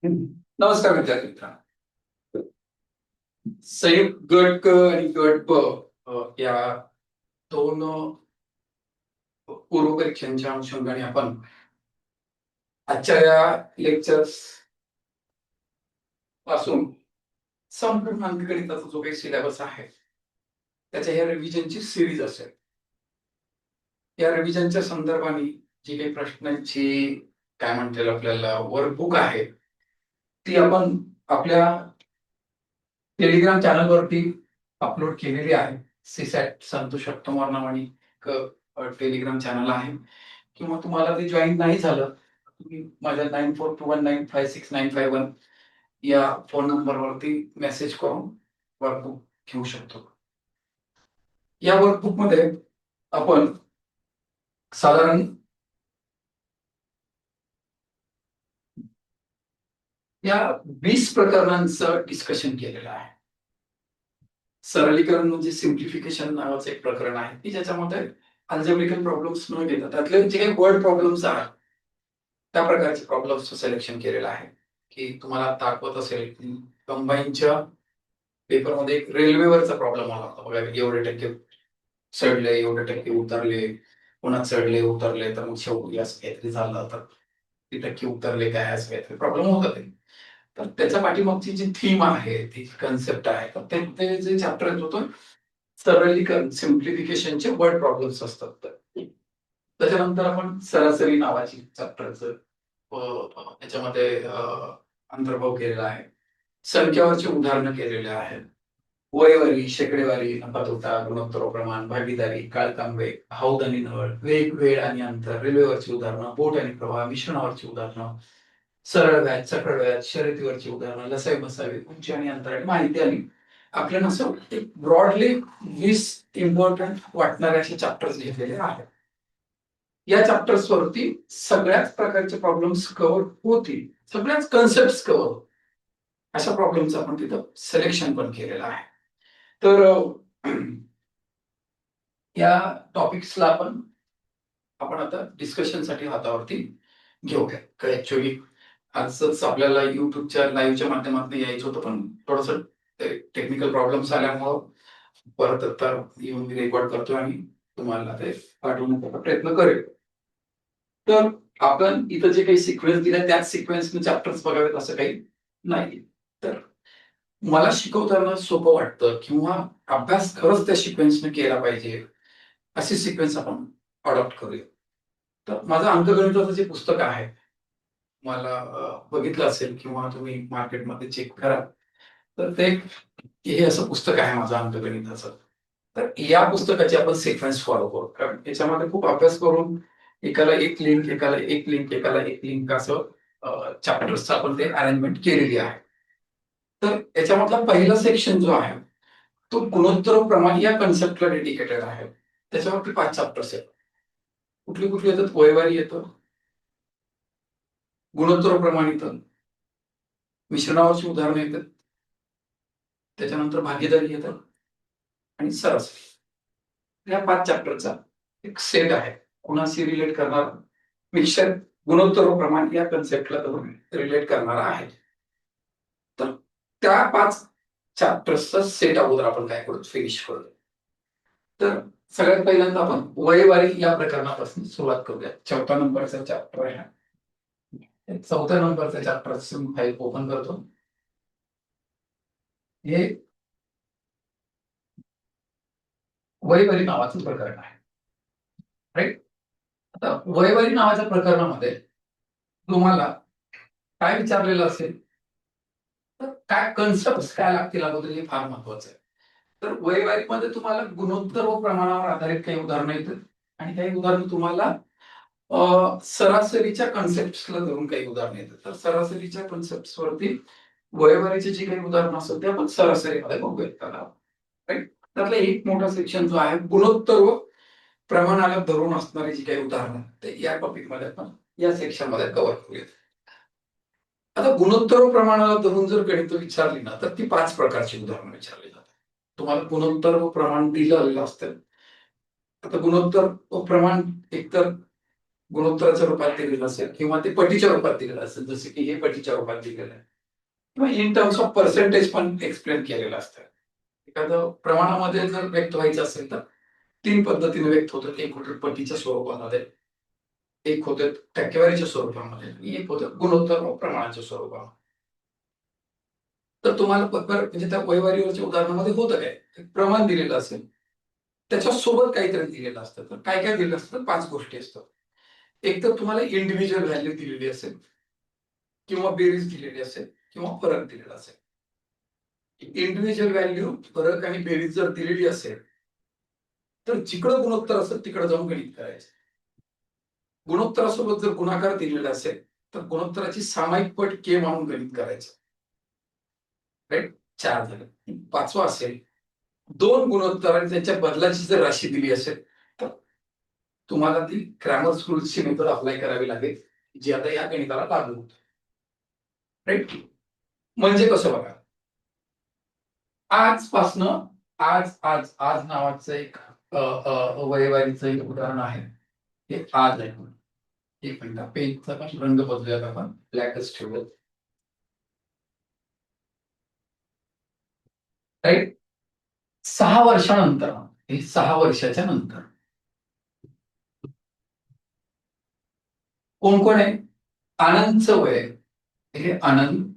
नमस्कार विद्यार्थी मित्रांनो. संयुक्त गट क आणि गट ब या दोन पूर्व परीक्षांच्या अनुषंगाने आपण आजच्या या लेक्चर्स पासून संपूर्ण अंकगणिताचा जो काही सिलेबस आहे त्याच्या ह्या रिव्हिजनची सिरीज असेल. या रिव्हिजनच्या संदर्भाने जी काही प्रश्नांची काय म्हणतील आपल्याला वर्कबुक आहे ती आपण आपल्या टेलिग्राम चॅनलवरती अपलोड केलेली आहे. सीसॅट संतोष कुमार नावाने टेलिग्राम चॅनल आहे. किंवा तुम्हाला ते जॉईन नाही झालं तुम्ही माझ्या 9421956951 या फोन नंबरवरती मेसेज करून वर्कबुक घेऊ शकतो. या वर्कबुक मध्ये आपण साधारण या 20 प्रकरणांचं डिस्कशन केलेलं आहे. सरलीकरण म्हणजे सिम्प्लिफिकेशन नावाचं एक प्रकरण आहे की ज्याच्यामध्ये अल्जेब्रिकल प्रॉब्लेम्स न घेता त्यातले जे काही वर्ड प्रॉब्लेम्स आहेत त्या प्रकारचे प्रॉब्लेम्सचं सिलेक्शन केलेलं आहे. की तुम्हाला दाखवत असेल की कंबाईनच्या पेपरमध्ये एक रेल्वेवरचा प्रॉब्लेम आला होता बघा, एवढे टक्के चढले एवढे टक्के उतरले, पुन्हा चढले उतरले तर मग शेवटी असं काहीतरी झालं तर किती टक्के उतरले काय असं काहीतरी प्रॉब्लेम होता ते. तर त्याच्या पाठीमागची जी थीम आहे ती कन्सेप्ट आहे तर ते जे चॅप्टर होतं सरलीकरण सिम्प्लिफिकेशनचे वर्ड प्रॉब्लेम्स असतात. त्याच्यानंतर आपण सरासरी नावाची चॅप्टरचं त्याच्यामध्ये अंतर्भाव केलेला आहे. संख्यावरची उदाहरणं केलेले आहेत. वयवारी, शेकडेवारी, नफा तोटा, गुणोत्तर प्रमाण, भागीदारी, काळकांबे, हौद आणि नळ, वेग, वेळ आणि अंतर, रेल्वेवरची उदाहरणं, बोट आणि प्रवाह, मिश्रणावरची उदाहरणं, सरळ व्याज, चक्र व्याज, शर्यतीवरची उदाहरणं, लसावी बसावी, उंची आणि अंतर आणि माहिती आणि आपल्याला असं एक ब्रॉडली 20 इम्पॉर्टंट वाटणारे असे चॅप्टर्स घेतलेले आहेत. या चॅप्टर्स वरती सगळ्याच प्रकारचे प्रॉब्लेम्स कव्हर होतील, सगळ्याच कन्सेप्ट कव्हर अशा प्रॉब्लेमचं आपण तिथं सिलेक्शन पण केलेलं आहे. तर या टॉपिक्सला आपण आता डिस्कशनसाठी हातावरती घेऊया. ऍक्च्युअली आजच आपल्याला युट्यूबच्या लाईव्हच्या माध्यमातून यायचं होतं पण थोडस टेक्निकल प्रॉब्लेम्स आल्यामुळं परत आता येऊन मी रेकॉर्ड करतोय आणि तुम्हाला ते पाठवण्याचा प्रयत्न करेल. तर आपण इथं जे काही सिक्वेन्स दिलाय त्याच सिक्वेन्सने चॅप्टर्स बघावेत असं काही नाही. तर मला शिकवताना सोपं वाटतं किंवा अभ्यास खरंच त्या सिक्वेन्सने केला पाहिजे अशी सिक्वेन्स आपण अडॉप्ट करूया. तर माझं अंकगणिताचं जे पुस्तक आहे मला बघितलं असेल किंवा तुम्ही मार्केटमध्ये चेक करा तर ते हे असं पुस्तक आहे माझं अंकगणिताचं. तर या पुस्तकाची आपण सिक्वेन्स फॉलो करू कारण याच्यामध्ये खूप अभ्यास करून एकाला एक लिंक एकाला एक लिंक एकाला एक लिंक असं चॅप्टर्सचं आपण ते अरेंजमेंट केलेली आहे. तर याच्यामधला पहिला सेक्शन जो आहे तो गुणोत्तर प्रमाण या कन्सेप्टला डेडिकेटेड आहे. त्याच्यावरती 5 चॅप्टर्स आहेत. कुठली कुठली येतात? वयवारी येतं, गुणोत्तर प्रमाण येतं, मिश्रणावरची उदाहरणं येतात, त्याच्यानंतर भागीदारी येतात आणि सरासरी. या 5 चॅप्टरचा एक सेट आहे. कुणाशी रिलेट करणार? मिक्सर गुणोत्तर प्रमाण या कन्सेप्टला रिलेट करणारा आहे. तर त्या 5 चॅप्टर्सचा सेट अगोदर आपण काय करू फिनिश करू. तर सगळ्यात पहिल्यांदा आपण वयवारी या प्रकरणापासून सुरुवात करूया. 4थ्या नंबरचा चॅप्टर आहे. 4थ्या नंबरचा चॅप्टर फाईल ओपन करतो. हे वयवारी नावाचं प्रकरण आहे. राईट. आता वयवारी नावाच्या प्रकरणामध्ये तुम्हाला काय विचारलेलं असेल तर काय कन्सेप्ट काय लागतील अगोदर हे फार महत्वाचं आहे. तर वयवारीमध्ये तुम्हाला गुणोत्तर व प्रमाणावर आधारित काही उदाहरणं येतात आणि काही उदाहरणं तुम्हाला सरासरीच्या कन्सेप्टला धरून काही उदाहरणं येतात. तर सरासरीच्या कन्सेप्ट वरती वयवारीचे जी काही उदाहरणं असतात ते आपण सरासरीमध्ये बघूयात. त्याला त्यातला एक मोठा सेक्शन जो आहे गुणोत्तर व प्रमाणाला धरून असणारी जी काही उदाहरणं ते या टॉपिक मध्ये आपण या सेक्शन मध्ये कव्हर करूयात. आता गुणोत्तर व प्रमाणाला धरून जर गणित विचारली ना तर ती 5 प्रकारची उदाहरणं विचारली जातात. तुम्हाला गुणोत्तर व प्रमाण दिलेलं असतं. आता गुणोत्तर व प्रमाण एकतर गुणोत्तराच्या रूपात दिलेलं असेल किंवा ते पटीच्या रूपात दिलेलं असेल, जसे की हे पटीच्या रूपात दिलेलं आहे, किंवा इन टर्म्स ऑफ पर्सेंटेज पण एक्सप्लेन केलेलं असतं. एखादं प्रमाणामध्ये जर व्यक्त व्हायचं असेल तर 3 पद्धतीने व्यक्त होतं. एक होतं पटीच्या स्वरूपामध्ये, एक होतं टक्केवारीच्या स्वरूपामध्ये आणि एक होतं गुणोत्तर व प्रमाणाच्या स्वरूपामध्ये. तर तुम्हाला म्हणजे त्या वयवारीवरच्या उदाहरणामध्ये होतं काय, एक प्रमाण दिलेलं असेल, त्याच्यासोबत काहीतरी दिलेलं असतं. तर काय काय दिलेलं असतं? 5 गोष्टी असतात. एक तर तुम्हाला इंडिव्हिज्युअल व्हॅल्यू दिलेली असेल किंवा बेरीज दिलेली असेल किंवा फरक दिलेला असेल. इंडिव्हिज्युअल व्हॅल्यू, फरक आणि बेरीज जर दिलेली असेल तर जिकडं गुणोत्तर असेल तिकडे जाऊन गणित करायचं. गुणोत्तरासोबत जर गुणाकार दिलेला असेल तर गुणोत्तराची सामायिक पट के म्हणून गणित करायचं. राईट, 4 झाले. 5वा असेल 2 गुणोत्तर आणि त्यांच्या बदलाची जर राशी दिली असेल तर तुम्हाला ती क्रॅमर रूल्सची मेथड अप्लाय करावी लागेल, जी आता या गणिताला लागू होते. राईट, म्हणजे कसं बघा, आजपासनं आज आज आज नावाचं एक वयवारीचं एक उदाहरण आहे. हे आज आहे. एक मिनिट, पेनचा पण रंग बदलूयात आपण, ब्लॅकच ठेवूयात. राईट, 6 वर्षानंतर, हे 6 वर्षाच्या नंतर कोण कोण आहे? आनंदचं वय, हे आनंद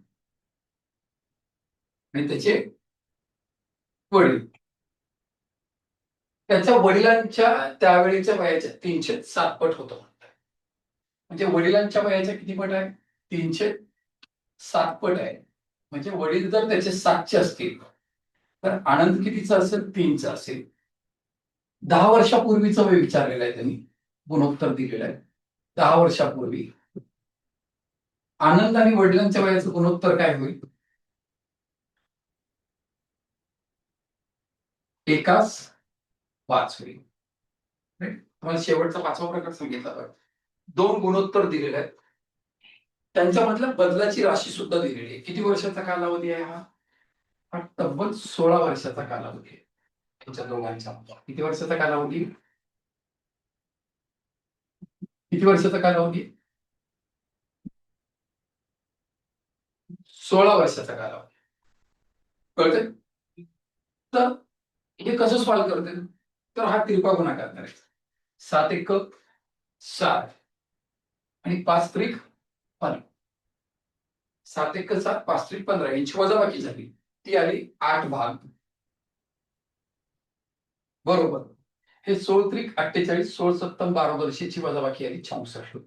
आणि त्याचे वडील, त्याच्या वडिलांच्या त्यावेळेच्या वयाच्या 307 पट होतं. म्हणजे वडिलांच्या वयाच्या किती पट आहे? 307 पट आहे. म्हणजे वडील जर त्याचे 7चे असतील तर आनंद कितीचा असेल? 3चा असेल. 10 वर्षापूर्वीचं वय विचारलेलं आहे त्यांनी, गुणोत्तर दिलेलं आहे. 10 वर्षापूर्वी आनंद आणि वडिलांच्या वयाचं गुणोत्तर काय होईल? एकास 5 होईल. तुम्हाला शेवटचा 5वा प्रकार सांगितला. 2 गुणोत्तर दिलेले आहेत, त्यांच्यामधल्या बदलाची राशी सुद्धा दिलेली आहे. किती वर्षाचा कालावधी आहे हा? हा तब्बल 16 वर्षाचा कालावधी आहे त्यांच्या दोघांच्या. किती वर्षाचा कालावधी? किती वर्षाचा कालावधी? 16 वर्षाचा कालावधी. कळतंय? तर हे कसं सॉल्व्ह करते? तर हा तिरपा गुणाकार करायचा. 7 एक 7 आणि 5 त्रिक 15. 7 एक 7, 5 त्रिक 15 यांची वजाबाकी झाली, ती आली 8 भाग. बरोबर. हे 16 त्रिक 48, 16 सत्तम 12 वजाबाकी आली 64.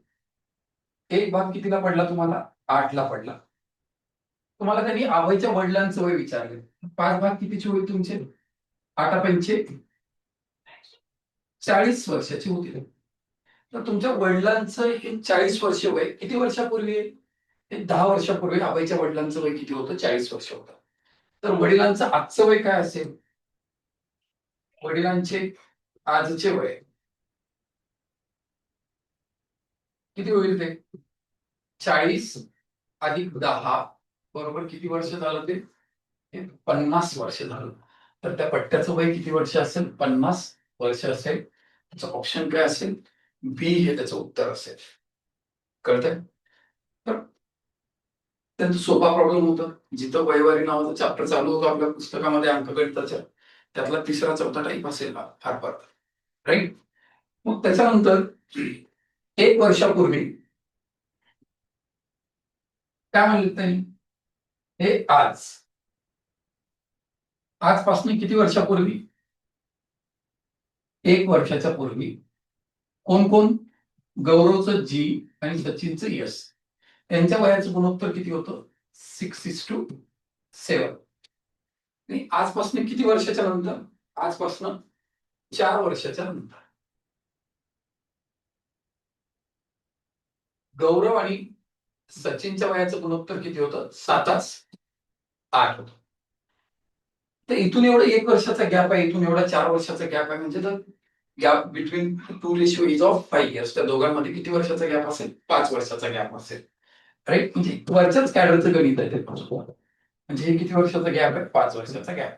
एक भाग कितीला पडला तुम्हाला? 8 ला पडला. तुम्हाला त्यांनी आबाईच्या वडिलांचं वय विचारलं. 5 भाग कितीचे होईल तुमचे? 8 पंचे 40 वर्षाचे होतील. तर तुमच्या वडिलांचं हे 40 वर्ष वय किती वर्षापूर्वी आहे? हे 10 वर्षापूर्वी आबाईच्या वडिलांचं वय किती होतं? 40 वर्ष होतं. तर वडिलांचं आजचं वय काय असेल? वडिलांचे आजचे वय किती होईल? ते 40 अधिक 10 बरोबर किती वर्ष झालं? ते 50 वर्ष झालं. तर त्या पट्ट्याचं वय किती वर्ष असेल? 50 वर्ष असेल. त्याचं ऑप्शन काय असेल? बी हे त्याचं उत्तर असेल. कळतंय? तर त्यांचं सोपा प्रॉब्लेम होता. जिथं वयवारी नावाचा चॅप्टर चालू होतो आपल्या पुस्तकामध्ये अंकगणिताच्या, त्यातला 3रा-4था टाईप असेल हा फार फार. राईट, मग त्याच्यानंतर 1 वर्षापूर्वी काय म्हणले त्यांनी? हे आज, आजपासून किती वर्षापूर्वी? 1 वर्षाच्या पूर्वी कोण कोण? गौरवचं जी आणि सचिनचं यस, त्यांच्या वयाचं गुणोत्तर किती होतं? 6:7. आणि आजपासून किती वर्षाच्या नंतर? आजपासून 4 वर्षाच्या नंतर गौरव आणि सचिनच्या वयाचं गुणोत्तर किती होतं? 7:8 होतं. तर इथून एवढं 1 वर्षाचा गॅप आहे, इथून एवढा 4 वर्षाचा गॅप आहे, म्हणजे gap between 2 ratio is of 5 years. त्या दोघांमध्ये किती वर्षाचा गॅप असेल? 5 वर्षाचा गॅप असेल. राईट, म्हणजे वरच्याच कॅडरचं गणित आहे ते. म्हणजे हे किती वर्षाचा गॅप आहे? 5 वर्षाचा गॅप.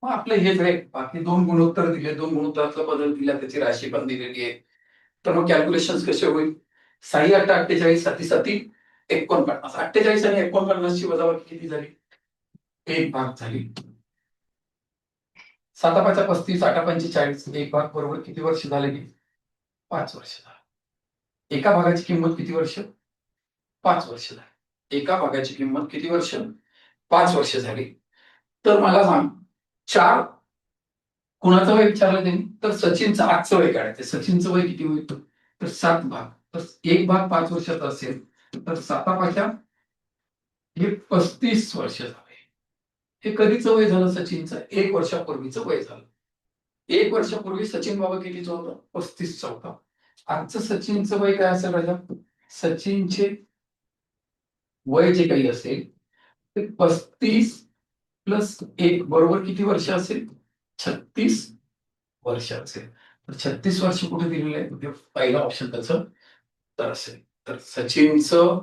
मग आपलं हेच आहे, बाकी 2 गुणोत्तर दिले, 2 गुणोत्तरातला बदल दिला, त्याची राशी पण दिलेली आहे. तर मग कॅल्क्युलेशन कसे होईल? 6 8 48, 7 7 49. 48 आणि 49 ची वजाबाकी किती झाली? 1 भाग झाली. 7 5 35, 8 45, 1 भाग बरोबर किती वर्ष झाले? 5 वर्ष झाली. एका भागाची किंमत किती वर्ष? 5 वर्ष झाली. एका भागाची किंमत किती वर्ष? 5 वर्ष झाली. तर मला सांग, 4 कुणाचं वय विचारलं त्यांनी? तर सचिनचं आजचं वय काढायचं. सचिनचं वय किती होईल? तर 7 भाग. तर 1 भाग 5 वर्षाचा असेल तर 7 5 हे 35 वर्ष झाले. हे कधीचं वय झालं सचिनचं? 1 वर्षापूर्वीचं वय झालं. 1 वर्षापूर्वी सचिन बाबा कितीचं होतं? 35चं होतं. आजचं सचिनचं वय काय असेल राजा? सचिनचे वय जे काही असेल ते 35 प्लस 1 बरोबर किती वर्ष असेल? 36 वर्ष असेल. तर 36 वर्ष कुठे दिलेलं आहे? म्हणजे पहिला ऑप्शन त्याचं तर असेल. तर सचिनचं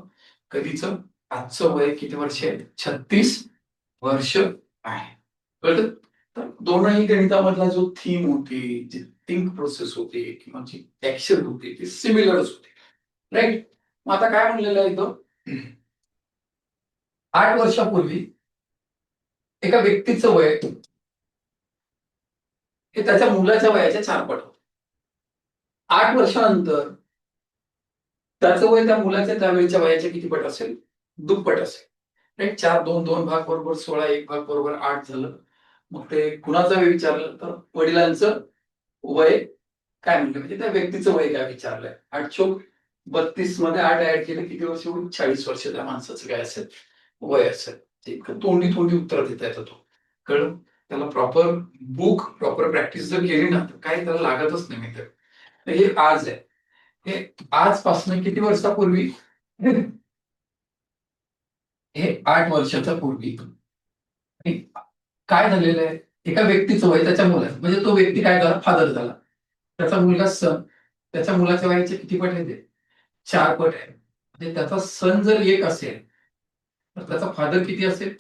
कधीचं? आजचं वय किती वर्ष आहे? 36 वर्ष आहे. कळलं? तर दोनही गणितामधला जो थीम होती, जी थिंक प्रोसेस होती किंवा जी ऍक्शन होती ती सिमिलरच होती. राईट? मग आता काय म्हणलेलं आहे तो? 8 वर्षापूर्वी एका व्यक्तीचं वय हे त्याच्या मुलाच्या वयाच्या 4 पट होतं. 8 वर्षानंतर त्याचं वय त्या मुलाच्या त्यावेळेच्या वयाच्या किती पट असेल? दुप्पट असेल. राईट? 4 2 2 भाग बरोबर 16, 1 भाग बरोबर 8 झालं. मग ते कुणाचं वय विचारलं? तर वडिलांचं वय काय म्हणलं? म्हणजे त्या व्यक्तीचं वय काय विचारलंय? 8 चोक 32 मध्ये 8 ऍड केले किती वर्ष होईल? 40 वर्ष त्या माणसाचं काय असेल? वय असेल. इतकं तोंडी तोंडी उत्तर देता येतं तो. कळलं? त्याला प्रॉपर बुक, प्रॉपर प्रॅक्टिस जर केली ना तर काही त्याला लागतच नाही मित्र. हे आज आहे. हे आजपासून किती वर्षापूर्वी? हे 8 वर्षाच्या पूर्वी. काय झालेलं आहे? एका व्यक्तीचं वय त्याच्या मुलाचं म्हणजे तो व्यक्ती काय झाला? फादर झाला. त्याचा मुलगा सन. त्याच्या मुलाच्या वयाचे किती पट आहे ते? 4 पट आहे. म्हणजे त्याचा सन जर 1 असेल तर त्याचा फादर किती असेल?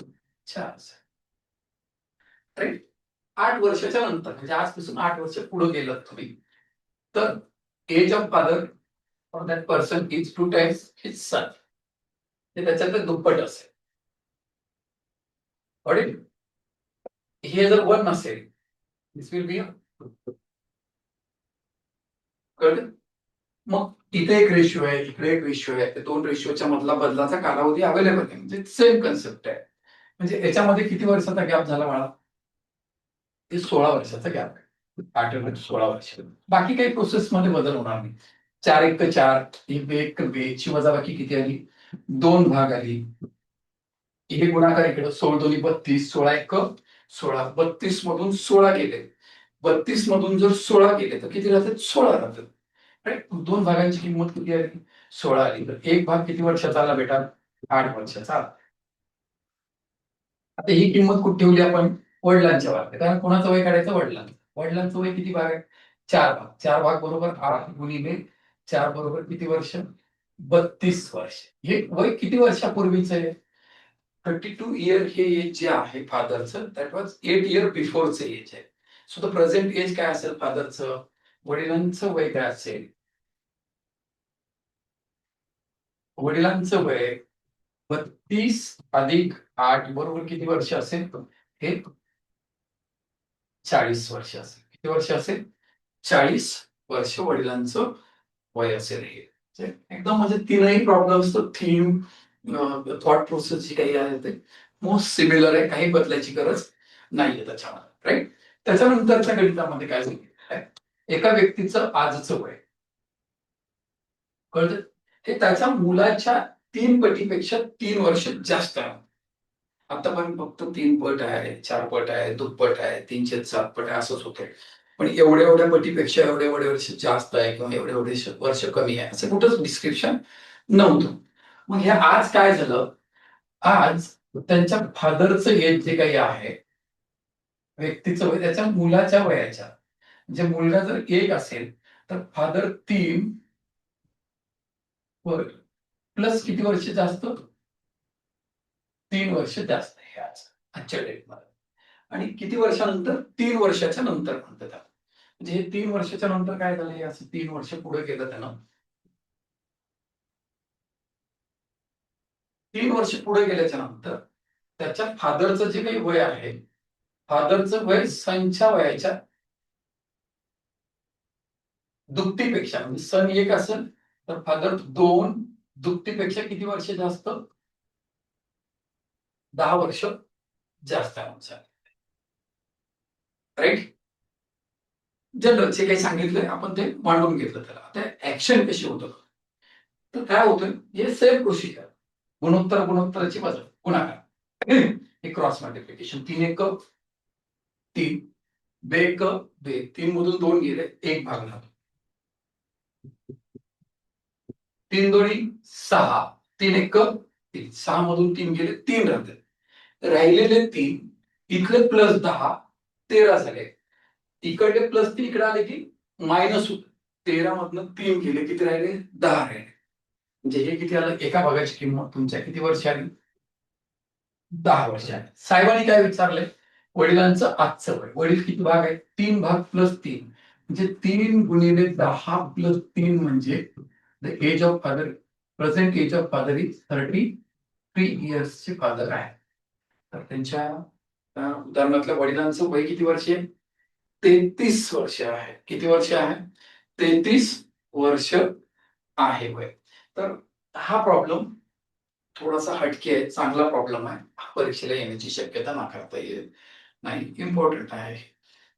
4 असेल. राईट? 8 वर्षाच्या नंतर म्हणजे आजपासून 8 वर्ष पुढे गेलात तुम्ही तर age of father for that person is 2 times his son. ते त्याच्यातलं दुप्पट असेल. वडील हे जर 1 असेल दिस विल बी कळलं? मग इथे एक रेशिओ आहे, इकडे एक रेशिओ आहे. त्या 2 रेशिओच्या मधला बदलाचा कालावधी अवेलेबल आहे. म्हणजे सेम कन्सेप्ट आहे. म्हणजे याच्यामध्ये किती वर्षाचा गॅप झाला बाळा? ते 16 वर्षाचा गॅप आहे. 8 आणि 16 वर्ष. बाकी काही प्रोसेसमध्ये बदल होणार नाही. 4 1 4, 1 1 2 ची वजाबाकी किती आली? 2 भाग आली. हे गुणाकार इकडे 16 दोन्ही 32, 16 1 16. 32 मधून 16 गेले. 32 मधून जर 16 गेले तर किती राहतात? 16 राहतात. राईट? 2 भागांची किंमत किती आली? 16 आली. तर 1 भाग किती वर्षाचा आला बेटा? 8 वर्षाचा आला. आता ही किंमत कुठे ठेवली आपण? वडिलांच्या भागात. कारण कोणाचं वय काढायचं? वडिलांचं. वडिलांचं वय किती भाग आहे? 4 भाग. 4 भाग बरोबर 8 गुणिले 4 बरोबर किती वर्ष? 32 वर्ष. हे वय किती वर्षापूर्वीचं आहे? 32 इयर हे एज जे आहे फादरचं दॅट वॉज 8 इयर बिफोरचं एज आहे. सो द प्रेझेंट एज काय असेल फादरचं? वडिलांचं वय काय असेल? वडिलांचं वय 32 अधिक 8 बरोबर किती वर्ष असेल? हे 40 वर्ष असेल. किती वर्ष असेल? 40 वर्ष वडिलांचं वय असेल हे. एकदम म्हणजे तीनही प्रॉब्लेम्स थीम थॉट प्रोसेस जी काही आहे ते मोस्ट सिमिलर आहे. काही बदलायची गरज नाहीये त्याच्यामध्ये. राईट? त्याच्यानंतरच्या गणितामध्ये काय सांगितलं आहे? एका व्यक्तीचं आजचं वय कळतं? हे त्याच्या मुलाच्या 3 पटीपेक्षा 3 वर्ष जास्त आहे. आतापर्यंत फक्त 3 पट आहे, 4 पट आहे, दुप्पट आहे, 3/7 पट आहे असंच होतंय. पण एवढ्या एवढ्या पटीपेक्षा एवढे एवढे वर्ष जास्त आहे किंवा एवढे एवढे वर्ष कमी आहे असं कुठंच डिस्क्रिप्शन नव्हतं. मग हे आज काय झालं? आज त्यांच्या फादरचं एज जे काही आहे व्यक्तीचं वय त्याच्या मुलाच्या वयाच्या म्हणजे मुलगा जर 1 असेल तर फादर 3 प्लस किती वर्ष जास्त? 3 वर्ष जास्त आहे आज आजच्या डेटमध्ये. आणि किती वर्षानंतर? 3 वर्षाच्या नंतर म्हणतात त्याला. म्हणजे हे 3 वर्षाच्या नंतर काय झालं? हे असं 3 वर्ष पुढे गेलं त्यानं. 3 वर्ष पुढे गेल्याच्या नंतर त्याच्या फादरचं जे काही वय आहे, फादरचं वय सनच्या वयाच्या दुपटीपेक्षा, म्हणजे सन 1 असेल तर फादर 2 दुपटीपेक्षा किती वर्ष जास्त? 10 वर्ष जास्त आहे. राईट? जनरल जे काही सांगितलंय आपण ते मांडून घेतलं त्याला. आता ऍक्शन कशी होतं? तर काय होतं, हे सेम प्रोसिजर. गुणोत्तराची बाजू गुणाकार, हे क्रॉस मल्टिप्लिकेशन. 3 1 3, 2 1 2, 3 मधून 2 गेले, 1 भागला. 3 दोन्ही 6, 3 1 3, 6 मधून 3 गेले, 3 राहते. राहिलेले 3 इकडे प्लस 10, 13 झाले. इकडे प्लस 3 इकडे आले की मायनस होत. 13 मधनं 3 गेले, किती राहिले? 10 राहिले. म्हणजे हे किती आलं? एका भागाची किंमत तुमच्या किती वर्ष आली? 10 वर्ष आली. साहेबांनी काय विचारलंय? वडिलांचं आजचं वय. वडील किती भाग आहे? 3 भाग प्लस 3, म्हणजे 3 गुणिले 10 प्लस 3 म्हणजे the age of father, present age of father is 33 इयर्सचे फादर आहे. तर त्यांच्या उदाहरणातल्या वडिलांचं वय किती वर्ष आहे? 33 वर्ष आहे. किती वर्ष आहे? 33 वर्ष आहे वय. तर हा प्रॉब्लेम थोडासा हटके आहे, चांगला प्रॉब्लेम आहे. परीक्षेला येण्याची शक्यता नाकारता येत नाही, इम्पॉर्टंट आहे.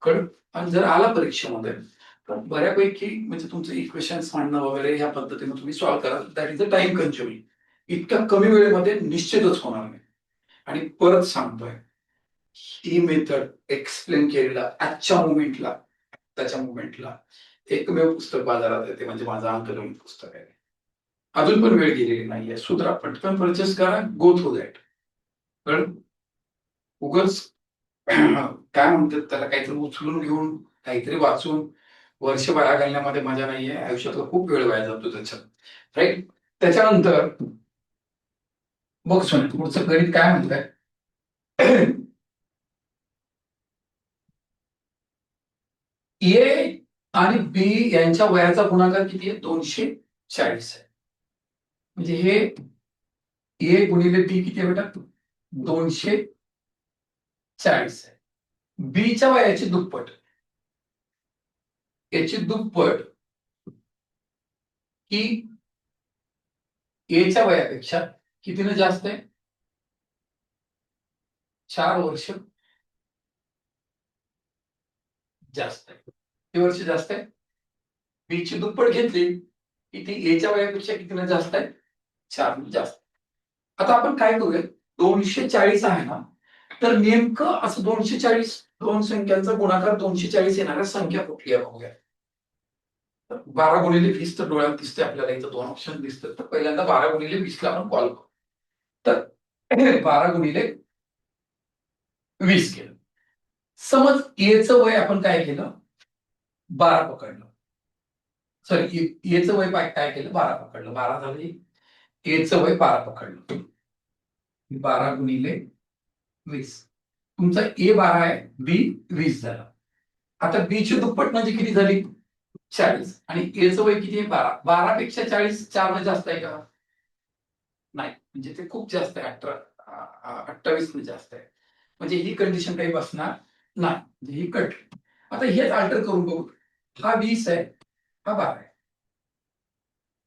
कळलं? आणि जर आला परीक्षेमध्ये तर बऱ्यापैकी म्हणजे तुमचं इक्वेशन्स मांडणं वगैरे ह्या पद्धतीने तुम्ही सॉल्व्ह कराल. That is a time consuming. इतक्या कमी वेळेमध्ये निश्चितच होणार नाही. आणि परत सांगतोय, ही मेथड एक्सप्लेन केलेला आजच्या मोमेंटला, त्याच्या मोमेंटला एकमेव पुस्तक बाजारात येते, म्हणजे माझं अंकगणित पुस्तक आहे. अजून पण वेळ गेलेली नाहीये. सूत्रा पटकन परचेस करा, गो थ्रू दॅट. पण उगाच काय म्हणतात त्याला, काहीतरी उचलून घेऊन काहीतरी वाचून वर्ष वाया घालण्यामध्ये मजा नाहीये. आयुष्यातला खूप वेळ वाया जातो त्याच्यात. राईट? त्याच्यानंतर बघ सोन, पुढचं गणित काय म्हणताय? ए आणि बी यांच्या वयाचा गुणाकार किती आहे? 240 आहे. म्हणजे हे ए गुणिले बी किती आहे बेटा? 240 आहे. बीच्या वयाची दुप्पट, याची दुप्पट ही एच्या वयापेक्षा कितीने जास्त आहे? 4 वर्ष जास्त आहे. किती वर्ष जास्त आहे? बीची दुप्पट घेतली की ती एच्या वयापेक्षा कितीने जास्त आहे? 4 जास्त. आता आपण काय करूया, 240 आहे ना, तर नेमकं असं 240 दोन संख्यांचा गुणाकार 240 येणाऱ्या संख्या कुठली आहे बघूया. 12 गुणिले 20 तर डोळ्यात दिसते आपल्याला, इथं 2 ऑप्शन दिसतात. तर पहिल्यांदा 12 गुणिले 20 ला आपण कॉल करू. तर 12 गुणिले 20 केलं. समज एचं वय आपण काय केलं? 12 पकडलं. सॉरी, एचं वय काय केलं? 12 पकडलं. 12 झालं. एचं वय 12 पकडलं. 12 गुणिले 20. तुमचा ए 12 आहे, बी 20 झाला. आता बी ची दुप्पट म्हणजे किती झाली? 40. आणि एचं वय किती आहे? 12. 12 पेक्षा 40 4 जास्त आहे का? नाही, म्हणजे ते खूप जास्त आहे. 28 ने जास्त आहे. म्हणजे ही कंडिशन काही बसणार नाही, म्हणजे ही कट. आता हेच अल्टर करून बघू. हा 20 आहे, हा 12 आहे.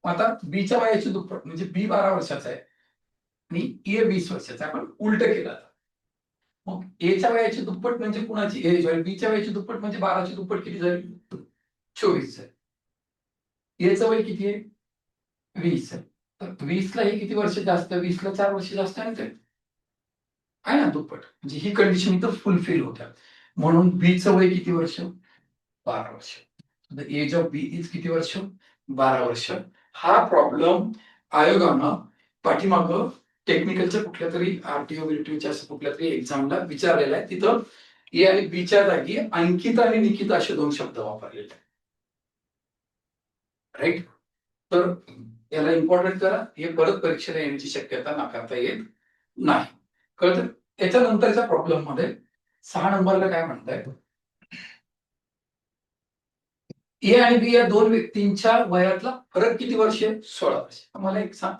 आता बीच्या वयाची दुप्पट म्हणजे बी 12 वर्षाचा आहे आणि ए 20 वर्षाचा आहे. आपण उलट केलं. मग एच्या वयाची दुप्पट म्हणजे कुणाची? बीच्या वयाची दुप्पट म्हणजे 12ची दुप्पट किती झाली? 24 आहे. एचं वय किती आहे? 20 आहे. तर 20 ला हे किती वर्ष जास्त? 20 ला 4 वर्ष जास्त आहे ना ते? आहे ना दुप्पट. म्हणजे ही कंडिशन इथं फुलफिल होत्या. म्हणून बीचं वय किती वर्ष? 12 वर्ष. The age of B is किती वर्ष? 12 वर्ष. हा प्रॉब्लेम आयोगानं पाठीमागं टेक्निकलच्या कुठल्या तरी आरटीओ बिरटीओच्या असं कुठल्या तरी एक्झामला विचारलेला आहे. तिथं ए आणि बीच्या जागी अंकित आणि निकिता असे 2 शब्द वापरलेले आहेत. राईट? तर याला इम्पॉर्टंट करा. हे परत परीक्षेला येण्याची शक्यता नाकारता येत नाही. कळतं? त्याच्यानंतरच्या प्रॉब्लेम मध्ये 6 नंबरला काय म्हणताय? ए आणि बी या दोन व्यक्तींच्या वयातला फरक किती वर्ष आहे? 16 वर्ष. मला एक सांग,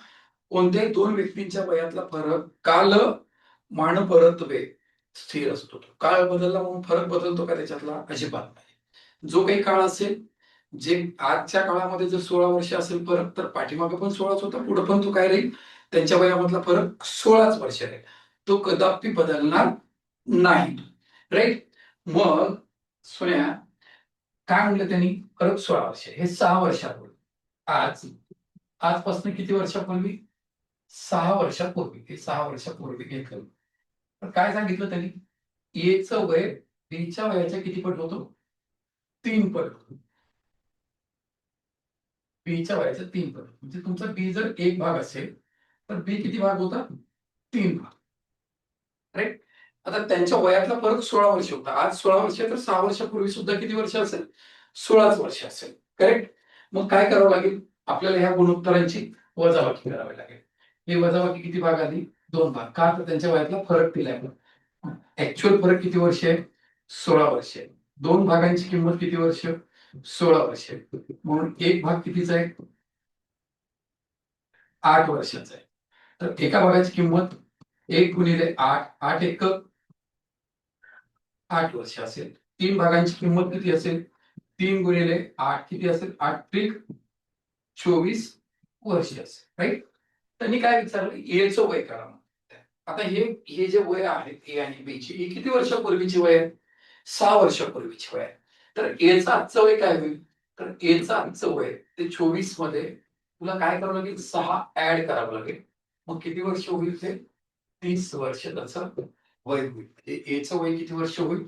कोणत्याही दोन व्यक्तींच्या वयातला फरक काल मान परत्वे स्थिर असतो. काळ बदलला म्हणून फरक बदलतो का त्याच्यातला? अजिबात नाही. जो काही काळ असेल, जे आजच्या काळामध्ये जर 16 वर्ष असेल फरक, तर पाठीमागे पण 16च होता, पुढे पण तो काय राहील? त्यांच्या वयामधला फरक 16च वर्ष राहील. तो कदापि बदलणार नाही. राईट? मग सोन्या काय म्हणलं त्यांनी? फरक 16 वर्ष. हे 6 वर्षापूर्वी. आजपासून किती वर्षापूर्वी? 6 वर्षापूर्वी. हे 6 वर्षापूर्वी घेतलं. तर काय सांगितलं त्यांनी? एचं वय बीच्या वयाच्या किती पट होतं? 3 पट. बीच्या वयाच्या 3 पट. म्हणजे तुमचा बी जर 1 भाग असेल, तर बी किती भाग होता? 3 भाग. राईट? आता त्यांच्या वयातला फरक 16 वर्ष होता. आज 16 वर्ष तर 6 वर्षापूर्वी सुद्धा किती वर्ष असेल? 16च वर्ष असेल. करेक्ट? मग काय करावं लागेल? आपल्याला ह्या गुणोत्तरांची वजाबाकी करावी लागेल. ही वजाबाकी किती भाग आली? 2 भाग. का? तर त्यांच्या वयातला फरक दिलाय आपण. ऍक्च्युअल फरक किती वर्ष आहे? 16 वर्ष आहे. 2 भागांची किंमत किती वर्ष? 16 वर्ष. म्हणून 1 भाग कितीचा आहे? 8 वर्षाचा आहे. तर एका भागाची किंमत 1 गुणिले 8, 8 एक 8 वर्ष असेल. 3 भागांची किंमत किती असेल? 3 गुणिले 8 किती असेल? 8 त्रिक 24 वर्ष असेल. राईट? त्यांनी काय विचारलं? एचं वय करा. आता हे जे वय आहे ए आणि बी ची, ही किती वर्षापूर्वीची वय आहे? 6 वर्षापूर्वीची वय आहे. तर एचं आजचं वय काय होईल? तर एचं आजचं वय ते 24 मध्ये तुला काय करावं लागेल? 6 ऍड करावं लागेल. मग किती वर्ष होईल ते? 30 वर्ष त्याचं वय होईल. एचं वय किती वर्ष होईल?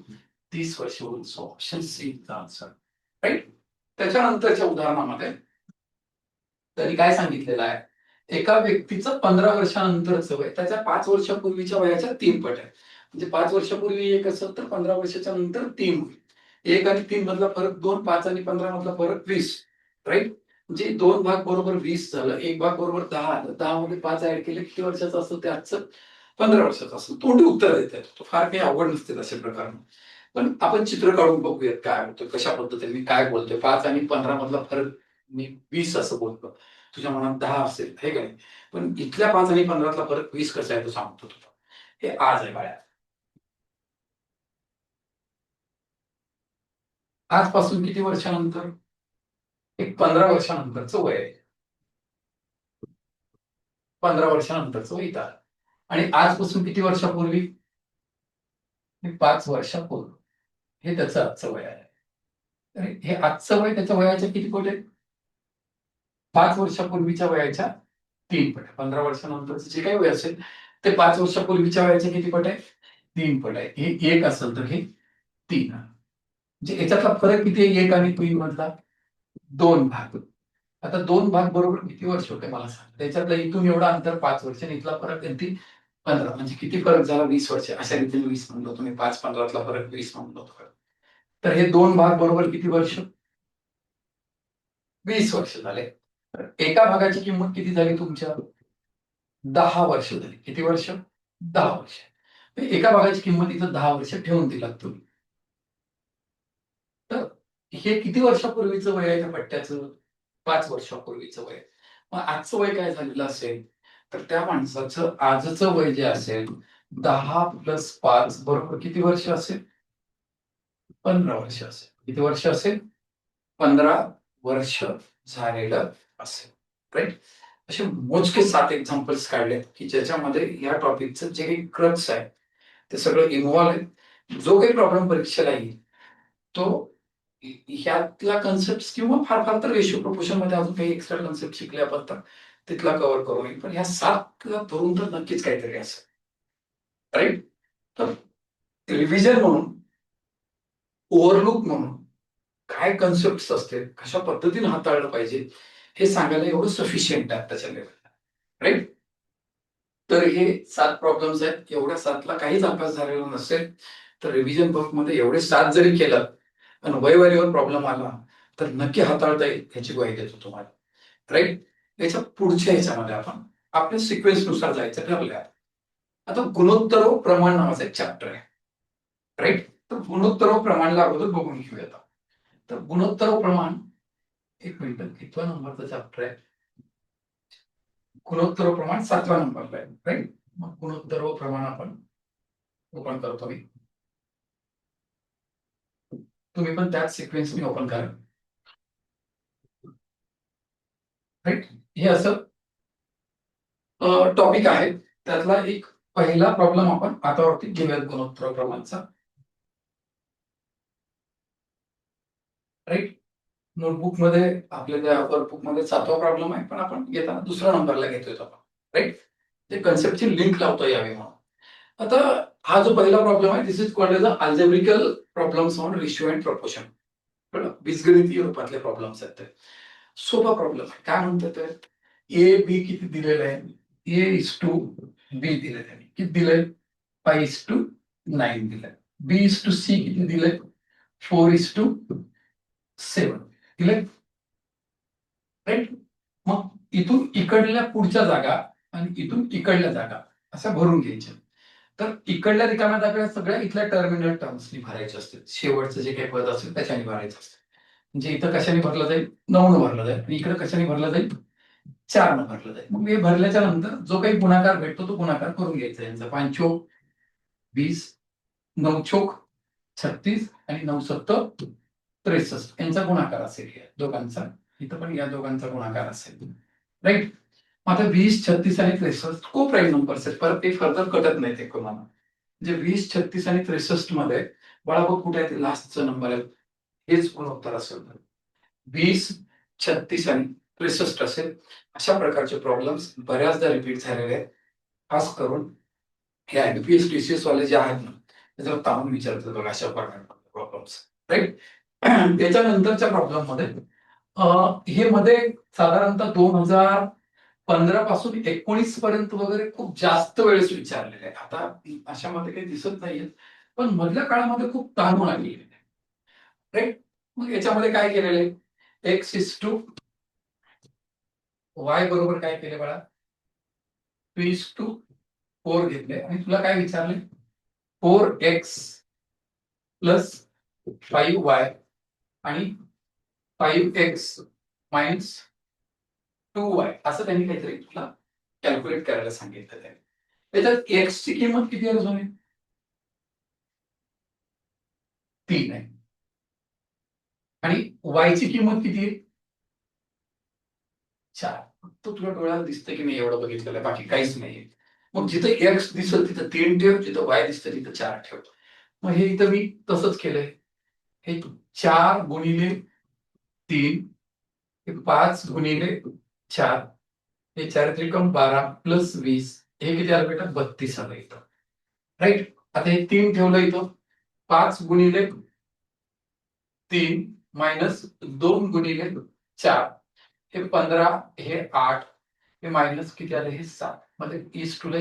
30 वर्ष होईल. So option C answer. Right? त्याच्यानंतरच्या उदाहरणामध्ये त्यांनी काय सांगितलेलं आहे? एका व्यक्तीचं 15 वर्षानंतरचं वय त्याच्या 5 वर्षापूर्वीच्या वयाच्या 3 पट आहे. म्हणजे 5 वर्षापूर्वी 1 असेल तर 15 वर्षाच्या नंतर 3 होईल. 1 आणि 3 मधला फरक 2, 5 आणि 15 मधला फरक 20. राईट? म्हणजे 2 भाग बरोबर 20 झालं, 1 भाग बरोबर 10 आलं. 10 मध्ये 5 ऍड केले किती वर्षाचं असतं ते आजचं? 15 वर्षाचं असतं. तोंडी उत्तर देता येतं. फार काही अवघड नसते अशा प्रकारे. पण आपण चित्र काढून बघूयात काय होतं, कशा पद्धतीने मी काय बोलतोय. 5 आणि 15 मधला फरक मी 20 असं बोलतो. तुझ्या मनात 10 असेल, हे काय? पण इथल्या 5 आणि 15तला फरक 20 कसा आहे तो सांगतो तुला. हे आज आहे बाळा. आजपासून किती वर्षानंतर? एक 15 वर्षानंतरचं वय आहे. 15 वर्षानंतरचं वय इथं. आणि आजपासून किती वर्षापूर्वी? 5 वर्षापूर्वी. हे त्याचं आजचं वय आहे. तर हे आजचं वय त्याच्या वयाच्या किती पट आहे? 5 वर्षापूर्वीच्या वयाच्या 3 पट आहे. 15 वर्षानंतरचं जे काही वय असेल ते 5 वर्षापूर्वीच्या वयाच्या किती पट आहे? 3 पट आहे. हे 1 असेल तर हे 3. म्हणजे याच्यातला फरक किती आहे? 1 आणि 3 मधला? 2 भाग. आता 2 भाग बरोबर किती वर्ष होते मला सांग? त्याच्यातलं इथून एवढा अंतर 5 वर्ष आणि इथला फरक किती? 15. म्हणजे किती फरक झाला? 20 वर्ष. अशा रीतीने 20 म्हणलो तुम्ही. 5-15तला फरक 20 म्हणलो. तर हे 2 भाग बरोबर किती वर्ष? 20 वर्ष झाले. तर एका भागाची किंमत किती झाली तुमच्या? 10 वर्ष झाली. किती वर्ष? 10 वर्ष. एका भागाची किंमत इथं 10 वर्ष ठेवून दिलात तुम्ही. तर हे किती वर्षापूर्वीचं वय आहे त्या पट्ट्याचं? 5 वर्षापूर्वीचं वय. मग आजचं वय काय झालेलं असेल? तर त्या माणसाचं आजचं वय जे असेल 10 + 5 बरोबर किती वर्ष असेल? 15 वर्ष असेल. किती वर्ष असेल? 15 वर्ष झालेलं असेल. राईट? असे मोजके 7 एक्झाम्पल्स काढले की ज्याच्यामध्ये या टॉपिकचं जे काही क्रक्स आहे ते सगळं इन्व्हॉल्व आहे. जो काही प्रॉब्लेम परीक्षेला येईल तो ह्यातला कन्सेप्ट किंवा फार फार तर रेशिओ प्रोपोर्शन मध्ये अजून काही एक्स्ट्रा कन्सेप्ट शिकले आपण तर तिथला कव्हर करू नये. पण ह्या 7 धरून तर नक्कीच काहीतरी असेल. राईट? तर रिव्हिजन म्हणून, ओव्हरलुक म्हणून काय कन्सेप्ट असते, कशा पद्धतीने हाताळलं पाहिजे हे सांगायला एवढं सफिशियंट आहे आताच्या लेवलला. राईट? तर हे 7 प्रॉब्लेम्स आहेत. एवढ्या 7ला काहीच अभ्यास झालेला नसेल तर रिव्हिजन बुक मध्ये एवढे 7 जरी केलं आणि वयवारीवर प्रॉब्लेम आला तर नक्की हाताळता येईल ह्याची ग्वाही देतो तुम्हाला. राईट? याच्या पुढच्या ह्याच्यामध्ये आपण आपल्या सिक्वेन्स नुसार जायचं ठरलंय. आता गुणोत्तर व प्रमाण नावाचा एक चॅप्टर आहे. राईट? तर गुणोत्तर व प्रमाणला अगोदर बघून घेऊयात. तर गुणोत्तर व प्रमाण, एक मिनिट, कितवा नंबरचा चॅप्टर आहे? गुणोत्तर प्रमाण 7व्या नंबरला आहे, राईट. मग गुणोत्तर व प्रमाण आपण ओपन करतो मी. तुम्ही पण त्याच सिक्वेन्सने ओपन करा, राईट. हे असं टॉपिक आहे. त्यातला एक पहिला प्रॉब्लेम आपण हातावरती घेऊयात गुणोत्तर प्रमाणचा, राईट. नोटबुक मध्ये आपल्या वर्कबुक मध्ये 7वा प्रॉब्लेम आहे, पण आपण घेताना दुसऱ्या नंबरला घेतोय आपण, राईट. ते कन्सेप्टची लिंक लावता यावी म्हणून. आता हा जो पहिला प्रॉब्लेम आहे, this is called as algebraic problems on ratio and proportion. बीजगणितीय रूपातले प्रॉब्लेम्स आहेत ते. सोपा प्रॉब्लेम आहे. काय म्हणतात ते, ए बी किती दिलेलं आहे, ए इज टू बी दिले त्यांनी, किती दिलंय 5:9 दिलंय. बी इज टू सी किती दिलंय 4:7 दिलंय, राईट. मग इथून इकडल्या पुढच्या जागा आणि इथून इकडल्या जागा अशा भरून घ्यायच्या. तर इकडल्या रिकाम्या जागा सगळ्या इथल्या टर्मिनल टर्म्सनी भरायचे असते, शेवटचं जे काही पद असेल त्याच्याने भरायचं असतं. म्हणजे इथं कशाने भरलं जाईल, 9 भरलं जाईल, आणि इकडे कशाने भरलं जाईल, 4 भरलं जाईल. मग हे भरल्याच्या नंतर जो काही गुणाकार भेटतो तो गुणाकार करून घ्यायचा. यांचा 5 चोक 20, 9 चोक 36 आणि 9 सत्त 63 यांचा गुणाकार असेल या दोघांचा. इथं पण या दोघांचा गुणाकार असेल, राईट. आता 20, 36 आणि 63 को प्राईम नंबर्स आहेत, परत ते फर्दर कटत नाही ते कोणाला. म्हणजे 20, 36 आणि 63 मध्ये बघ कुठे आहे, लास्टचा नंबर आहे, हेच गुणोत्तर असेल. 20, 36 आणि 63 असेल. अशा प्रकारचे प्रॉब्लेम्स बऱ्याचदा रिपीट झालेले आहेत. खास करून हे एमपीएस टीसीएस वाले जे आहेत ना, त्याच्यावर ताणून विचारतात बघा अशा प्रकारचे प्रॉब्लेम्स, राईट. त्याच्यानंतरच्या प्रॉब्लेम मध्ये हे मध्ये साधारणतः 2015 पासून 19 पर्यंत वगैरे खूप जास्त वेळेस विचारलेले आहे. आता अशामध्ये काही दिसत नाहीये, पण मधल्या काळामध्ये खूप ताणून आलेले आहे, राईट. मग याच्यामध्ये काय केलेलं आहे, एक्स इज टू वाय बरोबर काय केले बाळा, 2:4 घेतले आणि तुला काय विचारले, 4x प्लस 5y आणि 5x मायनस 2y असं त्यांनी काहीतरी तुला कॅल्क्युलेट करायला सांगितलं आहे. त्याच्यात x ची किंमत किती आहे अजून, 3 आहे, आणि y ची किंमत किती आहे 4. फक्त तुला डोळ्याला दिसतं की मी एवढं बघितलेलं आहे, बाकी काहीच नाहीये. मग जिथं x दिसत तिथं 3 ठेव, जिथं y दिसतं तिथं 4 ठेव. मग हे इथं मी तसंच केलंय, हे 4 गुणिले 3, हे 5 गुणिले 4, हे 4 त्रिकम 12 प्लस 20, हे किती आलं बेटा 32 आलं इथं, राईट. आता हे 3 ठेवलं इथं, 5 गुणिले 3 मायनस 2 गुणिले 4, हे 15, हे 8, हे मायनस किती आले, हे 7. मध्ये इज टू ला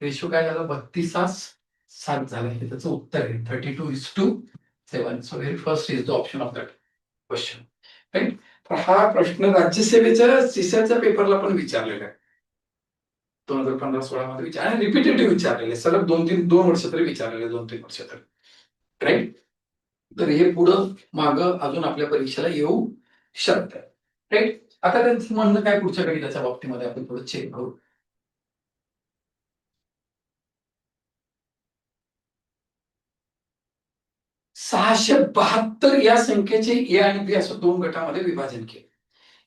रेशो काय झालं 32:7 झालं. हे त्याचं उत्तर आहे 32:7. So very first is the option of that question, right. तर हा प्रश्न राज्यसेवेच्या सीसॅटच्या पेपरला पण विचारलेला आहे 2015-16 मध्ये विचार, आणि रिपीटेटिव्ह विचारलेले, सलग 2 वर्ष तरी विचारलेले, 2-3 वर्ष तरी, राईट. तर हे पुढं मागं अजून आपल्या परीक्षेला येऊ शकतं, राईट. आता त्यांचं म्हणणं काय पुढच्या गणिताच्या बाबतीमध्ये आपण थोडं चेक करू. 672 या संख्येचे ए आणि बी असं 2 गटामध्ये विभाजन केले.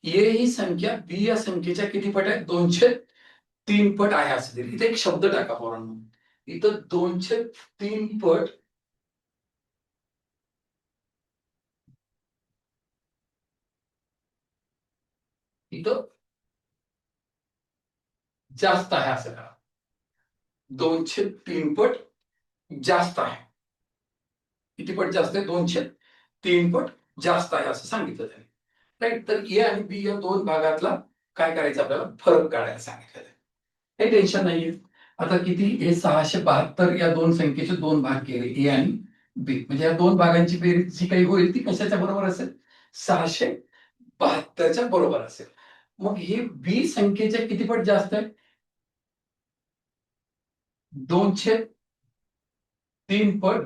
ए ही संख्या बी या संख्येच्या किती पट आहे, 203 पट आहे असं दिले. इथे एक शब्द टाका पोरांनो, इथं 203 पट इथं जास्त आहे असं करा, 203 पट जास्त आहे. किती पट जास्त आहे, 203 पट जास्त आहे असं सांगितलं त्यांनी, राईट. तर ए आणि बी या 2 भागातला काय करायचं, आपल्याला फरक काढायला सांगितलेलं आहे. काही टेन्शन नाहीये. आता किती, हे 672 या 2 संख्येचे 2 भाग केले, ए आणि बी, म्हणजे या 2 भागांची बेरीज जी काही होईल ती कशाच्या बरोबर असेल, 672च्या बरोबर असेल. मग हे बी संख्येच्या किती पट जास्त आहे, 203 पट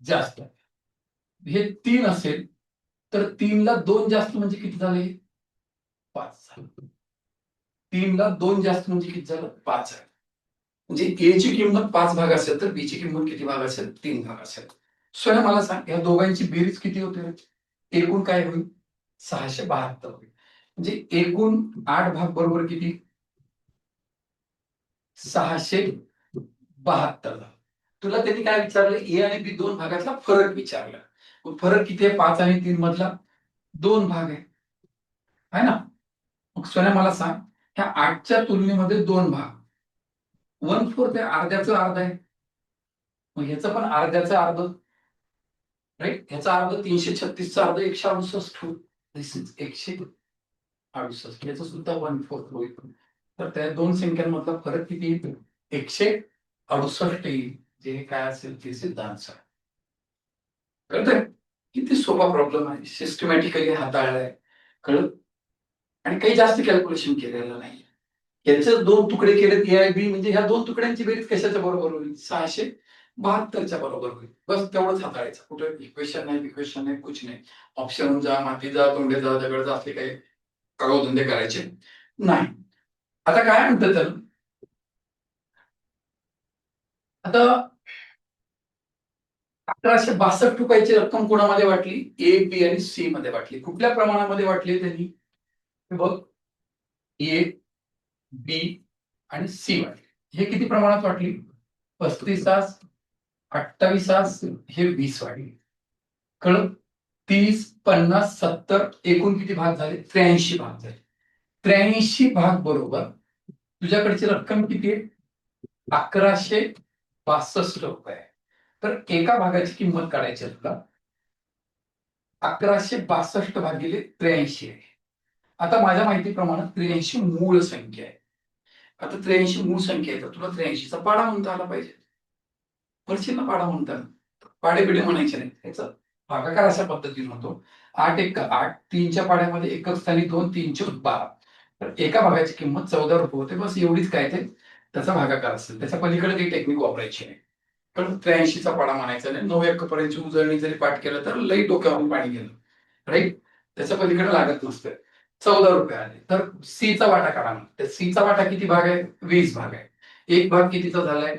जास्त आहे. हे 3 असेल तर 3 ला 2 जास्त म्हणजे किती झाले, 5 झाले. 3ला 2 जास्त म्हणजे किती झालं? 5 आहे. म्हणजे ए ची किंमत 5 भाग असेल तर बी ची किंमत किती भाग असेल? 3 भाग असेल. सोन्या मला सांग, या दोघांची बेरीज किती होते? एकूण काय होईल? 672 होईल. म्हणजे एकूण 8 भाग बरोबर किती? 672. तुला त्यांनी काय विचारलं? ए आणि बी दोन भागातला फरक विचारला. फरक किती आहे? 5 आणि 3 मधला 2 भाग आहे ना? मग सोन्या मला सांग, ह्या 8च्या तुलनेमध्ये 2 भाग 1/4 आहे, अर्ध्याचं अर्ध आहे. मग ह्याचं पण अर्ध्याचं अर्ध, राईट? ह्याचा अर्ध 336चा अर्ध 168 होईल. दिस इज 168. याचं सुद्धा 1/4 होईल. तर त्या दोन संख्यांमधला फरक किती येईल? 168 येईल. जे काय असेल ते सिद्धांत. कळतंय? किती सोपा प्रॉब्लेम आहे, सिस्टमॅटिकली हाताळलाय. कळत? आणि काही जास्त कॅल्क्युलेशन केलेलं नाही. याचे 2 तुकडे केलेत ए आणि बी, म्हणजे ह्या 2 तुकड्यांची बेरीज कशाच्या बरोबर होईल? 672च्या बरोबर होईल. बस तेवढंच हाताळायचं. कुठे इक्वेशन नाही, कुछ नाही. ऑप्शन जा, माती जा, तोंडे जा, दगड जा, असले काही कागोधंदे करायचे नाही. आता काय म्हणतात तर, आता 1162 रुपयाची रक्कम कोणामध्ये वाटली? ए, बी आणि सी मध्ये वाटली. कुठल्या प्रमाणामध्ये वाटली त्यांनी? बघ, ए, बी आणि सी वाटली. हे किती प्रमाणात वाटली? 35 तास, 28 तास, हे 20 वाटली. कळलं? 30, 50, 70 एकूण किती भाग झाले? 83 भाग झाले. 83 भाग बरोबर तुझ्याकडची रक्कम किती आहे? 1162 रुपये. तर एका भागाची किंमत काढायची आहे तुला. 1162 भागिले 83 आहे. आता माझ्या माहितीप्रमाणे 83 मूळ संख्या आहे. आता 83 मूळ संख्या आहे, तर तुला 83चा पाढा म्हणता आला पाहिजे. म्हणशील ना पाढा म्हणतात, पाढे-बिढे म्हणायचे नाही. त्याचा भागाकार अशा पद्धतीने होतो. 8 एक 8, 3च्या पाढ्यामध्ये एकक स्थानी 2, 3 चौक 12. तर एका भागाची किंमत 14 रुपये होते. बस एवढीच काय ते त्याचा भागाकार असेल. त्याच्या पलीकडे काही टेक्निक वापरायची नाही. पण 83चा पाढा म्हणायचा नाही. 9 एकपर्यंतची उजळणी जरी पाठ केलं तर लई डोक्यावरून पाणी गेलं, राईट? त्याच्या पलीकडे लागत नसतं. 14 रुपये आले. तर सीचा वाटा काढा. तर सीचा वाटा किती भाग आहे? 20 भाग आहे. एक भाग कितीचा झालाय?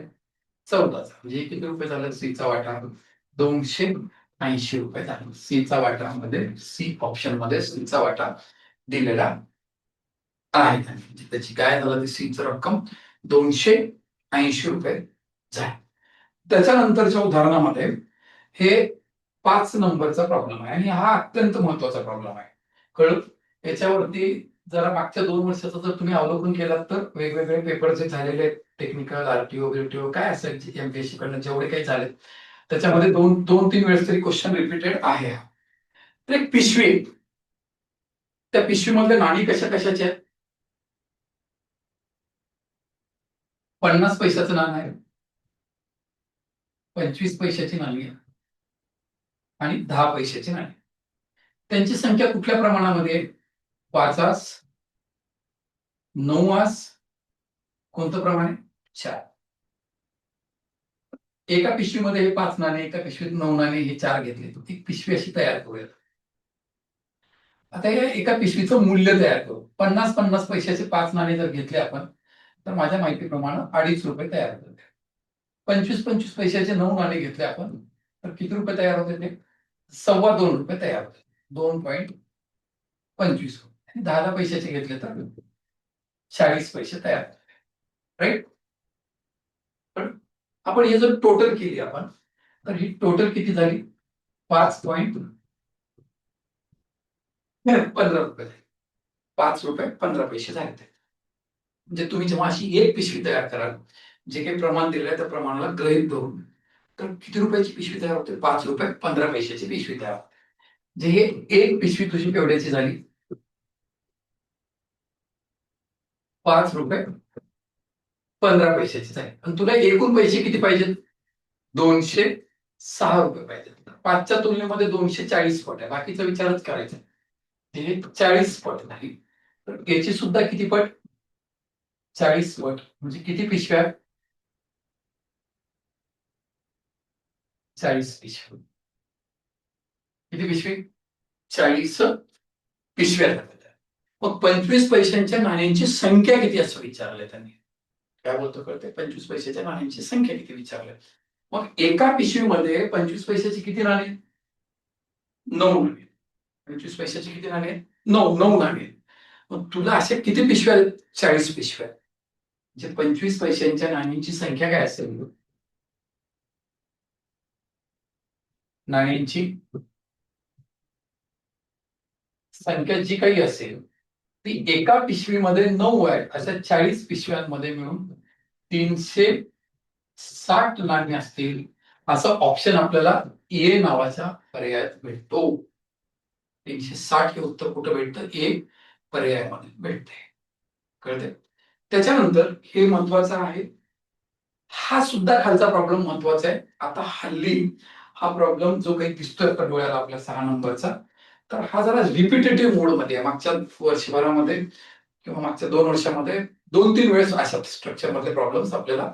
14चा. म्हणजे किती रुपये झाला सीचा वाटा? 280 रुपये झाला. सीचा वाटामध्ये, सी ऑप्शन मध्ये सीचा वाटा दिलेला आहे. म्हणजे त्याची काय झालं? ती सीचं रक्कम 280 रुपये झाली. त्याच्यानंतरच्या उदाहरणामध्ये हे 5 नंबरचा प्रॉब्लेम आहे आणि हा अत्यंत महत्वाचा प्रॉब्लेम आहे. कळलं? याच्यावरती जरा मागच्या 2 वर्षाचं जर तुम्ही अवलोकन केलात तर वेगवेगळे पेपर जे झालेले आहेत, टेक्निकल, आरटीओ, बीटीओ काय असेल, एमपीएससी कडनं जेवढे काही झाले, त्याच्यामध्ये 2-3 वेळेस तरी क्वेश्चन रिपीटेड आहे. तर एक पिशवी, त्या पिशवीमधले नाणी कशा कशाचे आहेत? 50 पैशाचं नाणं आहे, 25 पैशाची नाणी आहे आणि 10 पैशाची नाणी. त्यांची संख्या कुठल्या प्रमाणामध्ये आहे? 5 9 कोणतं प्रमाण आहे? 4. एका पिशवीमध्ये हे 5 नाणे, एका पिशवीत 9 नाणे, हे 4 घेतले. एक पिशवी अशी तयार करूयात. आता या एका पिशवीचं मूल्य तयार करू. 50-50 पैशाचे 5 नाणे जर घेतले आपण, तर माझ्या माहितीप्रमाणे 2.5 रुपये तयार होते. 25-25 पैशाचे 9 नाणे घेतले आपण, तर किती रुपये तयार होते ते? 2.25 रुपये तयार होते. 2.25 रुपये. 10 पैशाचे घेतले तर 40 पैसे तयार होते, राईट? पण आपण हे जर टोटल केली आपण, तर ही टोटल किती झाली? 5.15 रुपये. 5 रुपये 15 पैसे झाले. म्हणजे तुम्ही जेव्हा अशी एक पिशवी तयार कराल, जे काही प्रमाण दिलेलं आहे त्या प्रमाणाला गृहीत धरून, तर किती रुपयाची पिशवी तयार होते? 5 रुपये 15 पैशाची पिशवी तयार होते. जे हे एक पिशवी तुझी केवढ्याची झाली? 5 रुपये 15 पैशाची झाली. आणि तुला एकूण पैसे किती पाहिजेत? 206 रुपये पाहिजेत. 5च्या तुलनेमध्ये 240 पट आहे. बाकीचा विचारच करायचा. हे 40 पट झाली. तर याची सुद्धा किती पट? 40 पट. म्हणजे किती पिशव्या? 40 पिशव्या. किती पिशवी? 40 पिशव्या झाल्या. मग 25 पैशांच्या नाण्यांची संख्या किती असं विचारलंय त्यांनी. काय बोलतो कळते? 25 पैशाच्या नाण्यांची संख्या किती विचारलंय. मग एका पिशवीमध्ये 25 पैशाची किती नाणी? 9 नाणी. 25 पैशाची किती नाणी? 9 नाणी. मग तुला अशा किती पिशव्या? 40 पिशव्या. म्हणजे 25 पैशांच्या नाण्यांची संख्या काय असेल? नाण्यांची संख्या जी काही असेल ती एका पिशवीमध्ये 9 आहे, अशा 40 पिशव्यांमध्ये मिळून 360 नाणी असतील, असं ऑप्शन आपल्याला ए नावाच्या पर्यायात भेटतो. 360 हे उत्तर कुठं भेटतं? ए पर्यायामध्ये भेटते. कळते? त्याच्यानंतर हे महत्वाचं आहे, हा सुद्धा खालचा प्रॉब्लेम महत्वाचा आहे. आता हल्ली हा प्रॉब्लेम जो काही दिसतोय आता डोळ्याला आपल्या 6 नंबरचा, तर हा जरा रिपिटेटिव्ह मोडमध्ये आहे. मागच्या वर्षभरामध्ये किंवा मागच्या 2 वर्षामध्ये 2-3 वेळेस अशा स्ट्रक्चर मधले प्रॉब्लेम्स आपल्याला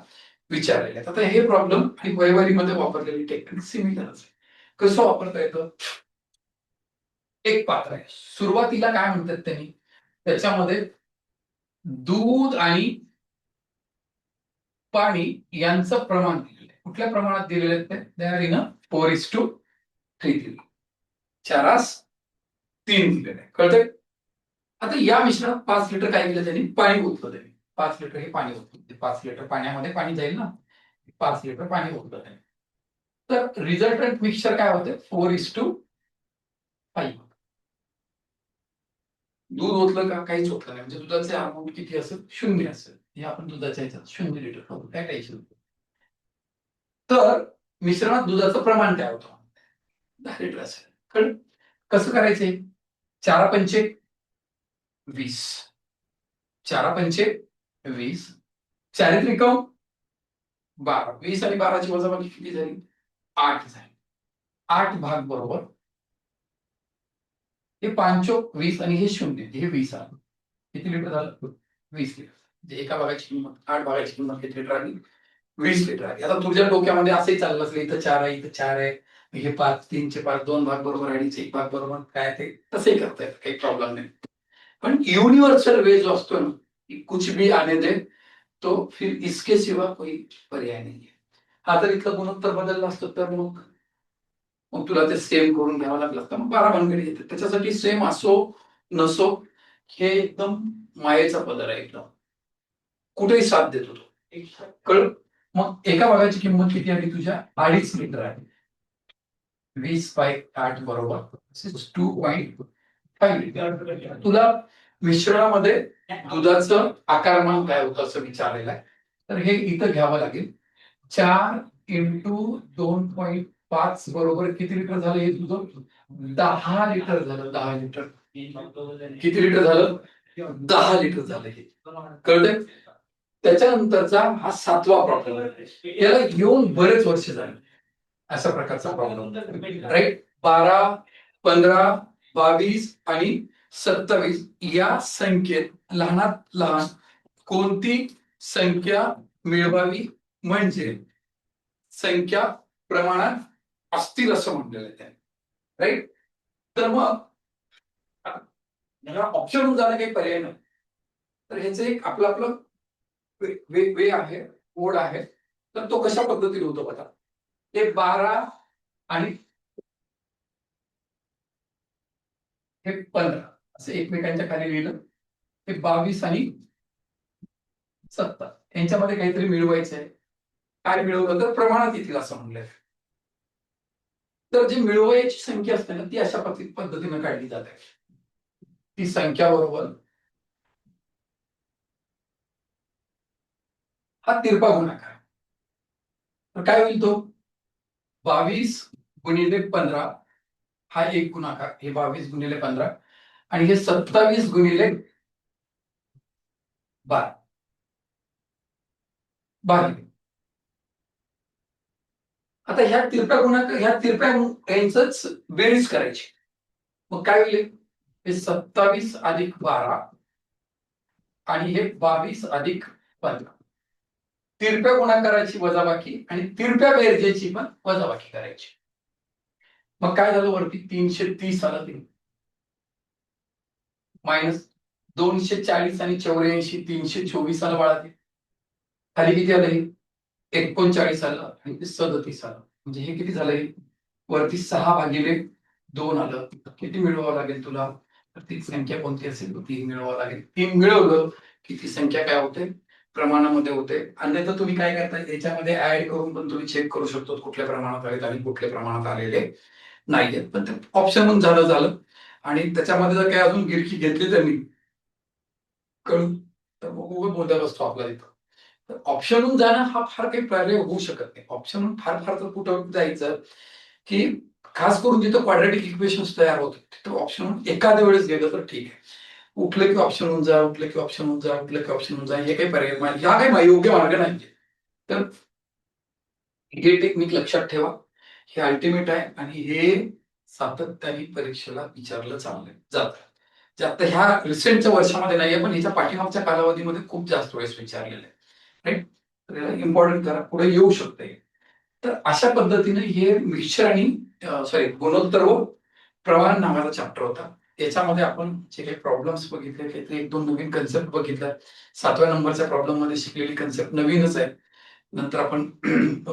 विचारलेले आहेत. आता हे प्रॉब्लेम आणि वहिवाटीमध्ये वापरलेली टेक्निक सिमिलरच आहे. कसं वापरता येतं? एक पात्र आहे, सुरुवातीला काय म्हणतात त्यांनी, त्याच्यामध्ये दूध आणि पाणी यांचं प्रमाण दिलेलं आहे. कुठल्या प्रमाणात दिलेलं आहे? ते आर इन 4:3 दिलेलं, 4:3 दिलेलं आहे. कळतंय? आता या मिश्रणात 5 लिटर काय केलं त्यांनी? पाणी ओतलं त्यांनी. 5 लिटर हे पाणी ओतलं. 5 लिटर पाण्यामध्ये पाणी जाईल ना, 5 लिटर पाणी ओतलं त्यांनी. तर रिझल्टंट मिक्सचर काय होतं? 4:5. दूध ओतलं का? काहीच ओतलं नाही. म्हणजे दुधाचे अमाऊंट किती असेल? 0 असेल. हे आपण दुधाच्या ह्याच्यात 0 लिटर करू, काय टेन्शन नाही. तर मिश्रणात दुधाचं प्रमाण काय होतं? 10 लिटर असेल. कळलं? कसं करायचंय? 4×5 20. 4×5 20. 4 त्रिकम 12. 20 आणि 12ची वजाबाकी किती झाली? 8 झाली. 8 भाग बरोबर हे 5 20 आणि हे 0 हे 20 आलं. किती लिटर झालं? 20 लिटर. म्हणजे एका भागाची किंमत, 8 भागाची किंमत किती लिटर आली? 20 लिटर आली. आता तुझ्या डोक्यामध्ये असंही चाललं असेल, इथं 4 आहे, इथं 4 आहे, हे 5, 3चे 5, 2 भाग बरोबर आणि 1 भाग बरोबर, काय ते तसंही करता येतं, काही प्रॉब्लेम नाही. पण युनिव्हर्सल वे जो असतो ना, की कुछ भी आने दे, तो फिर इसके सिवा कोई पर्याय नाही. हा जर इथलं गुणोत्तर बदललं असतं तर मग तुला ते सेम करून घ्यावं लागलं असतं. मग 12 भानगडी येते. त्याच्यासाठी सेम असो नसो, हे एकदम मायेचा पदर आहे. एकदम कुठेही साथ देतो तो. कळ? मग एका भागाची किंमत किती आली तुझ्या? 2.5 लिटर आहे. 20/8 बरोबर 2.5 लिटर. तुला मिश्रणामध्ये दुधाचं आकारमान काय होतं असं विचारलेलं आहे. तर हे इथं घ्यावं लागेल. 4 × 2.5 बरोबर किती लिटर झालं हे तुझं? 10 लिटर झालं. 10 लिटर. किती लिटर झालं? 10 लिटर झालं हे. कळतंय? त्याच्यानंतरचा हा 7वा प्रॉब्लेम आहे. याला येऊन बरेच वर्ष झाले. अशा प्रकारचा प्रॉब्लेम, राईट? 12, 15, 22 आणि 27 या संख्येत लहानात लहान कोणती संख्या मिळवावी म्हणजे संख्या प्रमाणात असतील असं म्हटलेलं आहे त्याने, राईट? तर मग ह्याला ऑप्शन जाणं काही पर्याय नाही. तर ह्याचं एक आपलं आपलं वे आहे, कोड आहे. तर तो कशा पद्धतीने होतो बघा. हे 12 आणि हे 15 असं एकमेकांच्या खाली लिहिलं. हे 22 आणि 70 यांच्यामध्ये काहीतरी मिळवायचं आहे. काय मिळवलं तर प्रमाणात येतील असं म्हणलंय. तर जी मिळवायची संख्या असते ना ती अशा पद्धतीने काढली जाते. ती संख्या बरोबर हा तिरपा गुणाकार. तर काय होईल तो? 22 × 15 हा एक गुणाकार, हे 22 × 15 आणि हे 27 × 12. आता ह्या तिरप्या गुणाकार, ह्या तिरप्या यांचंच बेरीज करायची. मग काय होईल? हे 27 + 12 आणि हे 22 + 15. तिरप्या गुणाकाराची वजाबाकी आणि तिरप्या बेरजेची पण वजाबाकी करायची. मग काय झालं? वरती 330 आलं, ते मायनस 240 आणि 84 324 आलं बाळा. ते खाली किती आलं? हे 39 आलं आणि ते 37 आलं. म्हणजे हे किती झालं? वरती 6/2 आलं. किती मिळवावं लागेल तुला? तर ती संख्या कोणती असेल? 3 मिळवावं लागेल. 3 मिळवलं की ती संख्या काय होते? प्रमाणामध्ये होते. अन्यथा तुम्ही काय करता? याच्यामध्ये ऍड करून पण तुम्ही चेक करू शकतो कुठल्या प्रमाणात आलेत आणि कुठल्या प्रमाणात आलेले नाहीयेत. पण ते ऑप्शन म्हणून झालं. आणि त्याच्यामध्ये जर काही अजून गिरकी घेतली त्यांनी कळून, तर मग उभं बोलत असतो आपला इथं. तर ऑप्शनहून जाणं हा फार काही पर्याय होऊ शकत नाही. ऑप्शनहून फार फार तर कुठं जायचं की खास करून जिथं क्वाड्रॅटिक इक्वेशन्स तयार होतात तिथं ऑप्शन एखाद्या वेळेस गेलं तर ठीक आहे. उठलं की ऑप्शन होऊन जा, उठलं की ऑप्शन होऊन जा, उठलं की ऑप्शन होऊन जा, हे काही पर्याय हा काही योग्य मार्ग नाही. तर हे टेक्निक लक्षात ठेवा. हे अल्टिमेट आहे आणि हे सातत्याने परीक्षेला विचारलं चांगलं जातं. जे आता ह्या रिसेंटच्या वर्षामध्ये नाहीये, पण ह्याच्या पाठीमागच्या कालावधीमध्ये खूप जास्त वेळेस विचारलेलं आहे. राईट? तर याला इम्पॉर्टंट करा, पुढे येऊ शकते. तर अशा पद्धतीने हे मिक्सचर आणि गुणोत्तर व प्रमाण नावाचा चॅप्टर होता. याच्यामध्ये आपण जे काही प्रॉब्लेम्स बघितले ते 1-2 नवीन कन्सेप्ट बघितल्या. 7व्या नंबरच्या प्रॉब्लेम मध्ये शिकलेली कन्सेप्ट नवीनच आहे. नंतर आपण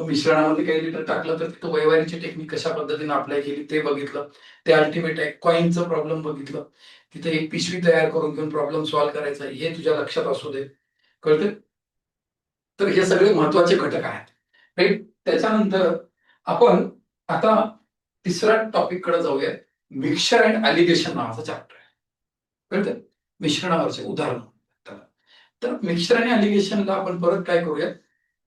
मिश्रणामध्ये काही लिटर टाकलं तर तिथं वैवारीची टेक्निक कशा पद्धतीने अप्लाय केली ते बघितलं. ते अल्टिमेट आहे. कॉईनचं प्रॉब्लेम बघितलं. तिथे एक पिशवी तयार करून घेऊन प्रॉब्लेम सॉल्व्ह करायचा हे तुझ्या लक्षात असू दे. कळते? तर हे सगळे महत्वाचे घटक आहेत. राईट? त्याच्यानंतर आपण आता तिसऱ्या टॉपिक कडे जाऊया. मिक्सचर अँड ॲलिगेशन नावाचा चॅप्टर आहे. कळतं? मिश्रणावरचे उदाहरण. तर मिक्सचर आणि ॲलिगेशनला आपण परत काय करूया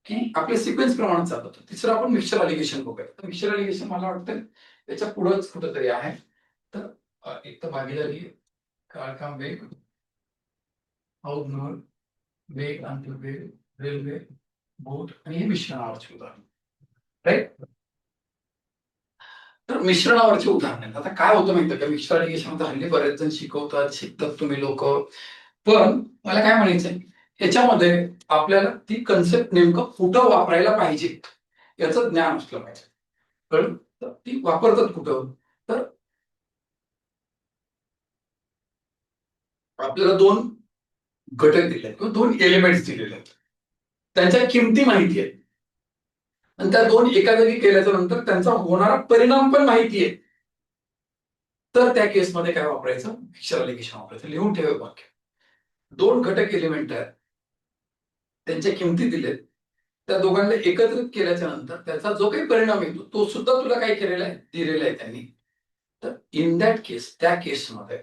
की आपल्या सिक्वेन्स प्रमाणे चालत. तिसरं आपण मिक्सचर ॲलिगेशन बघूया. तर मिक्सचर ॲलिगेशन मला वाटतं याच्या पुढंच कुठंतरी आहे. तर एक तर भागीदारी, काळखांब वेग, अवघड वेग, आंतरवेग, रेल्वे, बोट आणि हे मिश्रणावरचे उदाहरण. राईट? तर मिश्रणावरचे उदाहरण आहेत. आता काय होतं माहितीये का? मिक्सचर ॲलिगेशन हल्ली बरेच जण शिकवतात, शिकतात तुम्ही लोक. पण मला काय म्हणायचंय, याच्यामध्ये आपल्याला ती कन्सेप्ट नेमकं कुठं वापरायला पाहिजे याचं ज्ञान असलं पाहिजे. कळलं? तर ती वापरतात कुठं? तर आपल्याला 2 घटक दिले आहेत किंवा 2 एलिमेंट्स दिलेले आहेत. त्यांच्या किमती माहिती आहेत. आणि त्या 2 एका जागी केल्याच्या नंतर त्यांचा होणारा परिणाम पण माहिती आहे. तर त्या केसमध्ये काय वापरायचं? मिक्सचर ॲलिगेशन वापरायचं. लिहून ठेवा वाक्य. 2 घटक एलिमेंट आहेत. त्यांच्या किमती दिलेत. त्या दोघांना एकत्रित केल्याच्या नंतर त्याचा जो काही परिणाम येतो तो सुद्धा तुला काय केलेला आहे? दिलेला आहे त्यांनी. तर इन दॅट केस, त्या केसमध्ये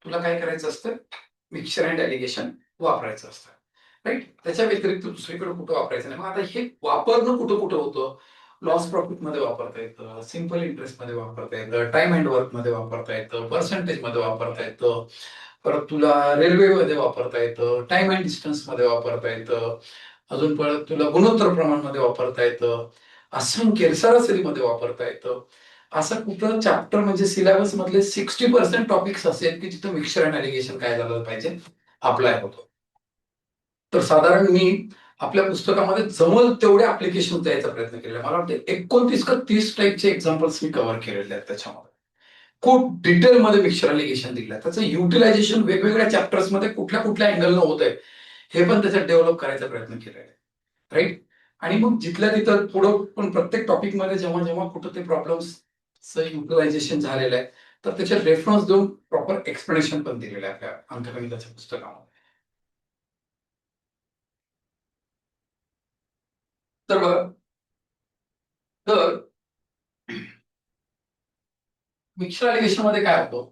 तुला काय करायचं असतं? मिक्सचर अँड ॲलिगेशन वापरायचं असतं. राईट? त्याच्या व्यतिरिक्त दुसरीकडे कुठं वापरायचं नाही. मग आता हे वापरणं कुठं कुठं होतं? लॉस प्रॉफिट मध्ये वापरता येतं, सिम्पल इंटरेस्ट मध्ये वापरता येतं, टाइम अँड वर्क मध्ये वापरता येतं, पर्सेंटेज मध्ये वापरता येतं, परत तुला रेल्वेमध्ये वापरता येतं, टाइम अँड डिस्टन्स मध्ये वापरता येतं, अजून परत तुला गुणोत्तर प्रमाणमध्ये वापरता येतं, असंख्य सरासरीमध्ये वापरता येतं. असं कुठं चॅप्टर म्हणजे सिलेबस मधले 60% टॉपिक्स असेल की जिथं मिक्सचर अँड ॲलिगेशन काय झालं पाहिजे अप्लाय होतो. तर साधारण मी आपल्या पुस्तकामध्ये जमल तेवढे ऍप्लिकेशन द्यायचा प्रयत्न केलेला. मला वाटतं 29 का 30 टाईपचे एक्झाम्पल्स मी कव्हर केलेले आहेत त्याच्यामध्ये. खूप डिटेलमध्ये मिक्सचर ॲलिगेशन दिलं आहे. त्याचं युटिलायझेशन वेगवेगळ्या चॅप्टर्समध्ये कुठल्या कुठल्या अँगलनं होत आहे हे पण त्याच्यात डेव्हलप करायचा प्रयत्न केलेला आहे. राईट? आणि मग जिथल्या तिथं पुढं पण प्रत्येक टॉपिकमध्ये जेव्हा जेव्हा कुठं ते प्रॉब्लेम्सचं युटिलायझेशन झालेलं आहे तर त्याचे रेफरन्स देऊन प्रॉपर एक्सप्लेनेशन पण दिलेलं आहे आपल्या अंकगणिताच्या पुस्तकामध्ये. तर बघा, तर मिक्सर ॲलिगेशन मध्ये काय होतं?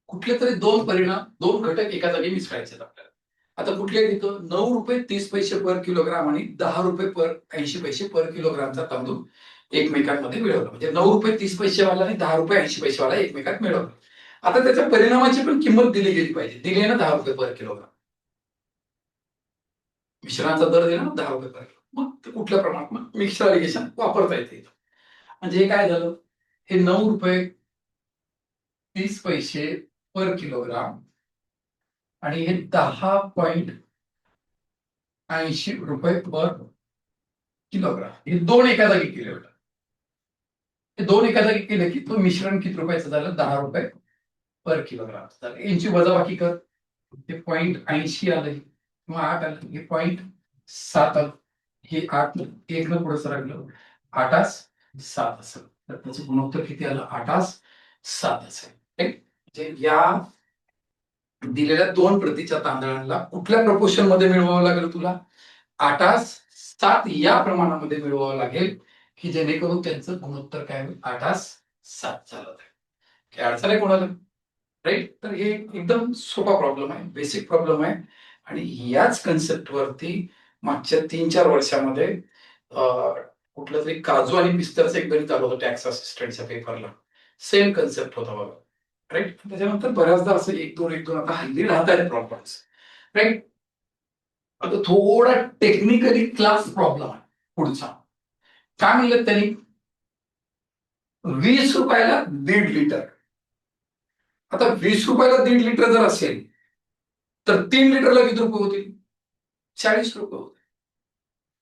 कुठले तरी 2 घटक एका जागी मिसळायचे आपल्याला. आता कुठले तिथं ₹9.30 पर किलोग्राम आणि ₹10.80 पर किलोग्रामचा तांदूळ एकमेकांमध्ये मिळवला. म्हणजे ₹9.30 वाला आणि ₹10.80 वाला एकमेकात मिळवला. आता त्याच्या परिणामाची पण किंमत दिली गेली पाहिजे. दिली आहे ना ₹10 पर किलोग्राम. मिश्रणाचा दर दिला ना ₹10 पर किलो. मग ते कुठल्या प्रमाणात मग मिक्सर ॲलिगेशन वापरता येते. म्हणजे हे काय झालं? हे ₹9.30 पर किलोग्राम आणि हे ₹10.80 पर किलोग्राम. हे 2 एका जागी केले होते. हे 2 एका जागी केले की तो मिश्रण किती रुपयाचं झालं? ₹10 पर किलोग्राम. यांची वजाबाकी कर. हे 0.80 आलं किंवा 8 आलं, हे 0.7 आलं, हे 8 1 न पुढे सरकलं, 8:7 असेल. तर त्याचं गुणोत्तर किती आलं? 8:7 असेल. म्हणजे या दिलेल्या 2 प्रतीच्या तांदळांना कुठल्या प्रपोर्शन मध्ये मिळवावं लागेल तुला? 8:7 या प्रमाणामध्ये मिळवावं लागेल, की जेणेकरून त्यांचं गुणोत्तर काय होईल? 8:7 झालं. काय अडचण आहे कोणाला? राईट. तर हे एकदम सोपा प्रॉब्लेम आहे, बेसिक प्रॉब्लेम आहे. आणि याच कन्सेप्टवरती मागच्या 3-4 वर्षामध्ये कुठलं तरी काजू आणि पिस्ताचं एक गणित आलं होतं टॅक्स असिस्टंटच्या पेपरला. सेम कन्सेप्ट होता बघा. राईट. त्याच्यानंतर बऱ्याचदा असं 1-2 आता हल्ली राहत आहेत प्रॉब्लेम्स. राईट. आता थोडा टेक्निकली क्लास प्रॉब्लेम आहे पुढचा. काय म्हणलं त्यांनी? 20 रुपयाला 1.5 लिटर. आता 20 रुपयाला 1.5 लिटर जर असेल तर 3 लिटरला किती रुपये होतील? 40 रुपये होतील.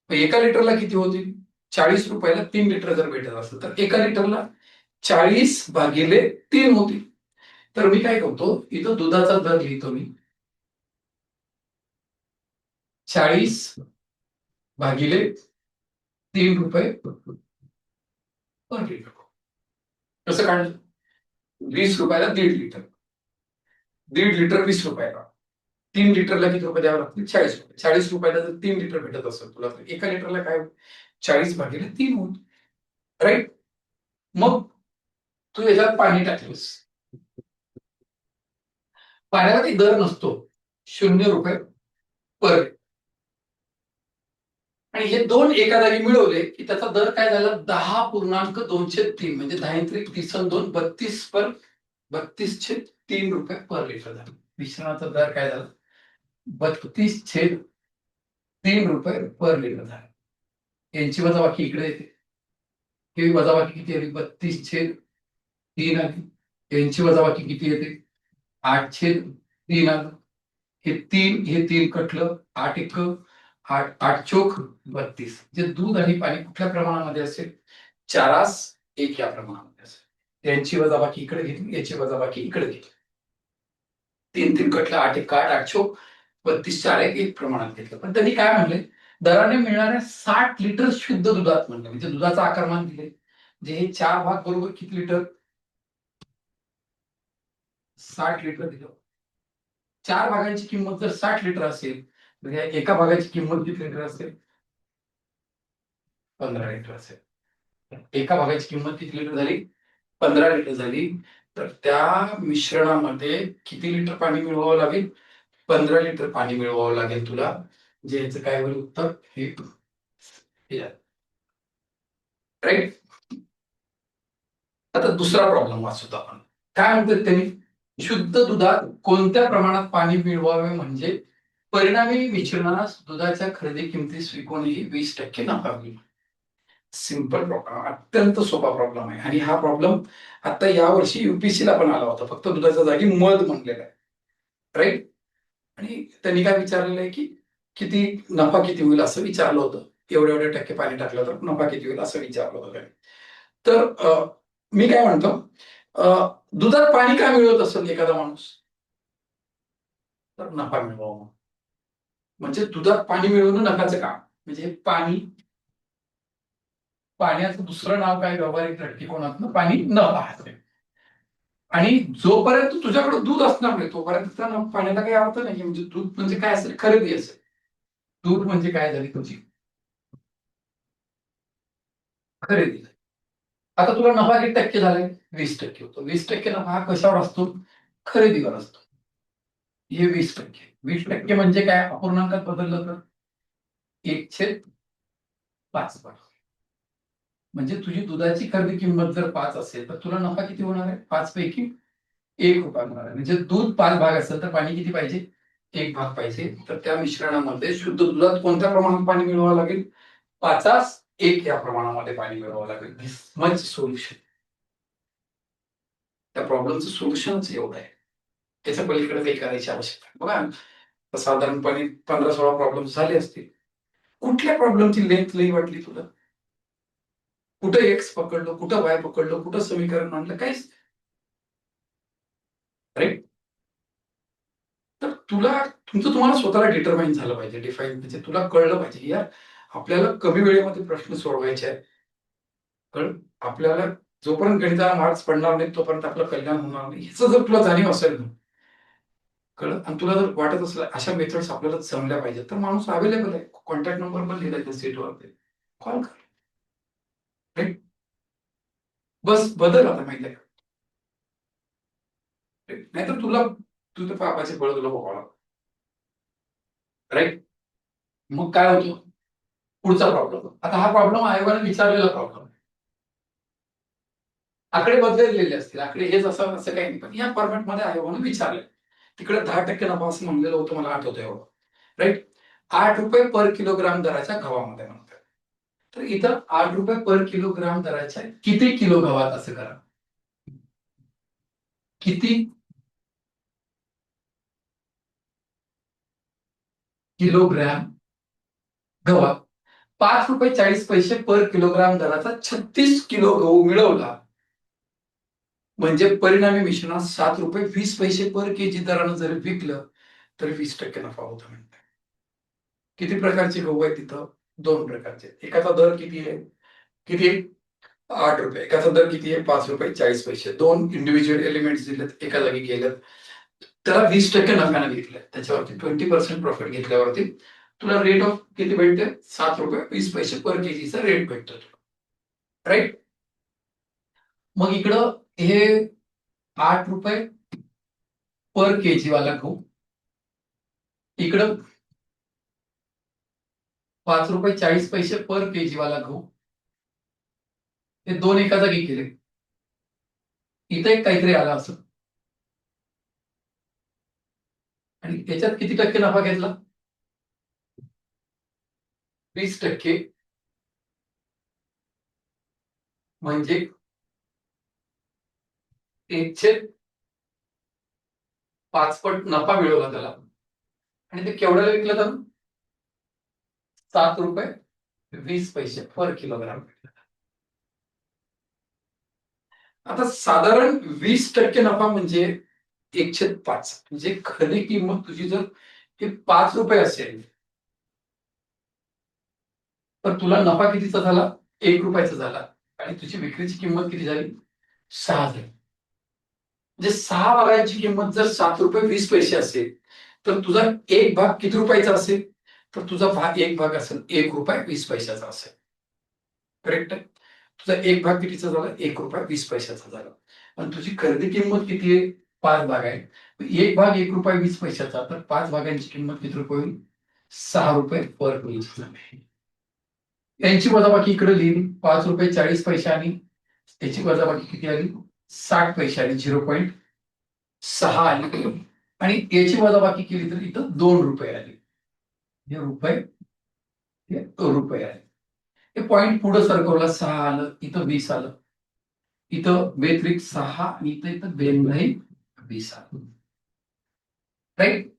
एका लिटरला किती होतील? 40 रुपयाला 3 लिटर जर भेटत असेल तर एका लिटरला 40/3 होतील. तर मी काय करतो, इथं दुधाचा दर लिहितो मी 40/3 रुपये पर लिटर. कसं काढलं? 20 रुपयाला 1.5 लिटर, 1.5 लिटर 20 रुपयाला, 3 लिटरला किती रुपये द्यावे लागतील? 40 रुपये. 40 रुपयाला जर 3 लिटर भेटत असेल तुला तर एका लिटरला काय? 40/3 होईल. राईट. मग तू याच्यात पाणी टाकलंस, पाण्याला काही दर नसतो, 0 रुपये पर. आणि हे 2 एका जागी मिळवले की त्याचा दर काय झाला? 10.203 म्हणजे 10×3 = 32/3 रुपये पर लिटर झाला. मिश्रणाचा दर काय झाला? 32/3 रुपये पर लिटर झाला. यांची वजाबाकी इकडे येते. ही वजाबाकी किती आली? 32/3 आली. यांची वजाबाकी किती येते? 8/3 आलं. हे तीन कटलं, 8 × 8, 8×4 = 32. जे दूध आणि पाणी कुठल्या प्रमाणामध्ये असेल? 4:1 या प्रमाणामध्ये असेल. यांची वजाबाकी इकडे घेतली, याची वजाबाकी इकडे घेतली. 3 कटलं, 8 × 8, 8×4 = 32, 4:1 प्रमाणात घेतलं. पण त्यांनी काय म्हणले? दराने मिळणाऱ्या 60 लिटर शुद्ध दुधात म्हणलं, म्हणजे दुधाचं आकारमान दिले. म्हणजे हे 4 भाग बरोबर किती लिटर? 60 लिटर दिलं. 4 भागांची किंमत जर 60 लिटर असेल तर या एका भागाची किंमत किती लिटर असेल? 15 लिटर असेल. एका भागाची किंमत किती लिटर झाली? 15 लिटर झाली. तर त्या मिश्रणामध्ये किती लिटर पाणी मिळवावं लागेल? 15 लिटर पाणी मिळवावं लागेल तुला. जे याचं काय होईल उत्तर? हे राईट. आता दुसरा प्रॉब्लेम वाचतो आपण. काय म्हणतात त्यांनी? शुद्ध दुधात कोणत्या प्रमाणात पाणी मिळवावे म्हणजे परिणामी मिश्रणास दुधाच्या खरेदी किमतीस विकूनही 20% नफा मिळेल. सिंपल प्रॉब्लेम, अत्यंत सोपा प्रॉब्लेम आहे. आणि हा प्रॉब्लेम आता यावर्षी युपीएससीला पण आला होता, फक्त दुधाच्या जागी मध म्हणलेलं आहे. राईट. आणि त्यांनी काय विचारलेलं आहे की किती नफा किती होईल असं विचारलं होतं. एवढ्या एवढ्या टक्के पाणी टाकलं तर नफा किती होईल असं विचारलं होतं त्यांनी. तर मी काय म्हणतो, दुधात पाणी काय मिळवत असेल एखादा माणूस? तर नफा मिळवावा. म्हणजे दुधात पाणी मिळवणं नफ्याचं काम. म्हणजे पाण्याचं दुसरं नाव काय व्यावहारिक दृष्टिकोनातनं? पाणी नफा आहे. आणि जोपर्यंत तुझ्याकडे दूध असणार नाही तोपर्यंत पाण्याला काही अर्थ नाही. म्हणजे दूध म्हणजे काय असेल? खरेदी असेल. दूध म्हणजे काय झाली? तुझी खरेदी. आता तुला नफा किती टक्के झाले? 20% होतो. 20% नफा हा कशावर असतो? खरेदीवर असतो. हे 20%. 20% म्हणजे काय? अपूर्णांकात बदललं तर 1/5. म्हणजे तुझी दुधाची खरेदी किंमत जर 5 असेल तर तुला नफा किती होणार आहे? 5 पैकी 1 रुपया होणार आहे. म्हणजे दूध 5 भाग असेल तर पाणी किती पाहिजे? 1 भाग पाहिजे. तर त्या मिश्रणामध्ये शुद्ध दुधात कोणत्या प्रमाणात पाणी मिळवावं लागेल? 5:1 या प्रमाणामध्ये पाणी मिळवावं लागेल. Much solution. त्या प्रॉब्लेमचं सोल्युशनच एवढं आहे. त्याच्या पलीकडे काही करायची आवश्यकता आहे. बघा साधारणपणे 15-16 प्रॉब्लेम झाले असतील. कुठल्या प्रॉब्लेमची लेंथ लई वाटली तुला? कुठं एक्स पकडलं, कुठं वाय पकडलं, कुठं समीकरण मांडलं, काहीच. राईट. तर तुम्हाला स्वतःला डिटरमाइन झालं पाहिजे, डिफाईन म्हणजे तुला कळलं पाहिजे यार आपल्याला कमी वेळेमध्ये प्रश्न सोडवायचे आहेत. कारण आपल्याला जोपर्यंत गणिताला मार्क्स पडणार नाही तोपर्यंत आपलं कल्याण होणार नाही, ह्याचं जर तुला जाणीव असेल ना, कळलं, आणि तुला जर वाटत असलं अशा मेथड्स आपल्याला जमल्या पाहिजे, तर माणूस अवेलेबल आहे, कॉन्टॅक्ट नंबर पण लिहिलाय त्या सीटवरती, कॉल कर. राईट. बस बदल आता माहिती आहे का, नाहीतर तुझं पापाचे फळ तुला भोगावं. राईट. मग काय होतं, पुढचा प्रॉब्लेम, आता हा प्रॉब्लेम आयोगाने विचारलेला प्रॉब्लेम, आकडे बदललेले असतील, आकडे हेच असं असं काही नाही, पण या फॉर्मॅटमध्ये आयोगाने विचारले. तिकडे 10% नफा असं म्हणलेलं होतं, मला आठवतं एवढं. राईट. 8 रुपये पर किलोग्राम दराच्या गव्हामध्ये म्हणतात. तर इथं 8 रुपये पर किलोग्राम दराच्या किती किलो गव्हात असं करा, किती किलोग्राम गव्हात 5 रुपये 40 पैसे पर किलोग्राम दराचा 36 किलो गहू मिळवला, म्हणजे परिणामी मिश्रणात 7 रुपये 20 पैसे पर केजी दरानं जर विकलं तर 20% नफा होता म्हणतात. किती प्रकारचे गहू आहेत तिथं, 2 प्रकारचे. एकाचा दर किती आहे, किती आहे, 8 रुपये. एकाचा दर किती आहे, 5 रुपये 40 पैसे. दोन इंडिव्हिज्युअल एलिमेंट्स दिलेत, एका जागी गेलेत, त्याला 20% नफ्यानं घेतलंय, त्याच्यावरती 20% प्रॉफिट घेतल्यावरती तुला रेट ऑफ किती भेटते, 7 रुपये 20 पैसे पर केजीचा रेट भेटतो. राईट. मग इकडं हे 8 रुपये पर केजी वाला गहू, इकडं 5 रुपये 40 पैसे पर केजी वाला गहू, हे दोन एका जागी केले, इथं एक काहीतरी आला असं, आणि त्याच्यात किती टक्के नफा घेतला, 20%, म्हणजे 1/5 पट नफा मिळवला त्याला, आणि ते केवढ्याला विकलं तर 7 रुपये 20 पैसे पर किलोग्राम. आता साधारण 20% नफा म्हणजे 1/5, म्हणजे खरी किंमत तुझी जर 5 रुपये असेल तर तुला नफा कितीचा झाला, 1 रुपयाचा झाला, आणि तुझी विक्रीची किंमत किती झाली, 6 झाली. म्हणजे 6 भागांची किंमत जर 7 रुपये 20 पैसे असेल तर तुझा एक भाग किती रुपयाचा असेल, तर तुझा एक भाग असेल 1 रुपया 20 पैशाचा असेल. करेक्ट. तुझा एक भाग कितीचा झाला, 1 रुपया 20 पैशाचा झाला, आणि तुझी खरेदी किंमत किती आहे, 5 भाग आहे. एक भाग 1 रुपया 20 पैशाचा, तर 5 भागांची किंमत किती रुपये होईल, 6 रुपये पर केजी. यांची वजाबाकी इकडे लिहिली, 5 रुपये 40 पैसे, आणि त्याची वजाबाकी किती आली, 60 पैसे आली, 0.6 आली, आणि याची वजाबाकी केली तर इथं 2 रुपये आली. हे रुपये, हे रुपये आले. हे पॉईंट पुढे सरकवला, 6 आलं, इथं 20 आलं, इथं बेत्रिक 6, आणि इथं इथं 20 आलं. राईट.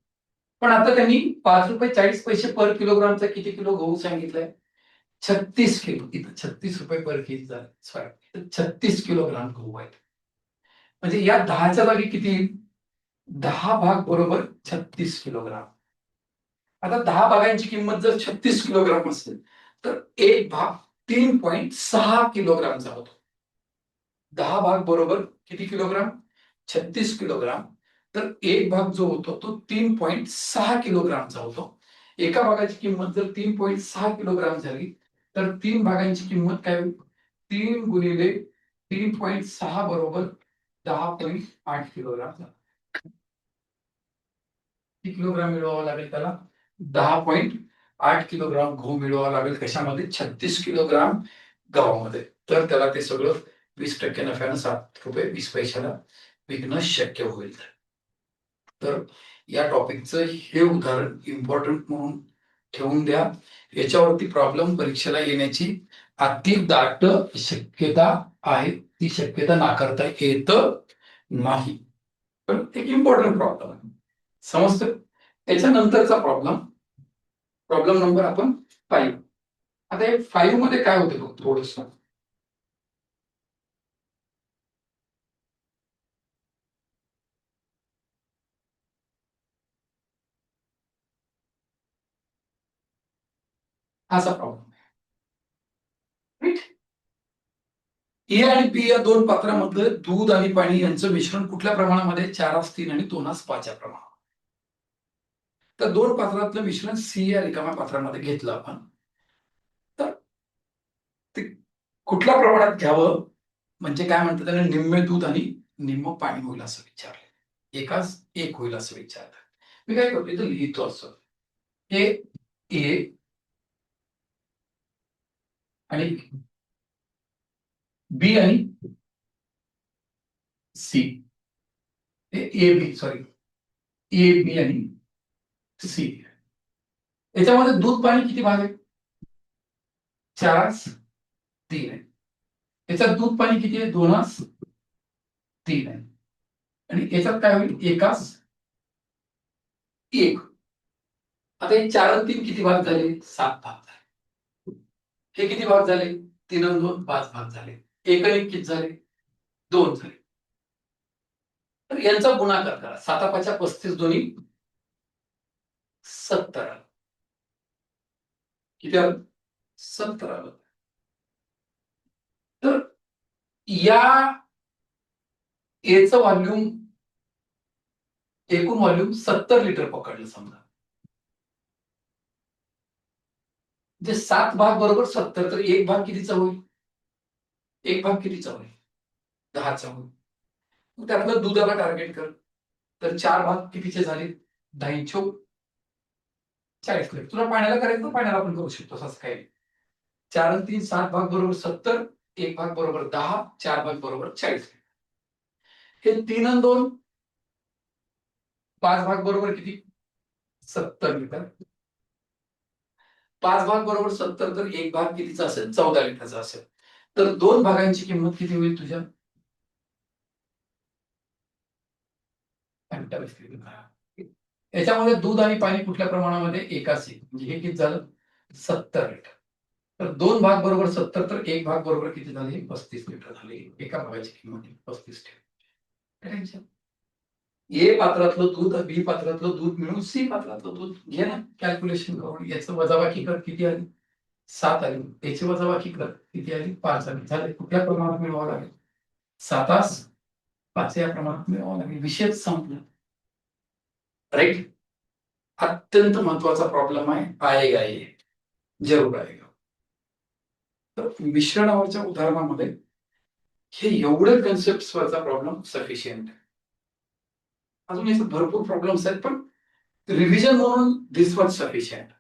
पण आता त्यांनी 5 रुपये 40 पैसे पर किलोग्रामचा किती किलो गहू सांगितलंय, 36 किलो. इथं 36 रुपये पर केजी झालं, सॉरी, 36 किलोग्राम गहू आहेत. म्हणजे या 10च्या जागी किती, 10 भाग बरोबर 36 किलोग्राम. आता 10 भागांची किंमत जर 36 किलोग्राम असेल तर एक भाग 3.6 किलोग्रामचा होतो. 10 भाग बरोबर किती किलोग्राम, 36 किलोग्राम. तर एक भाग जो होतो तो 3.6 किलोग्रामचा होतो. एका भागाची किंमत जर 3.6 किलोग्राम झाली तर 3 भागांची किंमत काय होईल, 3 गुणिले 3.6 बरोबर 10.8 किलोग्राम. किती किलोग्राम मिळवावं लागेल त्याला, 10.8 किलोग्राम गहू मिळवावा लागेल, कशामध्ये, 36 किलोग्राम गव्हामध्ये. तर त्याला ते सगळं 20% नफ्यानं 7 रुपये 20 पैशाला विकणं शक्य होईल. तर या टॉपिकचं हे उदाहरण इम्पॉर्टंट म्हणून ठेवून द्या. याच्यावरती प्रॉब्लेम परीक्षेला येण्याची अति दाट शक्यता आहे, ती शक्यता नाकारता येत नाही, पण एक इम्पॉर्टंट प्रॉब्लेम आहे, समजतं. त्याच्यानंतरचा प्रॉब्लेम, प्रॉब्लेम नंबर आपण 5. आता हे 5 मध्ये काय होते बघ, थोडस असा प्रॉब्लेम आहे. ए आणि बी या दोन पात्रामध्ये दूध आणि पाणी यांचं मिश्रण कुठल्या प्रमाणामध्ये 4:3 आणि 2:5 या प्रमाणात. तर दोन पात्रातलं मिश्रण सी या रिकाम्या पात्रामध्ये घेतलं आपण, तर ते कुठल्या प्रमाणात घ्यावं, म्हणजे काय म्हणतात त्याला, निम्मे दूध आणि निम्म पाणी होईल असं विचारलं, एकाच एक होईल असं विचारलं. मी काय करतो इथं लिहितो असं, हे ए आणि बी आणि C, A B sorry A B आणि सी. याच्यामध्ये दूध पाणी किती भाग आहे? 4:3 आहे. याच्यात दूध पाणी किती आहे? 2:3 आहे. आणि याच्यात काय होईल? 1:1. आता हे 4 आणि 3 किती भाग झाले? 7 भाग झाले. हे किती भाग झाले? 3 आणि 2 5 भाग झाले. 1 आणि 1 किती झाले? 2 झाले. तर यांचा गुणाकार करा. 7 35 दोन्ही 70 आलं. किती आलं? 70 आलं. तर या एचं व्हॉल्यूम, एकूण व्हॉल्यूम 70 लिटर पकडलं समजा. म्हणजे 7 भाग बरोबर 70, तर एक भाग कितीचा होईल? एक भाग कितीचा होईल? 10चा होईल. मग त्यातलं दुधाला टार्गेट कर. तर 4 भाग कितीचे झाले? 10 चोक 40 लिटर. तुला पाण्याला करायचं तर पाण्याला आपण करू शकतो, असं काही नाही. 4 आणि 3 7 भाग बरोबर 70, एक भाग बरोबर 10, 4 भाग बरोबर 40. हे 3 आणि 2 5 भाग बरोबर किती? 70 लिटर. 5 भाग बरोबर 70, तर एक भाग कितीचा असेल? 14 लिटरचा असेल. तर 2 भागांची किंमत किती होईल तुझ्या? 28 लिटर. याच्यामध्ये दूध आणि पाणी कुठल्या प्रमाणामध्ये? एकाच एक. म्हणजे हे किती झालं? 70 लिटर. तर 2 भाग बरोबर 70, तर एक भाग बरोबर किती झाले? 35 लिटर झाले. एका भागाची किंमत 35 लिटर. ए पात्रातलं दूध बी पात्रातलं दूध मिळून सी पात्रातलं दूध घे ना, कॅल्क्युलेशन करून. याचं वजाबाकी कर, किती आली? 7 आली. याची वजाबाकी कर, किती आली? 5 आली. झाले. कुठल्या प्रमाणात मिळवावं लागेल? 7:5 या प्रमाणात मिळवावं लागेल. विषयच संपला. राईट. अत्यंत महत्वाचा प्रॉब्लेम आहे, आएगा ये, जरूर आएगा. तर मिश्रणावरच्या उदाहरणामध्ये हे एवढे कन्सेप्ट वरचा प्रॉब्लेम सफिशियंट आहे. अजून याचे भरपूर प्रॉब्लेम्स आहेत, पण रिव्हिजन म्हणून दिस वॉज सफिशियंट.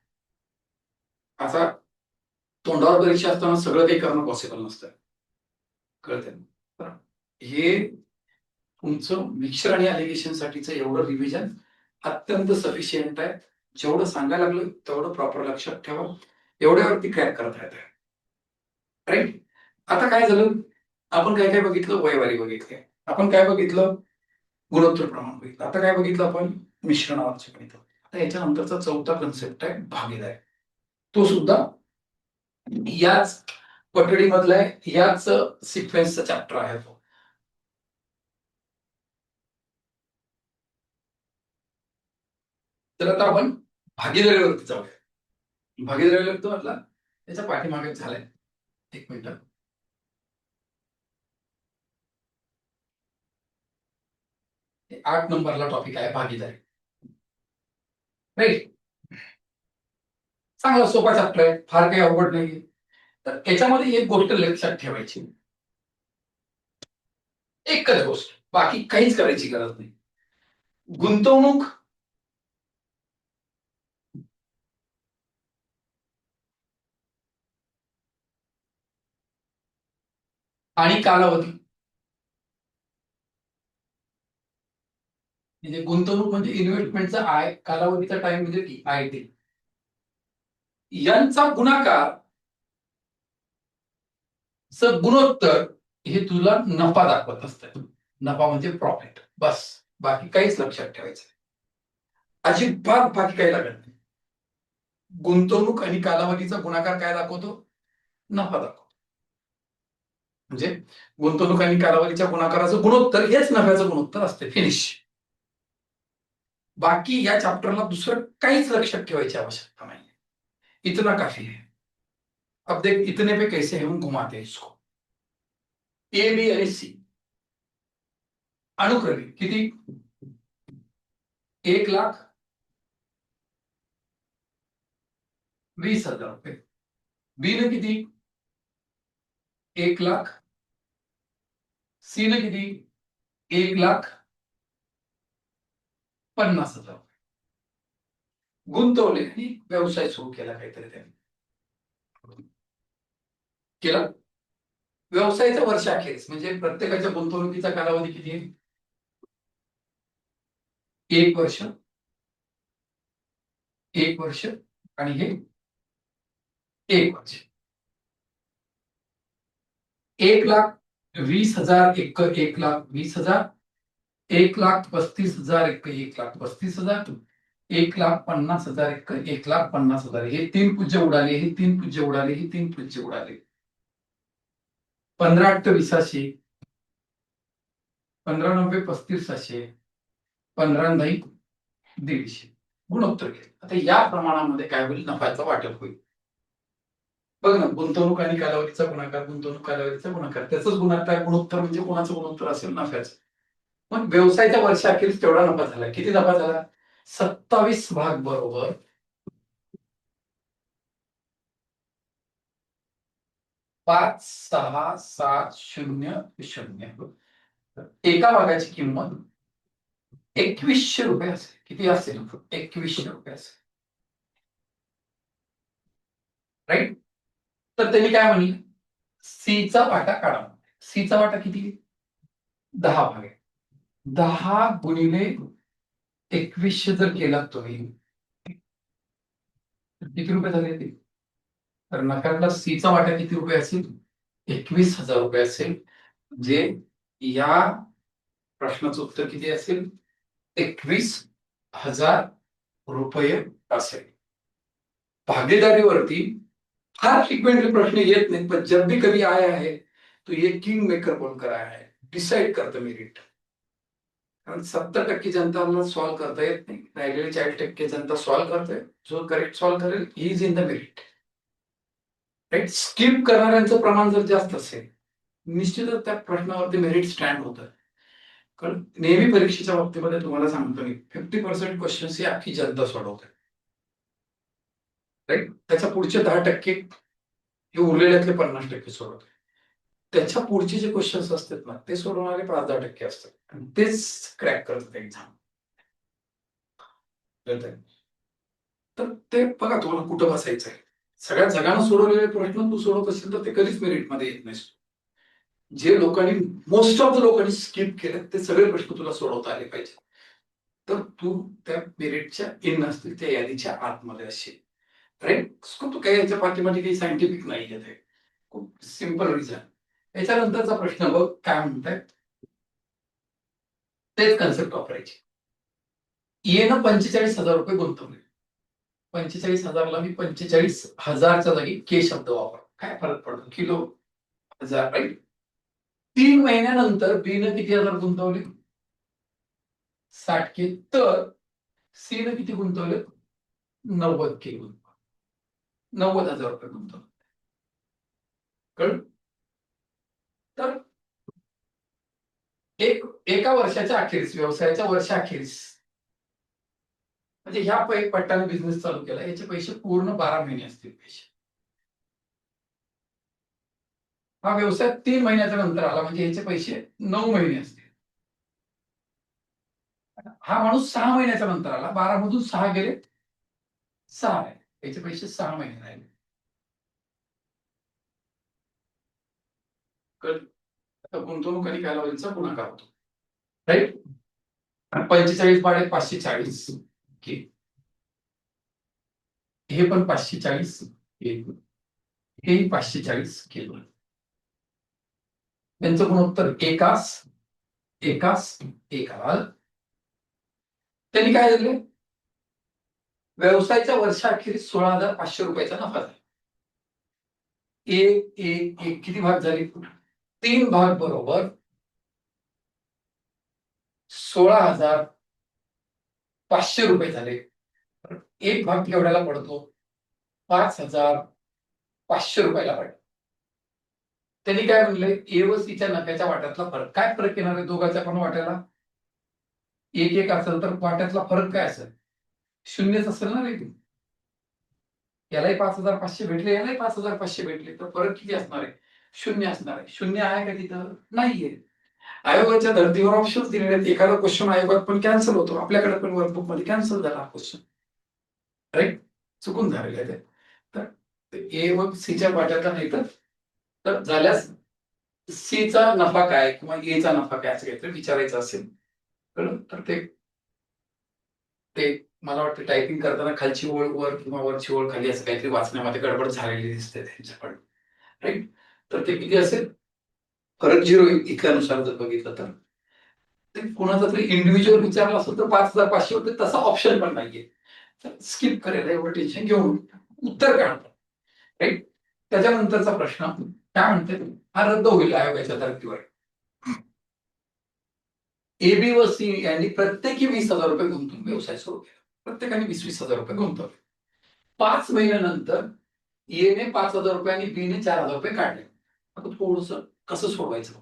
आता तोंडावर परीक्षा असताना सगळं काही करणं पॉसिबल नसतं, कळते. तर हे तुमचं मिक्सर आणि अलिगेशन साठीचं एवढं रिव्हिजन अत्यंत सफिशियंट आहे. जेवढं सांगायला लागलं तेवढं प्रॉपर लक्षात ठेवा. एवढ्यावरती क्रॅक करत राहत आहे. राईट. आता काय झालं, आपण काय काय बघितलं? वयवारी बघितले. आपण काय बघितलं? गुणोत्तर प्रमाण बघितलं. आता काय बघितलं आपण? मिश्रणावरचे बघितलं. आता याच्यानंतरचा चौथा कन्सेप्ट आहे भागीदारी. तो सुद्धा याच पठडीमधला आहे, याच सिक्वेन्सचा चॅप्टर आहे तो. तर आता आपण भागीदारीवरती जाऊया. भागीदारीवर तो म्हटला त्याच्या पाठीमागे झालाय. एक मिनिट. 8 नंबरला टॉपिक आहे भागीदारी. राईट. चांगला सोपा चॅप्टर आहे, फार काही अवघड नाहीये. तर याच्यामध्ये एक गोष्ट लक्षात ठेवायची, एकच गोष्ट, बाकी काहीच करायची गरज नाही. गुंतवणूक आणि कालावधी. म्हणजे गुंतवणूक म्हणजे इन्व्हेस्टमेंटचा आय, कालावधीचा टाइम म्हणजे टी, आय टी. यांचा गुणाकार गुणोत्तर हे तुला नफा दाखवत असतं. नफा म्हणजे प्रॉफिट, बस. बाकी काहीच लक्षात ठेवायचं, अजिबात बाकी काही लागत नाही. गुंतवणूक आणि कालावधीचा गुणाकार काय दाखवतो? नफा दाखवतो. म्हणजे गुंतवणूक आणि कालावधीच्या गुणाकाराचं गुणोत्तर हेच नफ्याचं गुणोत्तर असते. फिनिश. बाकी या चॅप्टरला दुसरं काहीच लक्षात ठेवायची आवश्यकता नाही. इतना काफी आहे. अब देख इतने पे कैसे हम घुमाते हैं इसको। ए बी आणि सी अनुक्रमे किती, 1,20,000 रुपये। बी ने किती, 1,00,000। सी ने किती, 1,50,000 गुंतवले आणि व्यवसाय सुरू केला काहीतरी त्यांनी केला। व्यवसायाच्या वर्षाखेरीस म्हणजे प्रत्येकाच्या गुंतवणुकीचा कालावधी किती आहे, 1 वर्ष, 1 वर्ष आणि हे 1 वर्ष। 1,20,000 एक 1,20,000, 1,35,000 एक 1,35,000, 1,50,000 एक 1,50,000। हे 3 पूज्य उडाले, हे 3 पूज्य उडाले, हे 3 पूज्य उडाले। 15,8,20,800, 15,90,35,700, 15,10,150 गुणोत्तर केले। आता या प्रमाणामध्ये काय होईल, नफ्याचं वाटप होईल। बघ ना, गुंतवणूक आणि कालावधीचा गुणाकार, गुंतवणूक कालावधीचा गुणाकार, त्याचंच गुणाकार गुणोत्तर म्हणजे कोणाचं गुणोत्तर असेल, नफ्याचं। मग व्यवसायाच्या वर्षाखेरीस तेवढा नफा झाला, किती नफा झाला, 27 भाग बरोबर 5,6,7,0,0. एका भागाची किंमत 2,100 रुपये असेल। किती असेल, 2,100 रुपये असेल, राईट। तर त्यांनी काय म्हणले, सीचा वाटा काढा। सीचा वाटा किती, 10 भाग आहे। 10 गुणिले 2,100 जर केला तुम्ही, किती रुपये झाले ते, तर नफ्यातला सीचा वाटा किती रुपये असेल, 21,000 रुपये असेल। जे या प्रश्नाचं उत्तर किती असेल, 21,000 रुपये असेल। भागीदारीवरती फार फ्रिक्वेंटली प्रश्न येत नाही, पण जब भी कभी आया है तो ये किंग मेकर बनकर आया है, डिसाइड करतं मेरिट। कारण 70% जनताला सॉल्व्ह करता येत नाही, राहिलेले 40% जनता सॉल्व्ह करते। जो करेक्ट सॉल्व्ह करेल he is in the merit, right. Skip करणाऱ्यांचं प्रमाण जर जास्त असेल, निश्चितच त्या प्रश्नावरती मेरिट स्टँड होतं। कारण नेहमी परीक्षेच्या बाबतीमध्ये तुम्हाला सांगतो मी, 50% क्वेश्चन्स ही अख्खी जनता सोडवते, राईट। त्याच्या पुढचे 10% हे उरलेल्यातले 50% सोडवते। त्याच्या पुढचे जे क्वेश्चन्स असतात ना, ते सोडवणारे 5-10% असतात आणि तेच क्रॅक करतात एक्झाम। तर ते बघा, तुम्हाला कुठं बसायचं आहे। सगळ्या जगानं सोडवलेले प्रश्न तू सोडवत असेल तर ते कधीच मेरिटमध्ये येत नाही। जे लोकांनी, मोस्ट ऑफ द लोकांनी स्किप केले, ते सगळे प्रश्न तुला सोडवता आले पाहिजे, तर तू त्या मेरिटच्या इन असतील त्या यादीच्या आतमध्ये असशील, राईट। तू काही याच्या पाठीमागे काही सायंटिफिक नाही आहे, ते खूप सिंपल रिझन। याच्यानंतरचा प्रश्न बघ काय म्हणताय, तेच कन्सेप्ट वापरायची। येणं 45,000 रुपये गुंतवले, 45,000ला मी 45,000च्या जागी के शब्द वापर, काय फरक पडतो, किलो, हजार, राईट। 3 महिन्यानंतर बी न किती हजार गुंतवले, 60K, तर सी न किती गुंतवले, 90K, 90,000 रुपये गुंतवले, कळलं। तर एका वर्षाच्या अखेरीस, व्यवसायाच्या वर्षाखेरीस, म्हणजे ह्या पट्ट्याने बिझनेस चालू केला, याचे पैसे पूर्ण 12 महिने असतील पैसे। हा व्यवसाय 3 महिन्याच्या नंतर आला, म्हणजे याचे पैसे 9 महिने असतील। हा माणूस 6 महिन्याच्या नंतर आला, 12 मधून 6 गेले, 6 आहे, याचे पैसे 6 महिने राहिले, कळलं। गुंतवणूक आणि कालावधीचा गुणाकार होतो, राईट। 45 भाडे 540 के, हे पण 540 के, हेही 540 के। त्यांचं गुणोत्तर एकास एकास एक आलं। त्यांनी काय दिले, व्यवसायाच्या वर्षाअखेरीस 16,500 रुपयाचा नफा झाला। एक एक एक किती भाग झाले, 3 भाग बरोबर 16,500 रुपये झाले। एक भाग केवढ्याला पडतो, 5,000 ₹500 पडला. त्यांनी काय म्हणलंय, ए व सीच्या नफ्याच्या वाट्यातला फरक. काय फरक येणार आहे दोघांच्या पण वाट्याला? एक एक असेल तर वाट्यातला फरक काय असेल? शून्यच असेल ना रे. यालाही 5,500 भेटले, यालाही 5,500 भेटले, तर फरक किती असणार आहे? शून्य असणार आहे. शून्य आहे का तिथं? नाहीये. आयोगाच्या धर्तीवर ऑप्शन्स दिलेले आहेत. एखादा क्वेश्चन आयोगात पण कॅन्सल होतो. आपल्याकडे पण वर्कबुक मध्ये कॅन्सल झाला क्वेश्चन, राईट? चुकून झालेलं आहे ते. तर ए व सीच्या वाट्यातला नाही तर झाल्यास सीचा नफा काय किंवा एचा नफा काय असं काहीतरी विचारायचं असेल, कळलं? तर ते ते मला वाटतं टायपिंग करताना खालची ओळ वर किंवा वरची ओळ खाली असं काहीतरी वाचण्यामध्ये गडबड झालेली दिसते त्यांच्याकडे, राईट? तर ते किती असेल? फरक 0 इतक्यानुसार जर बघितलं तर ते कोणाचा तरी इंडिव्हिज्युअल विचारला असेल तर 5,500 होते, तसा ऑप्शन पण नाहीये. तर स्किप करायला एवढं टेन्शन घेऊन उत्तर काढतो, राईट? त्याच्यानंतरचा प्रश्न काय म्हणते, हा रद्द होईल आयोगाच्या धर्तीवर. ए बी व सी यांनी प्रत्येकी ₹20,000 गुंतवून व्यवसाय सुरू केला. प्रत्येकाने 20,000 रुपये गुंतवले. 5 महिन्यानंतर ए ने ₹5,000 आणि बी ने ₹4,000 काढले. आता थोडस कसं सोडवायचं?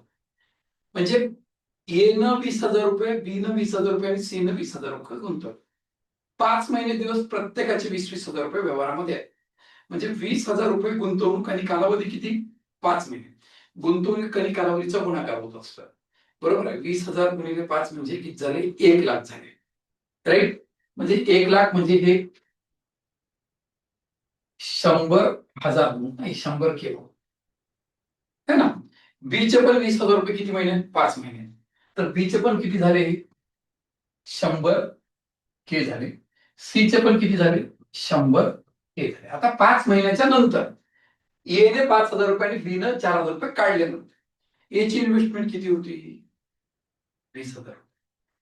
म्हणजे ए न ₹20,000, बी न ₹20,000 आणि सी न ₹20,000 गुंतवले. 5 महिने दिवस प्रत्येकाचे 20,000 व्यवहारामध्ये आहेत. म्हणजे ₹20,000 गुंतवणूक आणि कालावधी किती? 5 महिने. गुंतवणूक आणि कालावधीचा गुणाकार होत असतो. बरोबर आहे. 20,000 गुणिले 5 म्हणजे किती झाले? 1,00,000 झाले, राईट? म्हणजे 1,00,000 म्हणजे हे 100,000 नाही 100 केलं, है ना? बीचे पण ₹20,000 किती महिन्यात? 5 महिन्यात. तर बीचे पण किती झाले? 100 झाले. सीचे पण किती झाले? 100 झाले. आता 5 महिन्याच्या नंतर ए ने ₹5,000 आणि बी न ₹4,000 काढले नंतर ए ची इन्व्हेस्टमेंट किती होती? 20,000.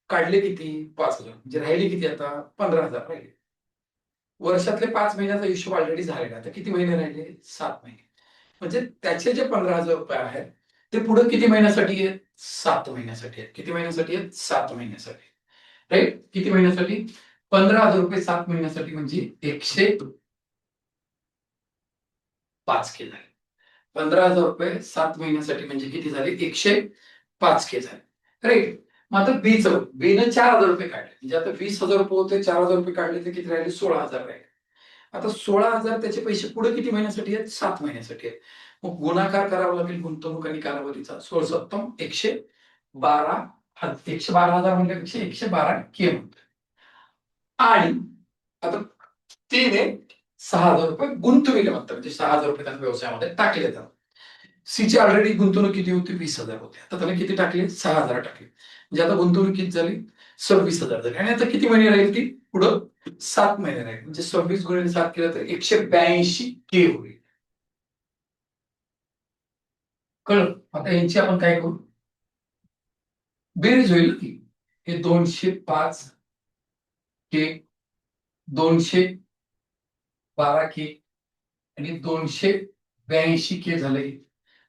काढले किती? 5,000. म्हणजे राहिले किती आता? 15,000 राहिले. वर्षातले 5 महिन्याचा हिशोब ऑलरेडी झालेला. आता किती महिने राहिले? 7 महिने. म्हणजे त्याचे जे ₹15,000 आहेत ते पुढे किती महिन्यासाठी आहेत? 7 महिन्यासाठी आहेत. किती महिन्यासाठी आहेत? 7 महिन्यासाठी, राईट? किती महिन्यासाठी? ₹15,000 7 महिन्यासाठी म्हणजे 105 झाले. ₹15,000 7 महिन्यासाठी म्हणजे किती झाले? 105 झाले, राईट? मग आता बी न ₹4,000 काढले. म्हणजे आता ₹20,000 होते, ₹4,000 काढले तर किती राहिले? 16,000 राहिले. आता 16,000 त्याचे पैसे पुढे किती महिन्यासाठी आहेत? 7 महिन्यासाठी आहेत. मग गुणाकार करावा लागेल गुंतवणूक आणि कालावधीचा. 16 112 112,000 म्हणल्यापेक्षा 112K म्हणतो. आणि आता तिने ₹6,000 गुंतविले म्हणतात, म्हणजे ₹6,000 त्यांना व्यवसायामध्ये टाकले. तर सीची ऑलरेडी गुंतवणूक किती होती? 20,000 होती. आता त्याने किती टाकले? 6,000 टाकले. म्हणजे आता गुंतवणूक किती झाली? 26,000 झाली. आणि आता किती महिने राहील ती? पुढं 7 महिने राहील. म्हणजे 26 गुणिले 7 केलं तर 182K होईल. कळलं? आता यांची आपण काय करू? बेरीज होईल की हे 205K, 212K आणि 282K झाले.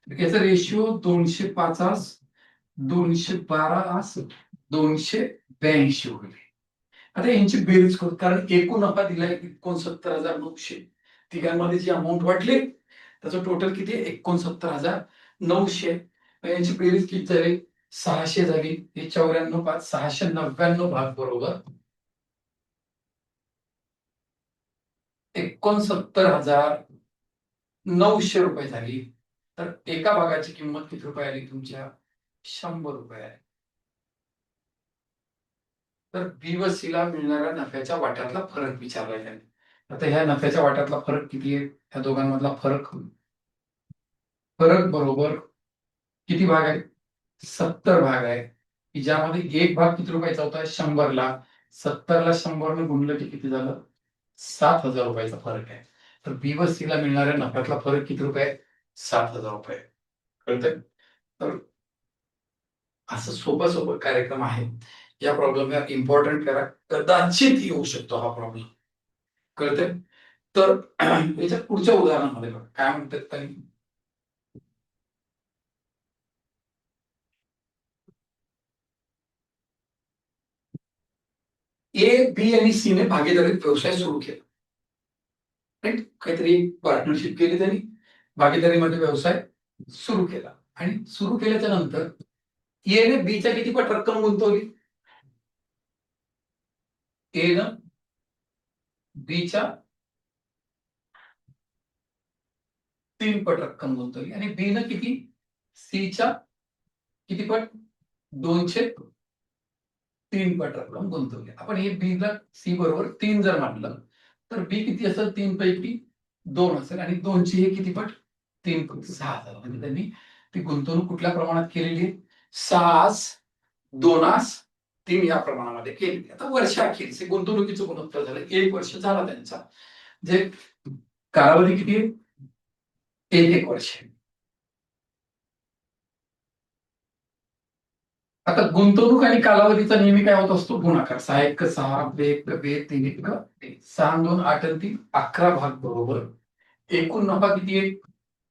याचा रेशिओ 205 212 282 होईल. आता यांची बेरीज करू, कारण एकूण नफा दिलाय 69,900. तिघांमध्ये जी अमाऊंट वाटली त्याचं टोटल किती? 69,900. यांची बेरीज किती झाली? 600 झाली. हे 94 5 699 भाग बरोबर 69,900 झाली. तर एका भागाची किंमत किती रुपये आली तुमच्या? ₹100 आहे. तर बी व सी ला मिळणाऱ्या नफ्याच्या वाट्यातला फरक विचारलाय त्याने. आता ह्या नफ्याच्या वाट्यातला फरक किती आहे? ह्या दोघांमधला फरक फरक बरोबर किती भाग आहे? 70 भाग आहे, की ज्यामध्ये एक भाग किती रुपयाचा होता? 100ला. 70ला 100 ने गुणलं की किती झालं? 7,000 रुपयाचा फरक आहे. तर बी व सी ला मिळणाऱ्या नफ्यातला फरक किती रुपये आहे? 7,000 रुपये. कळतंय? तर असं सोपा सोपा कार्यक्रम आहे. या प्रॉब्लेमला इम्पॉर्टंट करा. कदाचित येऊ शकतो हा प्रॉब्लेम. कळतंय? तर याच्या पुढच्या उदाहरणामध्ये बघा काय म्हणतात त्यांनी. ए, बी आणि सीने भागीदारीत व्यवसाय सुरू केला, राईट? काहीतरी पार्टनरशिप केली त्यांनी. भागीदारीमध्ये व्यवसाय सुरू केला आणि सुरू केल्याच्या नंतर एने बीच्या किती पट रक्कम गुंतवली? एनं बीच्या 3 पट रक्कम गुंतवली आणि बीनं किती? सीच्या किती पट? 203 पट रक्कम गुंतवली. आपण हे बीला सी बरोबर 3 जर मानलं तर बी किती असेल? 3 पैकी 2 असेल आणि 2ची हे किती पट? 3 पट 6 झालं. म्हणजे त्यांनी ती गुंतवणूक कुठल्या प्रमाणात केलेली आहे? 6 2 3 या प्रमाणामध्ये केली. आता वर्षाखेरचे गुंतवणुकीचं गुणोत्तर झालं 1 वर्ष झाला त्यांचा. जे कालावधी किती आहे? 1 वर्ष. आता गुंतवणूक आणि कालावधीचा नेहमी काय होत असतो? गुणाकार. 6 1 6 2 3 1 6 2 8 आणि 3 11 भाग बरोबर एकूण नफा किती आहे?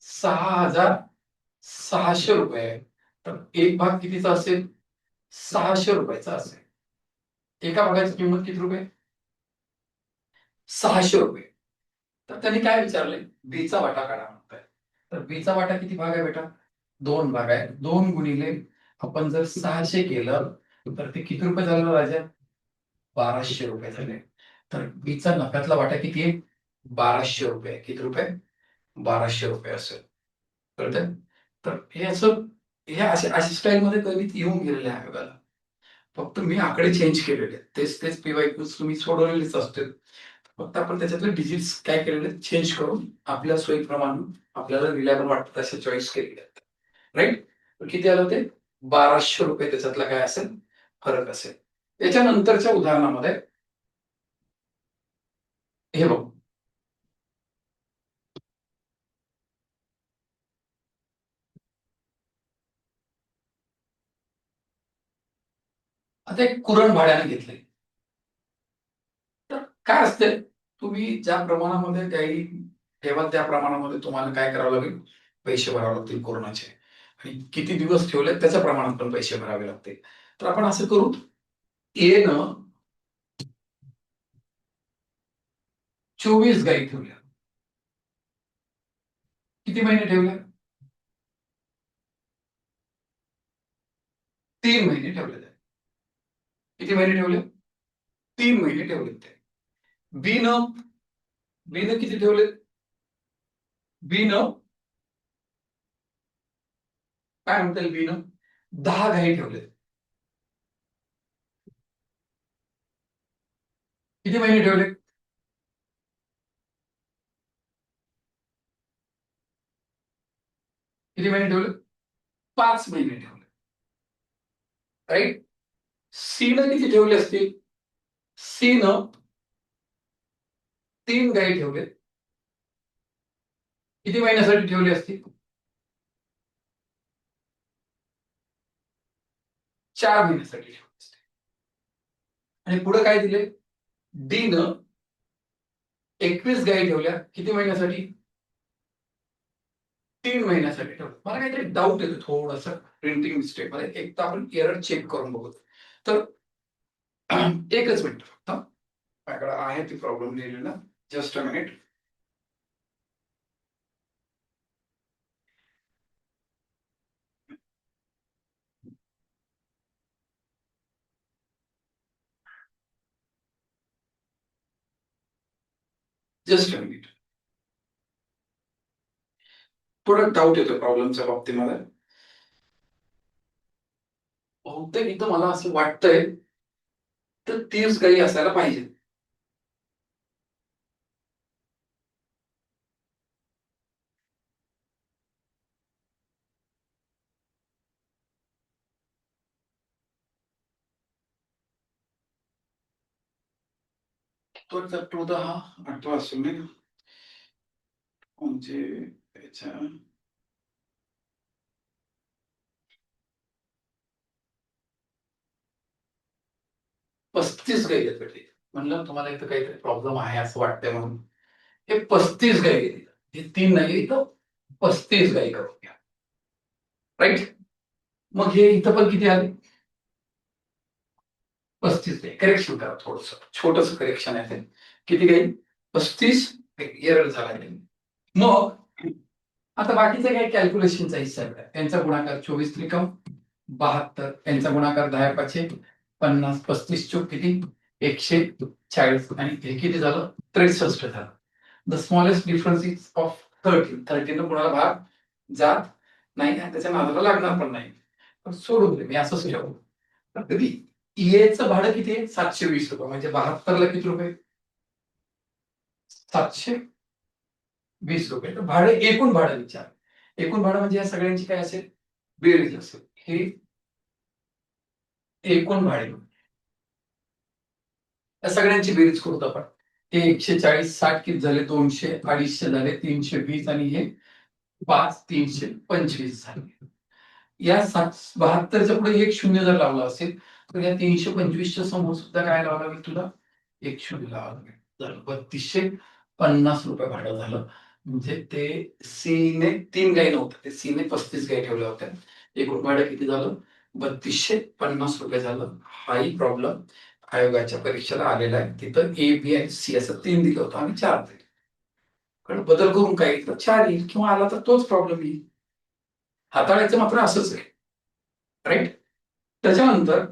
6,600 रुपये आहे. तर एक भाग कितीचा असेल? 600 रुपयाचा असेल. एका भागाची किंमत किती रुपये? 600 रुपये. तर त्यांनी काय विचारलंय? बीचा वाटा काढा म्हणताय. तर बीचा वाटा किती भाग आहे बेटा? 2 भाग आहे. 2 गुणिले आपण जर 600 केलं तर ते किती रुपये झालं राजा? 1200 रुपये झाले. तर बीचा नफ्यातला वाटा किती आहे? 1200 रुपये. किती रुपये? 1200 रुपये असेल. कळतंय? तर हे असं हे अशा स्टाईलमध्ये गणित येऊन गेलेले आहे बघा. फक्त मी आकडे चेंज केलेले आहेत. तेच पीवायक्यूज तुम्ही सोडवलेलेच असतील. फक्त आपण त्याच्यातले डिजिट्स काय केलेले चेंज करून आपल्या सोयीप्रमाणे आपल्याला रिलायबल वाटतं तसे चॉईस केलेले आहेत. राईट? किती आलं ते? 1200 रुपये त्याच्यातला काय असेल? फरक असेल. त्याच्यानंतरच्या उदाहरणामध्ये हे बघ. आता एक कुरण भाड्याने घेतले. तर काय असते? तुम्ही ज्या प्रमाणामध्ये काही ठेवा त्या प्रमाणामध्ये तुम्हाला काय करावं लागेल? पैसे भरावे लागतील कोरोनाचे. आणि किती दिवस ठेवले त्याच्या प्रमाणात पण पैसे भरावे लागतील. तर आपण असं करू, ए न 24 गायी ठेवल्या. किती महिने ठेवल्या? 3 महिने ठेवले. किती महिने ठेवले? 3 महिने ठेवले ते. बी न किती ठेवले? बी न काय म्हणता येईल? बी न 10 गायी ठेवले. किती महिने ठेवले? किती महिने ठेवले? 5 महिने ठेवले. राईट? सी न किती ठेवले असतील? सी न 3 गायी ठेवले. किती महिन्यासाठी ठेवले असतील? 4 महिन्यासाठी ठेवले असतील. आणि पुढे काय दिले? डी न 21 गायी ठेवल्या. किती महिन्यासाठी? 3 महिन्यासाठी ठेवलं. मला काहीतरी डाऊट येतो थोडंसं प्रिंटिंग मिस्टेक मध्ये. एक तर आपण एरर चेक करून बघू. तर एकच मिनिट फक्त. माझ्याकडे आहे ती प्रॉब्लेम लिहिलेला. Just a minute. Just a minute. थोडा डाऊट येतो प्रॉब्लेमच्या बाबतीमध्ये. बहुतेक इथं मला असं वाटतंय तर 30 गायी असायला पाहिजे. तो टू द हा 8वा असेल नाही का? म्हणजे त्याच्या 35 गायी आहेत भेटली. म्हणलं तुम्हाला इथं काहीतरी प्रॉब्लेम आहे असं वाटतंय म्हणून. हे 35 गायी आहेत. हे 3 नाही, इथं 35 गायी करून घ्या. राईट? मग हे इथं पण किती आले? 35 गायी. करेक्शन करा थोडंसं. छोटंसं करेक्शन आहे ते. किती गायी? 35 एरर झाला. मग आता बाकीचे काही कॅल्क्युलेशनचा हिस्सा आहे. त्यांचा गुणाकार 24 त्रिकम 72, यांचा गुणाकार 10 पाचे 50, 35 चोक किती 140 आणि हे किती झालं 63 झालं. The smallest difference is of 13 कुणाला भाग जात नाही आणि त्याच्या नादाला लागणार पण नाही. पण सोडून दे, मी असंच ठेवू. कधी ईएचं भाडं किती आहे 720 रुपये, म्हणजे 72ला किती रुपये 720 रुपये. तर भाडं एकूण भाडं विचार, एकूण भाडं म्हणजे या सगळ्यांची काय असेल बेरीज असेल. हे एकूण भाडे या सगळ्यांची बेरीज करू आपण. हे 140 60 किती झाले 200 250 झाले 320 आणि हे 5 325 झाले. या 72च्या पुढे एक शून्य जर लावला असेल तर या 325च्या समोर सुद्धा काय लावावं लागेल तुला एक शून्य लावावं लागेल. तर 3250 रुपये भाडं झालं. म्हणजे ते सीने 3 गाई नव्हतं, ते सीने 35 गाई ठेवल्या होत्या. एकूण भाडं किती झालं 3250 रुपये झालं. हाही प्रॉब्लेम आयोगाच्या परीक्षेला आलेला आहे. तिथं ए बी आणि सी असं 3 दिलं होतं आणि 4 दिले. कारण बदल करून काय येईल तर 4 येईल किंवा आला तर तोच प्रॉब्लेम येईल. हाताळायचं मात्र असंच आहे. राईट. त्याच्यानंतर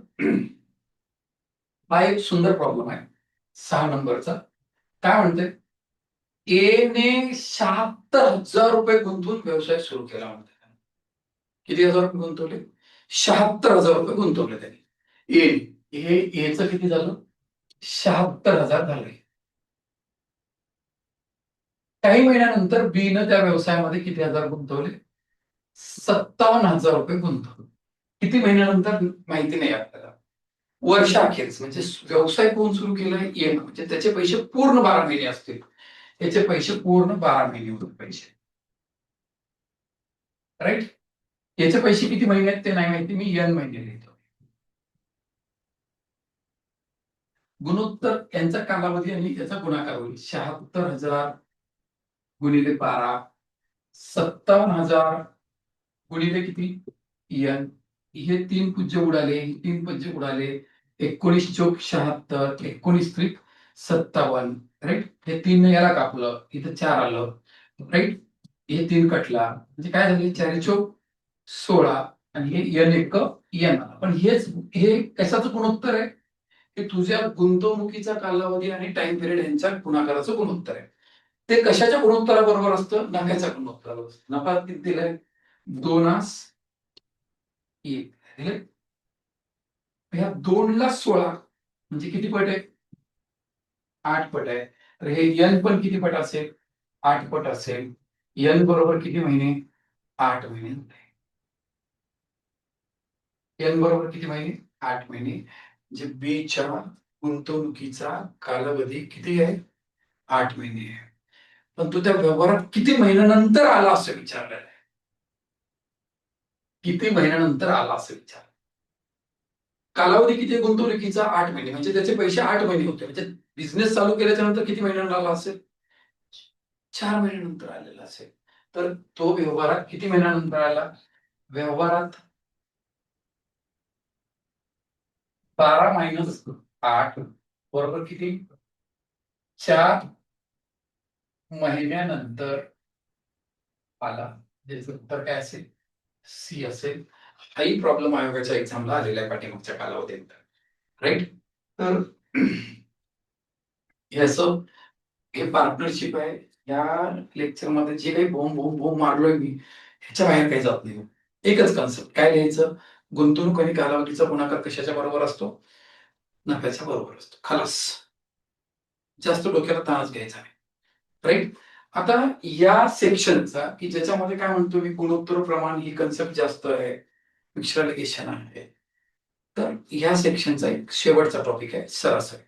हा एक सुंदर प्रॉब्लेम आहे 6 नंबरचा. काय म्हणते ए ने 76,000 रुपये गुंतवून व्यवसाय सुरू केला म्हणते. किती हजार रुपये गुंतवले 76,000 रुपये गुंतवले त्यांनी. हे एचं किती झालं 76,000 झाले. काही महिन्यानंतर बी न त्या व्यवसायामध्ये किती हजार गुंतवले 57,000 रुपये गुंतवले. किती महिन्यानंतर माहिती नाही आपल्याला. वर्षाखेरीस म्हणजे व्यवसाय कोण सुरू केलाय एन, म्हणजे त्याचे पैसे पूर्ण 12 महिने असतील. त्याचे पैसे पूर्ण 12 महिने होते पैसे. राईट. याचे पैसे किती महिने आहेत ते नाही माहिती, मी एन महिने लिहितो. गुणोत्तर यांचा कालावधी आणि याचा गुणाकार होईल 76,000 गुणिले 12 57,000 गुणिले किती एन. हे 3 पूज्य उडाले, 3 पूज्य उडाले 19 चोक 76 19 त्रिक 57. राईट. हे 3 याला कापलं इथं 4 आलं. राईट. हे 3 कटला म्हणजे काय झाले 4 चोक 16 आणि हे एन एक एन आला. पण हे कशाचं गुणोत्तर आहे की तुझ्या गुंतवणुकीचा कालावधी आणि टाइम पिरियड यांच्या गुणाकाराचं गुणोत्तर आहे. ते कशाच्या गुणोत्तराबरोबर असतं नफ्याच्या गुणोत्तराबरोबर. नफा किती दिलाय 2 1. ह्या 2ला 16 म्हणजे किती पट आहे 8 पट आहे. तर हे एन पण किती पट असेल 8 पट असेल. एन बरोबर किती महिने 8 महिने. एन बरोबर किती महिने 8 महिने. म्हणजे बीच्या गुंतवणुकीचा कालावधी किती आहे 8 महिने आहे. पण तो त्या व्यवहारात किती महिन्यानंतर आला असं विचारलेलं आहे. किती महिन्यानंतर आला असं विचार. कालावधी किती गुंतवणुकीचा 8 महिने, म्हणजे त्याचे पैसे 8 महिने होते. म्हणजे बिझनेस चालू केल्याच्या नंतर किती महिन्यांना आला असेल 4 महिन्यानंतर आलेला असेल. तर तो व्यवहारात किती महिन्यानंतर आला व्यवहारात 12 मायनस 8 बरोबर किती 4 महिन्यानंतर आला. त्याचं उत्तर काय असेल सी असेल. हाही प्रॉब्लेम आयोगाच्या एक्झामला आलेला आहे पाठीमागच्या कालावधीनंतर. राईट. तर ह्याचं हे पार्टनरशिप आहे. या लेक्चरमध्ये जे काही बोम बोम बोम मारलोय मी ह्याच्या बाहेर काही जात नाही. एकच कन्सेप्ट काय लिहायचं गुंतवणूक आणि कालावधीचा गुणाकार कशाच्या बरोबर असतो नफ्याच्या बरोबर असतो. खलास. जास्त डोक्याला ताणच घ्यायचा नाही. राईट. आता या सेक्शनचा की ज्याच्यामध्ये काय म्हणतो मी गुणोत्तर प्रमाण ही कन्सेप्ट जास्त आहे पिक्चरलिगेशन आहे. तर या सेक्शनचा एक शेवटचा टॉपिक आहे सरासरी.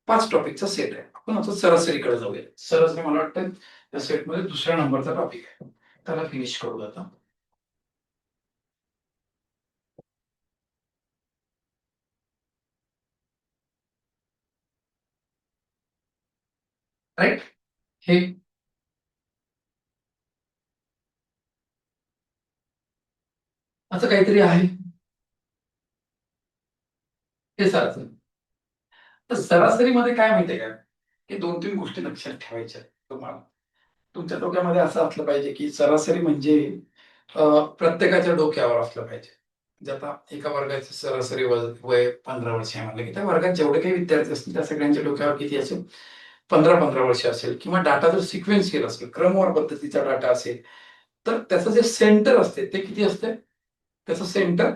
5 टॉपिकचा सेट आहे. आपण आता सरासरीकडे जाऊया. सरासरी मला वाटतं या सेटमध्ये दुसऱ्या नंबरचा टॉपिक आहे. त्याला फिनिश करू आता. राईट. हे असं काहीतरी आहे हे सरासरी. तर सरासरीमध्ये काय माहितीये का की 2-3 गोष्टी लक्षात ठेवायच्या तुम्हाला. तुमच्या डोक्यामध्ये असं असलं पाहिजे की सरासरी म्हणजे प्रत्येकाच्या डोक्यावर असलं पाहिजे. म्हणजे आता एका वर्गाचे सरासरी वय 15 वर्ष आहे म्हणलं की त्या वर्गात जेवढे काही विद्यार्थी असतील त्या सगळ्यांच्या डोक्यावर किती असेल, 15-15 वर्ष असेल. किंवा डाटा जर सिक्वेन्स केला असेल, क्रमवार पद्धतीचा डाटा असेल, तर त्याचं जे सेंटर असते ते किती असते, त्याचं सेंटर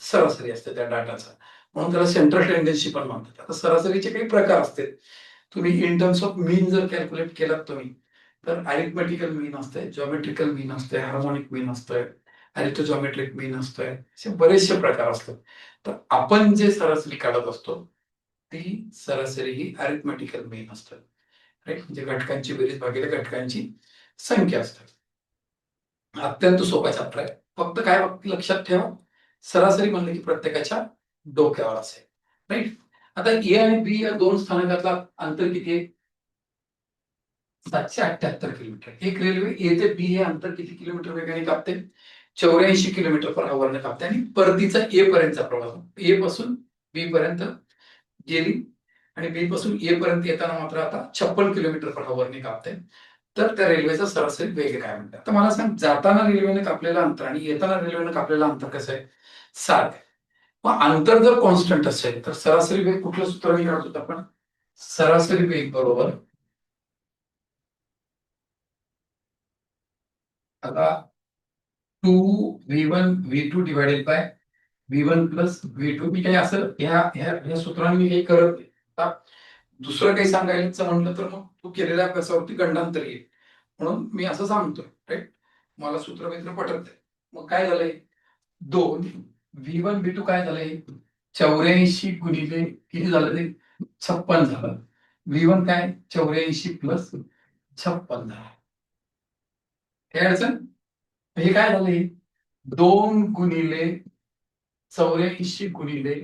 सरासरी असते त्या डाटाचा. म्हणून त्याला सेंट्रल टेंडन्सी पण म्हणतात. आता सरासरीचे काही प्रकार असते. तुम्ही इन टर्म्स ऑफ मीन जर कॅल्क्युलेट केलात तुम्ही, तर अरिथमेटिकल मीन असते, जॉमेट्रिकल मीन असते, हार्मोनिक मीन असतंय, अरिथोजॉमेट्रिक मीन असतोय, असे बरेचसे प्रकार असतात. तर आपण जे सरासरी काढत असतो ती सरासरी ही अरिथमेटिकल मीन असते. राईट, म्हणजे घटकांची बेरीज भागिले घटकांची संख्या असते. अत्यंत सोपा चॅप्टर आहे. फक्त काय लक्षात ठेवा, सरासरी म्हणलं की प्रत्येकाच्या डोक्यावर असेल. राईट. आता ए आणि बी या दोन स्थानकातला अंतर किती आहे? 778 किलोमीटर. एक रेल्वे ए ते बी हे अंतर किती किलोमीटर वेगाने कापते? 84 किलोमीटर पर आवर कापते. आणि परतीचा ए पर्यंतचा प्रवास, ए पासून बी पर्यंत गेली आणि बी पासून ए पर्यंत येताना मात्र आता 56 किलोमीटर पर आवर कापते. तर त्या रेल्वेचा सरासरी वेग काय म्हणतात? तर मला सांग, जाताना रेल्वेने कापलेलं अंतर आणि येताना रेल्वेने कापलेलं अंतर कसं आहे? 7. मग अंतर जर कॉन्स्टंट असेल तर सरासरी वेग कुठलं सूत्राने काढतो आपण? सरासरी वेग बरोबर, आता 2v1 v2 divided by v1 plus v2. मी काही असं ह्या सूत्राने मी काही करत नाही. आता दुसरं काही सांगायचं म्हणलं तर मग तू केलेल्या अभ्यासावरती गंडांतर येईल, म्हणून मी असं सांगतोय. राईट, मला सूत्र मित्र पटत आहे. मग काय झालंय, 2v1 v2 काय झालंय, 84 गुणिले किती झालं ते, 56 झालं. v1 काय, 84 प्लस 56 झालं. काय अडचण? हे काय झालंय, 2 गुणिले 84 गुणिले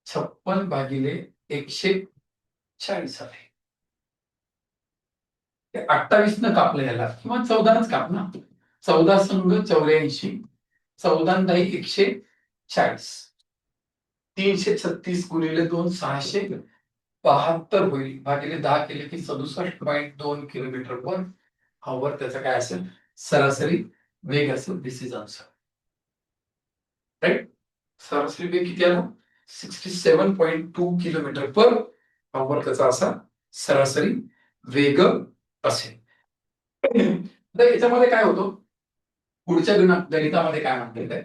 56 भागिले 140 आहे. 28 न कापलं याला, किंवा 14नच काप ना. 14 संघ 84, 14 दाही 140, 336 गुणिले 2 672 होईल, भागिले 10 केले की 67.2 किलोमीटर पर आवर त्याचा काय असेल, सरासरी वेग असेल. दिस इज आन्सर. राईट, सरासरी वेग किती आला, 67.2 किलोमीटर पर आवर त्याचा असा सरासरी वेग असेल. तर याच्यामध्ये काय होतं, पुढच्या गणितामध्ये काय म्हटलेलं आहे,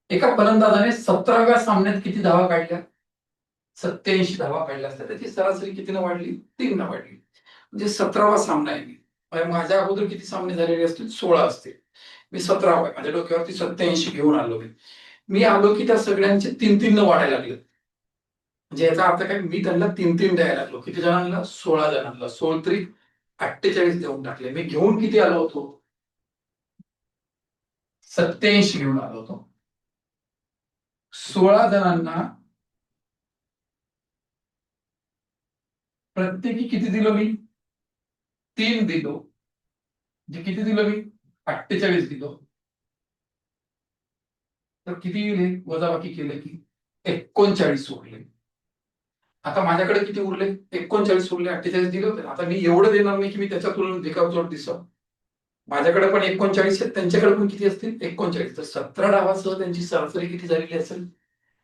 एका फलंदाजाने 17व्या सामन्यात किती धावा काढल्या, 87 धावा काढल्या असतात, त्याची सरासरी कितीनं वाढली, 3 न वाढली. म्हणजे 17वा सामना आहे. माझ्या अगोदर किती सामने झालेले असतील, 16 असतील. मी 17वा आहे, माझ्या डोक्यावरती 87 घेऊन आलो. मी आलो की त्या सगळ्यांचे 3-3 न वाढायला लागले. म्हणजे याचा अर्थ काय, मी त्यांना 3-3 द्यायला लागलो. किती जणांना, 16 जणांना. 16 त्रिक 48 देऊन टाकले. मी घेऊन किती आलो होतो, 87 घेऊन आलो होतो. 16 जणांना प्रत्येकी किती दिलो मी, 3 दिलो. म्हणजे किती दिलो मी, 48 दिलो. तर किती दिले, वजाबाकी केले की 39 उरले. आता माझ्याकडे किती उरले, 39 उरले. 48 दिले होते. आता मी एवढं देणार नाही की मी त्याच्या तुलनेत भिकावचोट दिसव. माझ्याकडे पण 39 आहेत, त्यांच्याकडे पण किती असतील, 39. तर 17 डावासह त्यांची सरासरी किती झालेली असेल,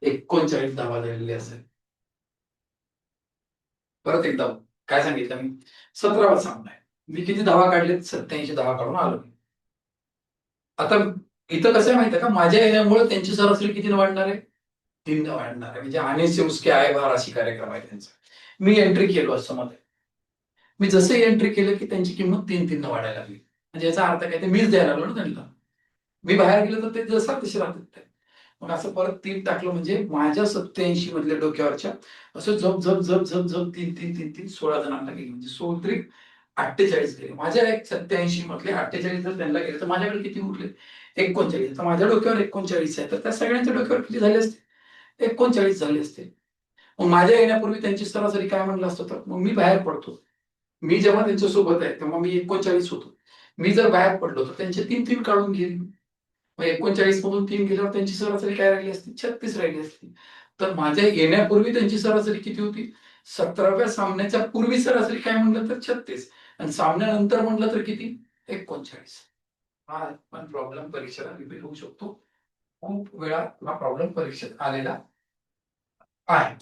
39 धावा झालेली असेल. परत एकदा काय सांगितलं मी, 17वा सामना आहे, मी किती धावा काढलेत, 87 धावा काढून आलो. आता इथं कसं आहे माहितीये का, माझ्या येण्यामुळे त्यांची सरासरी किती वाढणार आहे, 3 न वाढणार आहे. म्हणजे आने से उसके आए बार अशी कार्यक्रम आहे त्यांचा. मी एंट्री केलो असं मध्ये, मी जसं एंट्री केलं की त्यांची किंमत 3-3 न वाढायला लागली. म्हणजे याचा अर्थ काय, ते मीच द्यायला लागलो ना त्यांना. मी बाहेर गेलो तर ते जसं तसे राहतात. मग असं परत 3 टाकलं म्हणजे माझ्या 87 मधल्या डोक्यावरच्या असं झप झप झप झप झप 3-3 16 जणांना गेले. म्हणजे 16 त्रिक 48 गेले. माझ्या 87 मधले 48 जर त्यांना गेले तर माझ्याकडे किती उरले, 39. तर माझ्या डोक्यावर 39 आहे, तर त्या सगळ्यांच्या डोक्यावर किती झाले असते, 39 झाले असते. मग माझ्या येण्यापूर्वी त्यांची सरासरी काय म्हणलं असतं, तर मग मी बाहेर पडतो. मी जेव्हा त्यांच्या सोबत आहे तेव्हा मी 39 होतो. मी जर बाहेर पडलो तर त्यांचे 3-3 काढून घेईल. मग 39 मधून 3 गेल्यावर त्यांची सरासरी काय राहिली असती, 36 राहिली असती. तर माझ्या येण्यापूर्वी त्यांची सरासरी किती होती, 17व्या सामन्याच्या पूर्वी सरासरी काय म्हणलं तर 36. आणि सामन्यानंतर म्हटलं तर किती 39. हा पण प्रॉब्लेम परीक्षेला रिपीट होऊ शकतो. खूप वेळा हा प्रॉब्लेम परीक्षेत आलेला आहे.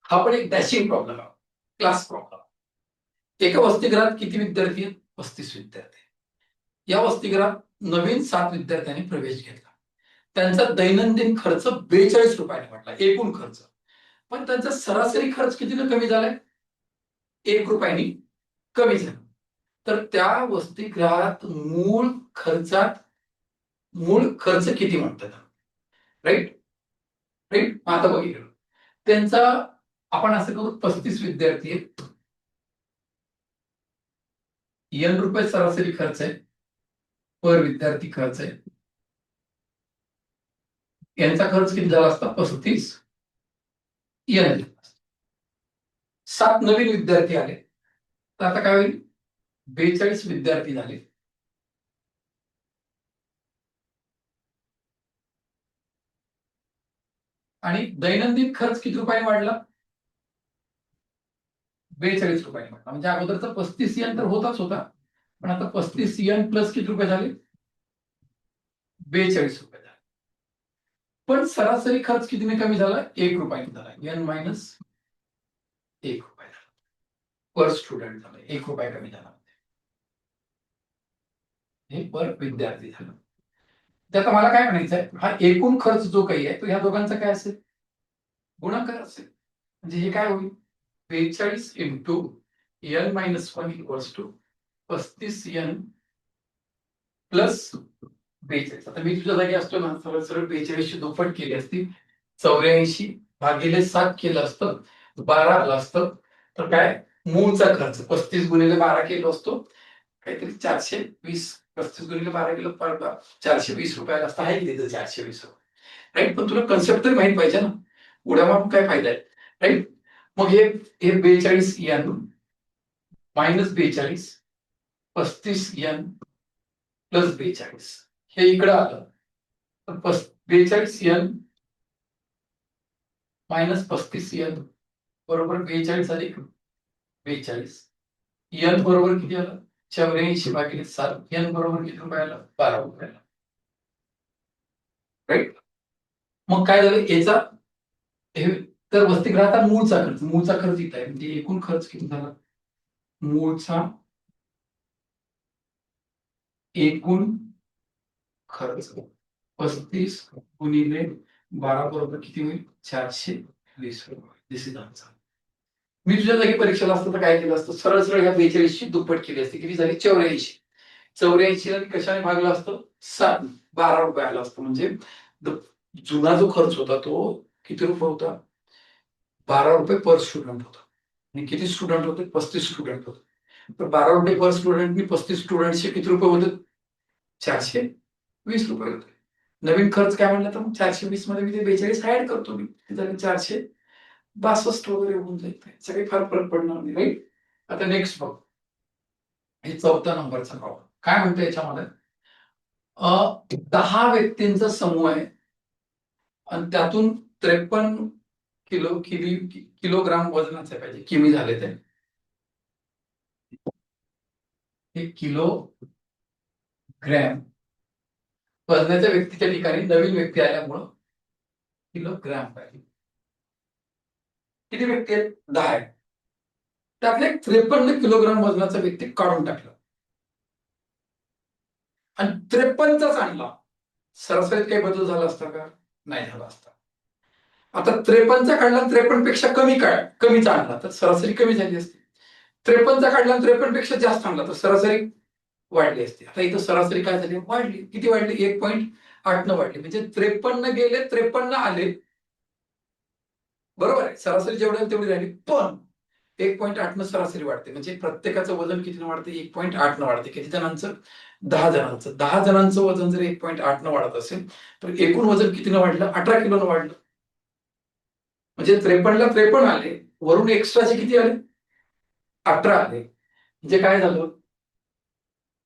हा पण एक डॅशिंग प्रॉब्लेम आहे, क्लास प्रॉब्लेम. एका वसतिगृहात किती विद्यार्थी आहेत? 35 विद्यार्थी. या वसतिगृहात नवीन 7 विद्यार्थ्यांनी प्रवेश घेतला. त्यांचा दैनंदिन खर्च 42 रुपयाने वाटला, एकूण खर्च. पण त्यांचा सरासरी खर्च कितीने कमी झालाय? 1 रुपयानी कमी झाला. तर त्या वसतिगृहात मूळ खर्च किती म्हणतात? राईट राईट आता बघितलं त्यांचा, आपण असं करू 35 विद्यार्थी आहेत, N रुपये सरासरी खर्च आहे, पर विद्यार्थी खर्च आहे. यांचा खर्च किती झाला असता? 35 N. 7 नवीन विद्यार्थी आले तर आता काय होईल? 42 विद्यार्थी झाले. आणि दैनंदिन खर्च किती रुपयाने वाढला? 42 रुपयाने वाढला. म्हणजे अगोदरचा 35 N तर होताच होता, पण आता 35 N प्लस किती रुपये झाले? 42 रुपये झाले. पण सरासरी खर्च कितीने कमी झाला? 1 रुपयाने झाला. N मायनस 1 रुपये झाला. पर स्टुडंट झालं, 1 रुपया कमी झाला. हे पर विद्यार्थी झालं. तर आता मला काय म्हणायचंय, हा एकूण खर्च जो काही आहे तो ह्या दोघांचा काय असेल? गुणाकार असेल. म्हणजे हे काय होईल? 42 into N minus 1 equals to 35 N plus 42. आता मी तुझ्या जागी असतो ना, सरळ सरळ 42 ची दुप्पट केली असती, 84 भागिले 7 केलं असतं, 12 आलं असतं. तर काय मूळचा खर्च 35 गुणिले 12 केलो असतो, काहीतरी 420. 35 गुणिले 12 केलं 420 रुपयाला असतं. आहे तिथं 420 रुपये. राईट, पण तुला कन्सेप्ट तरी माहित पाहिजे ना, उड्या मारून काय फायदा आहे? राईट. मग हे 42 N मायनस 42 35 N प्लस 42 हे इकडं आलं तर 42 N मायनस 35 N बरोबर 42 अधिक 42. N बरोबर किती आलं? 84 भागिले 7. N बरोबर किती रुपयाला? 12 रुपयाला. राईट. मग काय झालं याचा, हे तर वसतिगृहाचा मूळचा खर्च इथं आहे, म्हणजे एकूण खर्च किती झाला? मूळचा एकूण खर्च 35 गुणिले 12 बरोबर किती होईल? 420 रुपये. दिस इज आन्सर. मी तुझ्या जागी परीक्षेला असतं तर काय केलं असतं? सरळ सरळ ह्या 42 ची दुप्पट केली असते. किती झाली? 84. 84 ला कशाने भागलं असतं? 7. 12 रुपये आलं असतं. म्हणजे जुना जो खर्च होता तो किती रुपये होता? 12 रुपये पर स्टुडंट होता. आणि किती स्टुडंट होते? 35 स्टुडंट होते. तर 12 रुपये पर स्टुडंटनी 35 स्टुडंटचे किती रुपये होते? 420 रुपये होते. नवीन खर्च काय म्हणलं तर 420 मध्ये मी ते 42 ऍड करतो, मी तिथे 462 वगैरे होऊन जाईल. सगळे फार फरक पडणार नाही. राईट. आता नेक्स्ट बघ, हे 4था नंबरचा प्रॉब्लेम काय म्हणतो याच्यामध्ये? 10 व्यक्तींचा समूह आहे आणि त्यातून 53 किलोग्राम वजनाचे पाहिजे. किमी झाले ते, हे किलो ग्रॅम वजनाच्या व्यक्तीच्या ठिकाणी नवीन व्यक्ती आल्यामुळं किलोग्राम पाहिजे. किती व्यक्ती आहेत? 10 आहेत. त्यातले 53 किलोग्राम वजनाचा व्यक्ती काढून टाकला आणि 53च आणला. सरासरीत काही बदल झाला असता का? नाही झाला असता. आता 53चा काढला, 53 पेक्षा कमीचा आणला तर सरासरी कमी झाली असती. 53चा काढला, 53 पेक्षा जास्त आणला तर सरासरी वाढली असते. आता इथं सरासरी काय झाली? वाढली. किती वाढली? 1.8 वाढली. म्हणजे 53 गेले, 53 आले. बरोबर आहे, सरासरी जेवढी तेवढी राहिली, पण 1.8 न सरासरी वाढते. म्हणजे प्रत्येकाचं वजन कितीनं वाढते? 1.8 न वाढते. किती जणांचं? 10 जणांचं. 10 जणांचं वजन जर 1.8 न वाढत असेल तर एकूण वजन कितीनं वाढलं? 18 किलोनं वाढलं. म्हणजे 53ला 53 आले, वरून एक्स्ट्राचे किती आले? 18 आले. म्हणजे काय झालं?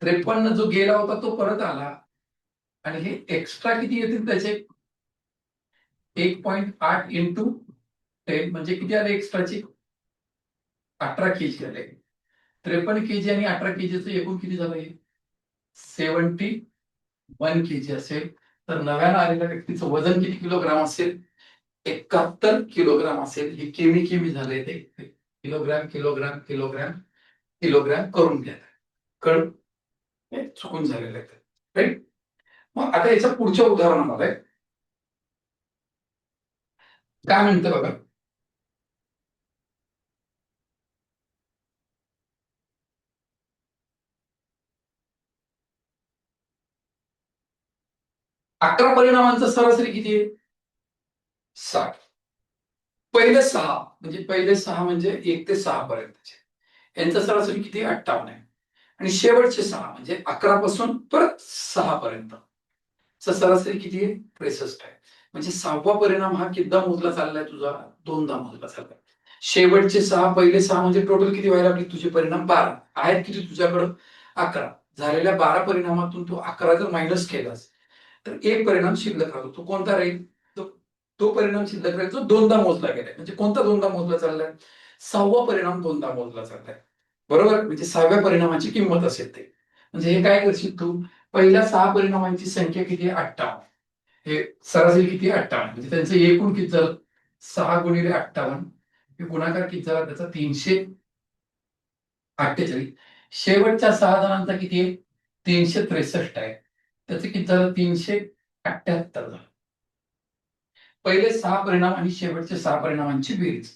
53 जो गेला होता तो परत आला आणि हे एक्स्ट्रा किती येतील त्याचे? 1.8 इंटू 10 म्हणजे किती आले एक्स्ट्राचे? 18 केजी आले. 53 केजी आणि 18 केजीचं एकूण किती झालं हे 71 केजी असेल. तर नव्यानं आलेल्या व्यक्तीचं वजन किती किलोग्राम असेल 71 किलोग्राम असेल. हे केमी झालंय ते किलोग्राम किलोग्राम किलोग्राम किलोग्राम करून घ्या. कळ हे चुकून झालेलं आहे राईट. मग आता याच्या पुढच्या उदाहरणामध्ये काय म्हणतं बघा. अकरा परिणामांचा सरासरी किती आहे 60. पहिले सहा म्हणजे 1 ते 6 पर्यंतचे यांचा सरासरी किती 58 आहे. आणि शेवटचे 6 म्हणजे 11 पासून परत 6 पर्यंत सरासरी किती आहे 63 आहे. म्हणजे 6वा परिणाम हा कितीदा मोजला चाललाय तुझा 2दा मोजला चाललाय. शेवटचे 6 पहिले 6 म्हणजे टोटल किती व्हायला लागले तुझे परिणाम 12 आहेत किती तुझ्याकडं 11. झालेल्या 12 परिणामातून तू 11 जर मायनस केलास तर एक परिणाम शिल्लक राहतो. तो कोणता राहील तो परिणाम शिल्लक राहील जो 2दा मोजला गेलाय. म्हणजे कोणता 2दा मोजला चाललाय 6वा परिणाम 2दा मोजला चाललाय. बरोबर. म्हणजे 6व्या परिणामाची किंमत असेल ते. म्हणजे हे काय करशील तू पहिल्या 6 परिणामांची संख्या किती आहे 58. हे सरासरी किती आहे 58. म्हणजे त्यांचं एकूण किती झालं 6 गुणिले 58 हे गुणाकार किती झाला त्याचा 348. शेवटच्या 6 जणांचा किती आहे 363 आहे. त्याचं किती झालं 378 झालं. पहिले 6 परिणाम आणि शेवटचे 6 परिणामांची बेरीज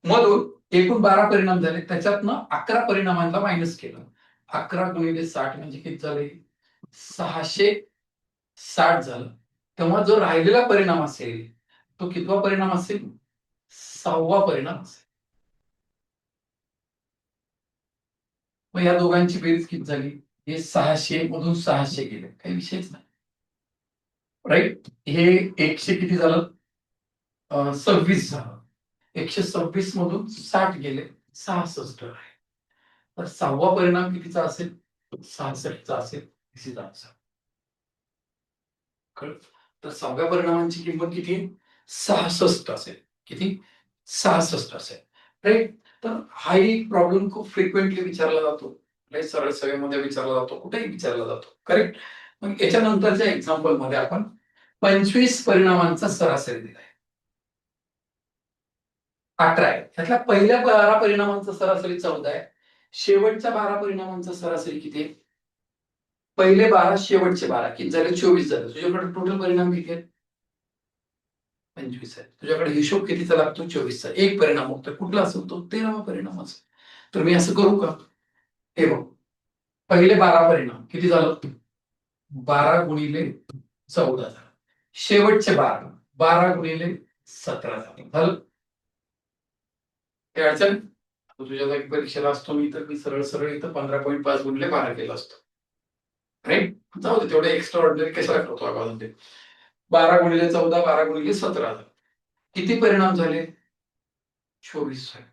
मधून एकूण 12 परिणाम झाले. त्याच्यातनं 11 परिणामांना मायनस केलं. 11 गुणिले 60 म्हणजे किती झाले 660 झालं. तेव्हा जो राहिलेला परिणाम असेल तो कितवा परिणाम असेल 6वा परिणाम असेल. मग या दोघांची बेरीज किती झाली हे 600 मधून 600 गेले काही विषयच नाही राईट. हे 100 किती झालं 26 झालं. 126 मधून 60 गेले 66 आहे. तर 6वा परिणाम कितीचा असेल 66चा असेल. तर 6व्या परिणामांची किंमत किती 66 असेल. किती 66 असेल राईट. तर हा एक प्रॉब्लेम खूप फ्रिक्वेंटली विचारला जातो. सरळ सेवेमध्ये विचारला जातो कुठेही विचारला जातो करेक्ट. मग याच्यानंतरच्या एक्झाम्पल मध्ये आपण 25 परिणामांचा सरासरी दिलाय 18 आहे. त्यातल्या पहिल्या 12 परिणामांचा सरासरी 14 आहे. शेवटच्या 12 परिणामांचा सरासरी किती आहे पहिले 12 शेवटचे 12 किती झाले 24 झाले. तुझ्याकडे टोटल परिणाम किती आहेत 25 आहे. तुझ्याकडे हिशोब कितीचा लागतो 24चा. एक परिणाम होतो कुठला असेल तो 13वा परिणाम असेल. तर मी असं करू का हे बघ पहिले 12 परिणाम किती झालं 12 गुणिले 14 झालं. शेवटचे 12 12 गुणिले 17 झालं. हे अडचण तुझ्या जागी परीक्षेला असतो मी तर मी सरळ सरळ इथं 15.5 गुणिले 12 केलं असतं राईट. जाऊ दे तेवढे एक्स्ट्रा ऑर्डिनरी कशाला करतो आपण ते 12 गुणिले 14 12 गुणिले 17 किती परिणाम झाले 24 झाले.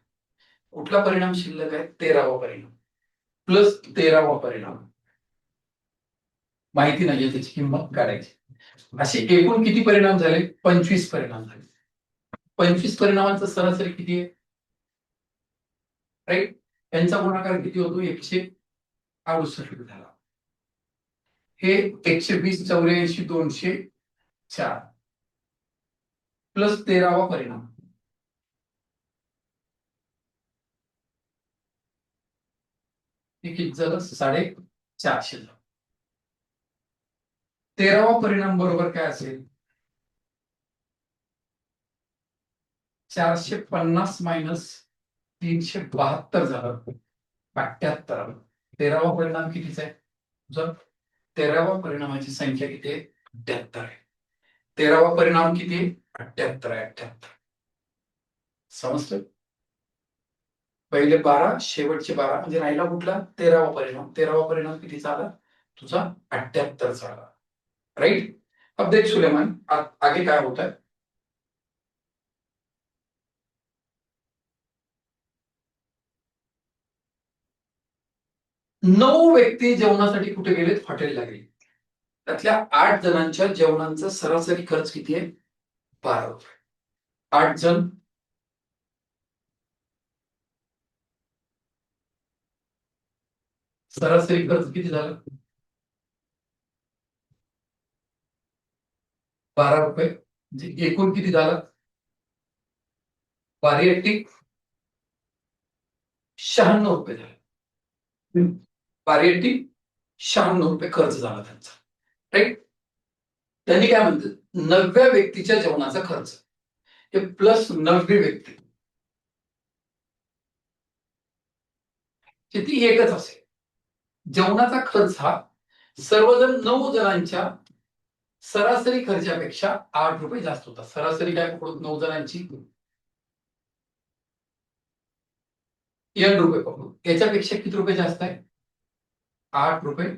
कुठला परिणाम शिल्लक आहे 13वा परिणाम प्लस 13वा परिणाम माहिती नाहीये त्याची किंमत काढायची. असे एकूण किती परिणाम झाले 25 परिणाम झाले. 25 परिणामांचा सरासरी किती आहे राईट. यांचा गुणाकार किती होतो 168 झाला. हे 120 84 204 प्लस 13वा परिणाम हे किती झालं 450 झालं. 13वा परिणाम बरोबर काय असेल 450 मायनस 372 झालं 78. 13वा परिणाम कितीचा आहे तुझा 13व्या परिणामाची संख्या किती आहे 78 आहे. 13वा परिणाम किती आहे 78 आहे 78. समजतं. पहिले 12 शेवटचे 12 म्हणजे राहिला कुठला 13वा परिणाम. 13वा परिणाम किती झाला तुझा 78 झाला राईट. अब देख सुलेमान आगे काय होत आहे 9 व्यक्ती जेवणासाठी कुठे गेलेत हॉटेलला गेले. त्यातल्या 8 जणांच्या जेवणाचा सरासरी खर्च किती आहे 12 रुपये. 8 जण सरासरी खर्च किती झाला? 12 रुपये. म्हणजे एकूण किती झाला? 12 96 रुपये झाले. 96 रुपये खर्च झाला त्यांचा. राईट. त्यांनी काय म्हणतात, 90 व्यक्तीच्या जेवणाचा खर्च हे प्लस 90 व्यक्ती, ती एकच असेल. जेवणाचा खर्च हा सर्वजण 9 जणांच्या सरासरी खर्चापेक्षा 8 रुपये जास्त होता. सरासरी काय पकडू? 9 जणांची N रुपये पकडू. याच्यापेक्षा किती रुपये जास्त आहे? 8 रुपये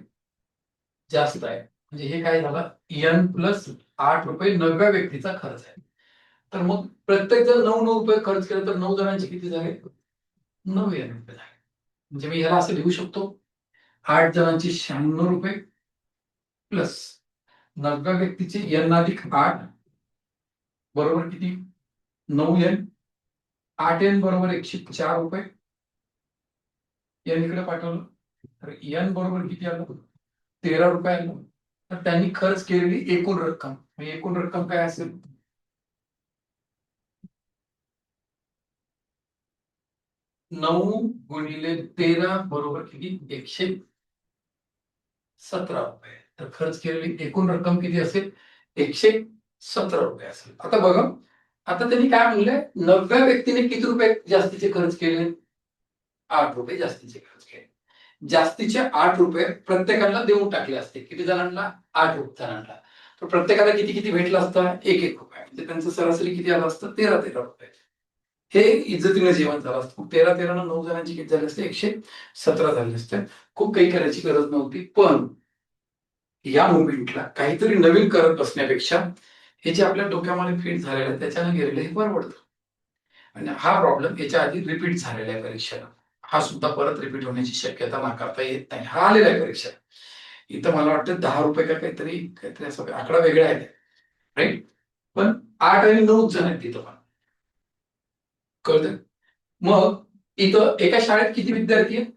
जास्त आहे. म्हणजे हे काय झालं? N+8 रुपये 90 व्यक्तीचा खर्च आहे. तर मग प्रत्येक जण 9 रुपये खर्च केला तर 9 जणांचे किती झाले? 9 N रुपये झाले. म्हणजे मी ह्याला असं लिहू शकतो, 8 जणांची 96 रुपये प्लस 90 व्यक्तीचे N+8 बरोबर किती? 9N. 8N बरोबर 104 रुपये. N इकडे पाठवलं तर N बरोबर किती आलं? 13 रुपये आलं. तर त्यांनी खर्च केलेली एकूण रक्कम, एकूण रक्कम काय असेल? 9 × 13 बरोबर किती? 117 रुपये. तर खर्च केलेली एकूण रक्कम किती असेल? 117 रुपये असेल. आता बघा, आता त्यांनी काय म्हणलंय, 90 व्यक्तीने किती रुपये जास्तीचे खर्च केले? 8 रुपये जास्तीचे खर्च केले. जास्तीचे 8 रुपये प्रत्येकाला देऊन टाकले असते. किती जणांना? 8 जणांना. तर प्रत्येकाला किती किती भेटलं असतं? 1-1 रुपये. म्हणजे त्यांचं सरासरी किती आलं असतं? 13-13 रुपये. हे इज्जतीने जेवण झालं असतं. 13-13 9 जणांची किती झाली असते? 117 झाले असते. खूप काही करायची गरज नव्हती. पण या मुवमेंटला काहीतरी नवीन करत बसण्यापेक्षा हे जे आपल्या डोक्यामध्ये फिट झालेलं आहे त्याच्याने गेलेलं हे परवडतं. आणि हा प्रॉब्लेम याच्या आधी रिपीट झालेला आहे परीक्षेला. हा सुद्धा परत रिपीट होण्याची शक्यता नाकारता येत नाही. हा आलेला आहे परीक्षेला. इथं मला वाटतं 10 रुपये का काहीतरी काहीतरी असं आकडा वेगळा आहे. राईट. पण 8 आणि 9 जण आहेत तिथं पण. कळतं? मग इथं एका शाळेत किती विद्यार्थी आहेत?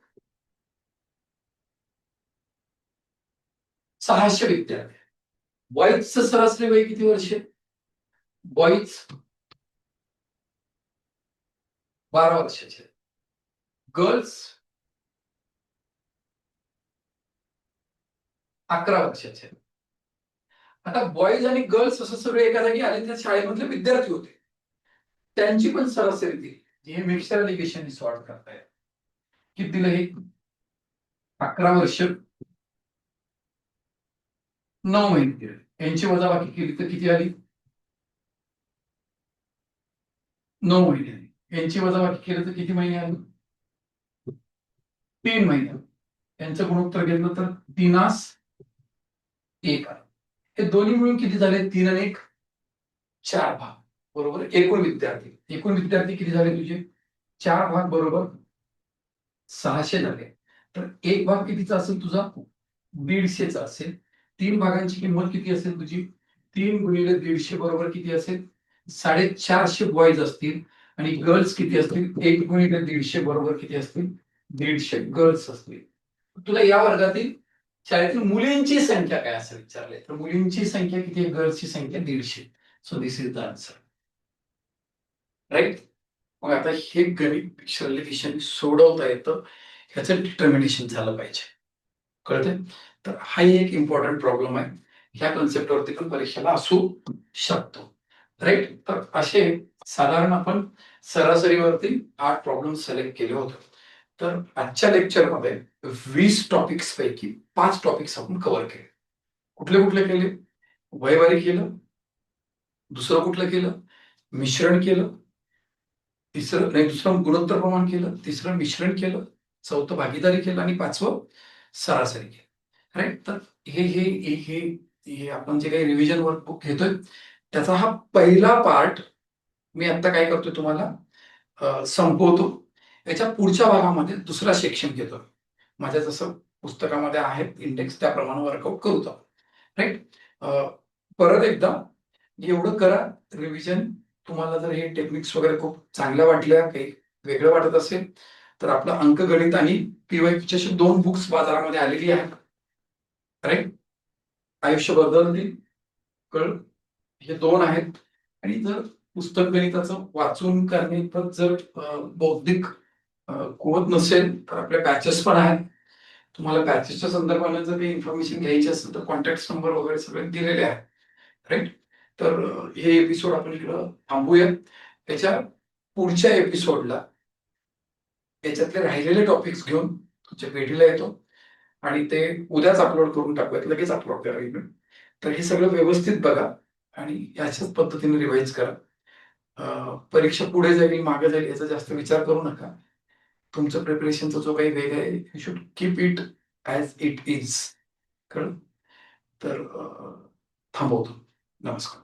600 विद्यार्थी. बॉईजचं सरासरी वय किती वर्ष? बॉईज 12 वर्षाचे. गर्ल्स 11 वर्षाचे. आता बॉईज आणि गर्ल्स असं सगळे एका जागी आले, त्या शाळेमधले विद्यार्थी होते. त्यांची पण सरासरी दिली. हे मिक्सर एलिगेशन सॉर्ट करतायत. किती दिलं हे? 11 वर्ष 9 महिने दिले. यांची वजाबाकी केली तर किती आली? 9 महिने आली. यांची वजाबाकी केली तर किती महिने आली? 3 महिने. यांचं गुणोत्तर घेतलं तर 3 1 आलं. हे दोन्ही मिळून किती झाले? 3 आणि 1 4 भाग. बरोबर. एकूण विद्यार्थी किती झाले तुझे? 4 भाग बरोबर 600 झाले. तर एक भाग कितीचा असेल तुझा? 150चा असेल. 3 भागांची किंमत किती असेल तुझी? 3 × 150 बरोबर किती असेल? 450 बॉईज असतील. आणि गर्ल्स किती असतील? 1 × 150 बरोबर किती असतील? 150 गर्ल्स असतील. तुला या वर्गातील शाळेतील मुलींची संख्या काय असेल विचारले, तर मुलींची संख्या किती आहे? गर्ल्सची संख्या 150. So this is the answer. Right. मग आता हे गणित पिक्चर सोडवता येतं, ह्याचं डिटर्मिनेशन झालं पाहिजे. कळते? तर हा एक इम्पॉर्टंट प्रॉब्लेम आहे. ह्या कन्सेप्टवरती पण परीक्षेला असू शकतो. राईट. तर असे साधारण आपण सरासरीवरती 8 प्रॉब्लेम सिलेक्ट केले होते. तर आजच्या लेक्चरमध्ये 20 टॉपिक्स पैकी 5 टॉपिक्स आपण कव्हर केले. कुठले कुठले केले? वयवारी केलं. दुसरं कुठलं केलं? मिश्रण केलं. दुसरं गुणोत्तर प्रमाण केलं. तिसरं मिश्रण केलं. चौथं भागीदारी केलं. आणि 5वं सरासरी केलं. राईट. तर हे हे हे हे आपण जे काही रिव्हिजन वर्कबुक घेतोय त्याचा हा पहिला पार्ट मी आता काय करतोय तुम्हाला संपवतो. याच्या पुढच्या भागामध्ये दुसरा सेक्शन घेतो. माझ्या जसं पुस्तकामध्ये आहे इंडेक्स त्याप्रमाणे वर्कआउट करू. राईट. परत एकदा एवढं करा रिव्हिजन. तुम्हाला जर हे टेक्निक्स वगैरे खूप चांगल्या वाटल्या, काही वेगळं वाटत असेल तर आपलं अंकगणित आणि पीवायक्यूची अशी 2 बुक्स बाजारामध्ये आलेली आहेत. राईट? आयुष्य बदलतील, कळलं? हे 2 आहेत. आणि जर पुस्तक गणिताचं वाचून करण्याइतपत जर बौद्धिक कुवत नसेल, तर आपल्या बॅचेस पण आहेत. तुम्हाला बॅचेसच्या संदर्भाने जर काही इन्फॉर्मेशन घ्यायची असेल, तर कॉन्टॅक्ट नंबर वगैरे सगळे दिलेले आहेत. राईट? तर हे एपिसोड आपण इकडं थांबूया. त्याच्या पुढच्या एपिसोडला याच्यातले राहिलेले टॉपिक्स घेऊन तुमच्या भेटीला येतो आणि ते उद्याच अपलोड करून टाकूयात, लगेच अपलोड करायला. तर हे सगळं व्यवस्थित बघा आणि याच्याच पद्धतीने रिवाइज करा. परीक्षा पुढे जाईल मागे जाईल याचा जास्त विचार करू नका. तुमचं प्रिपरेशनचा जो काही वेग आहे, you should keep it as it is. कळलं? तर थांबवतो. नमस्कार.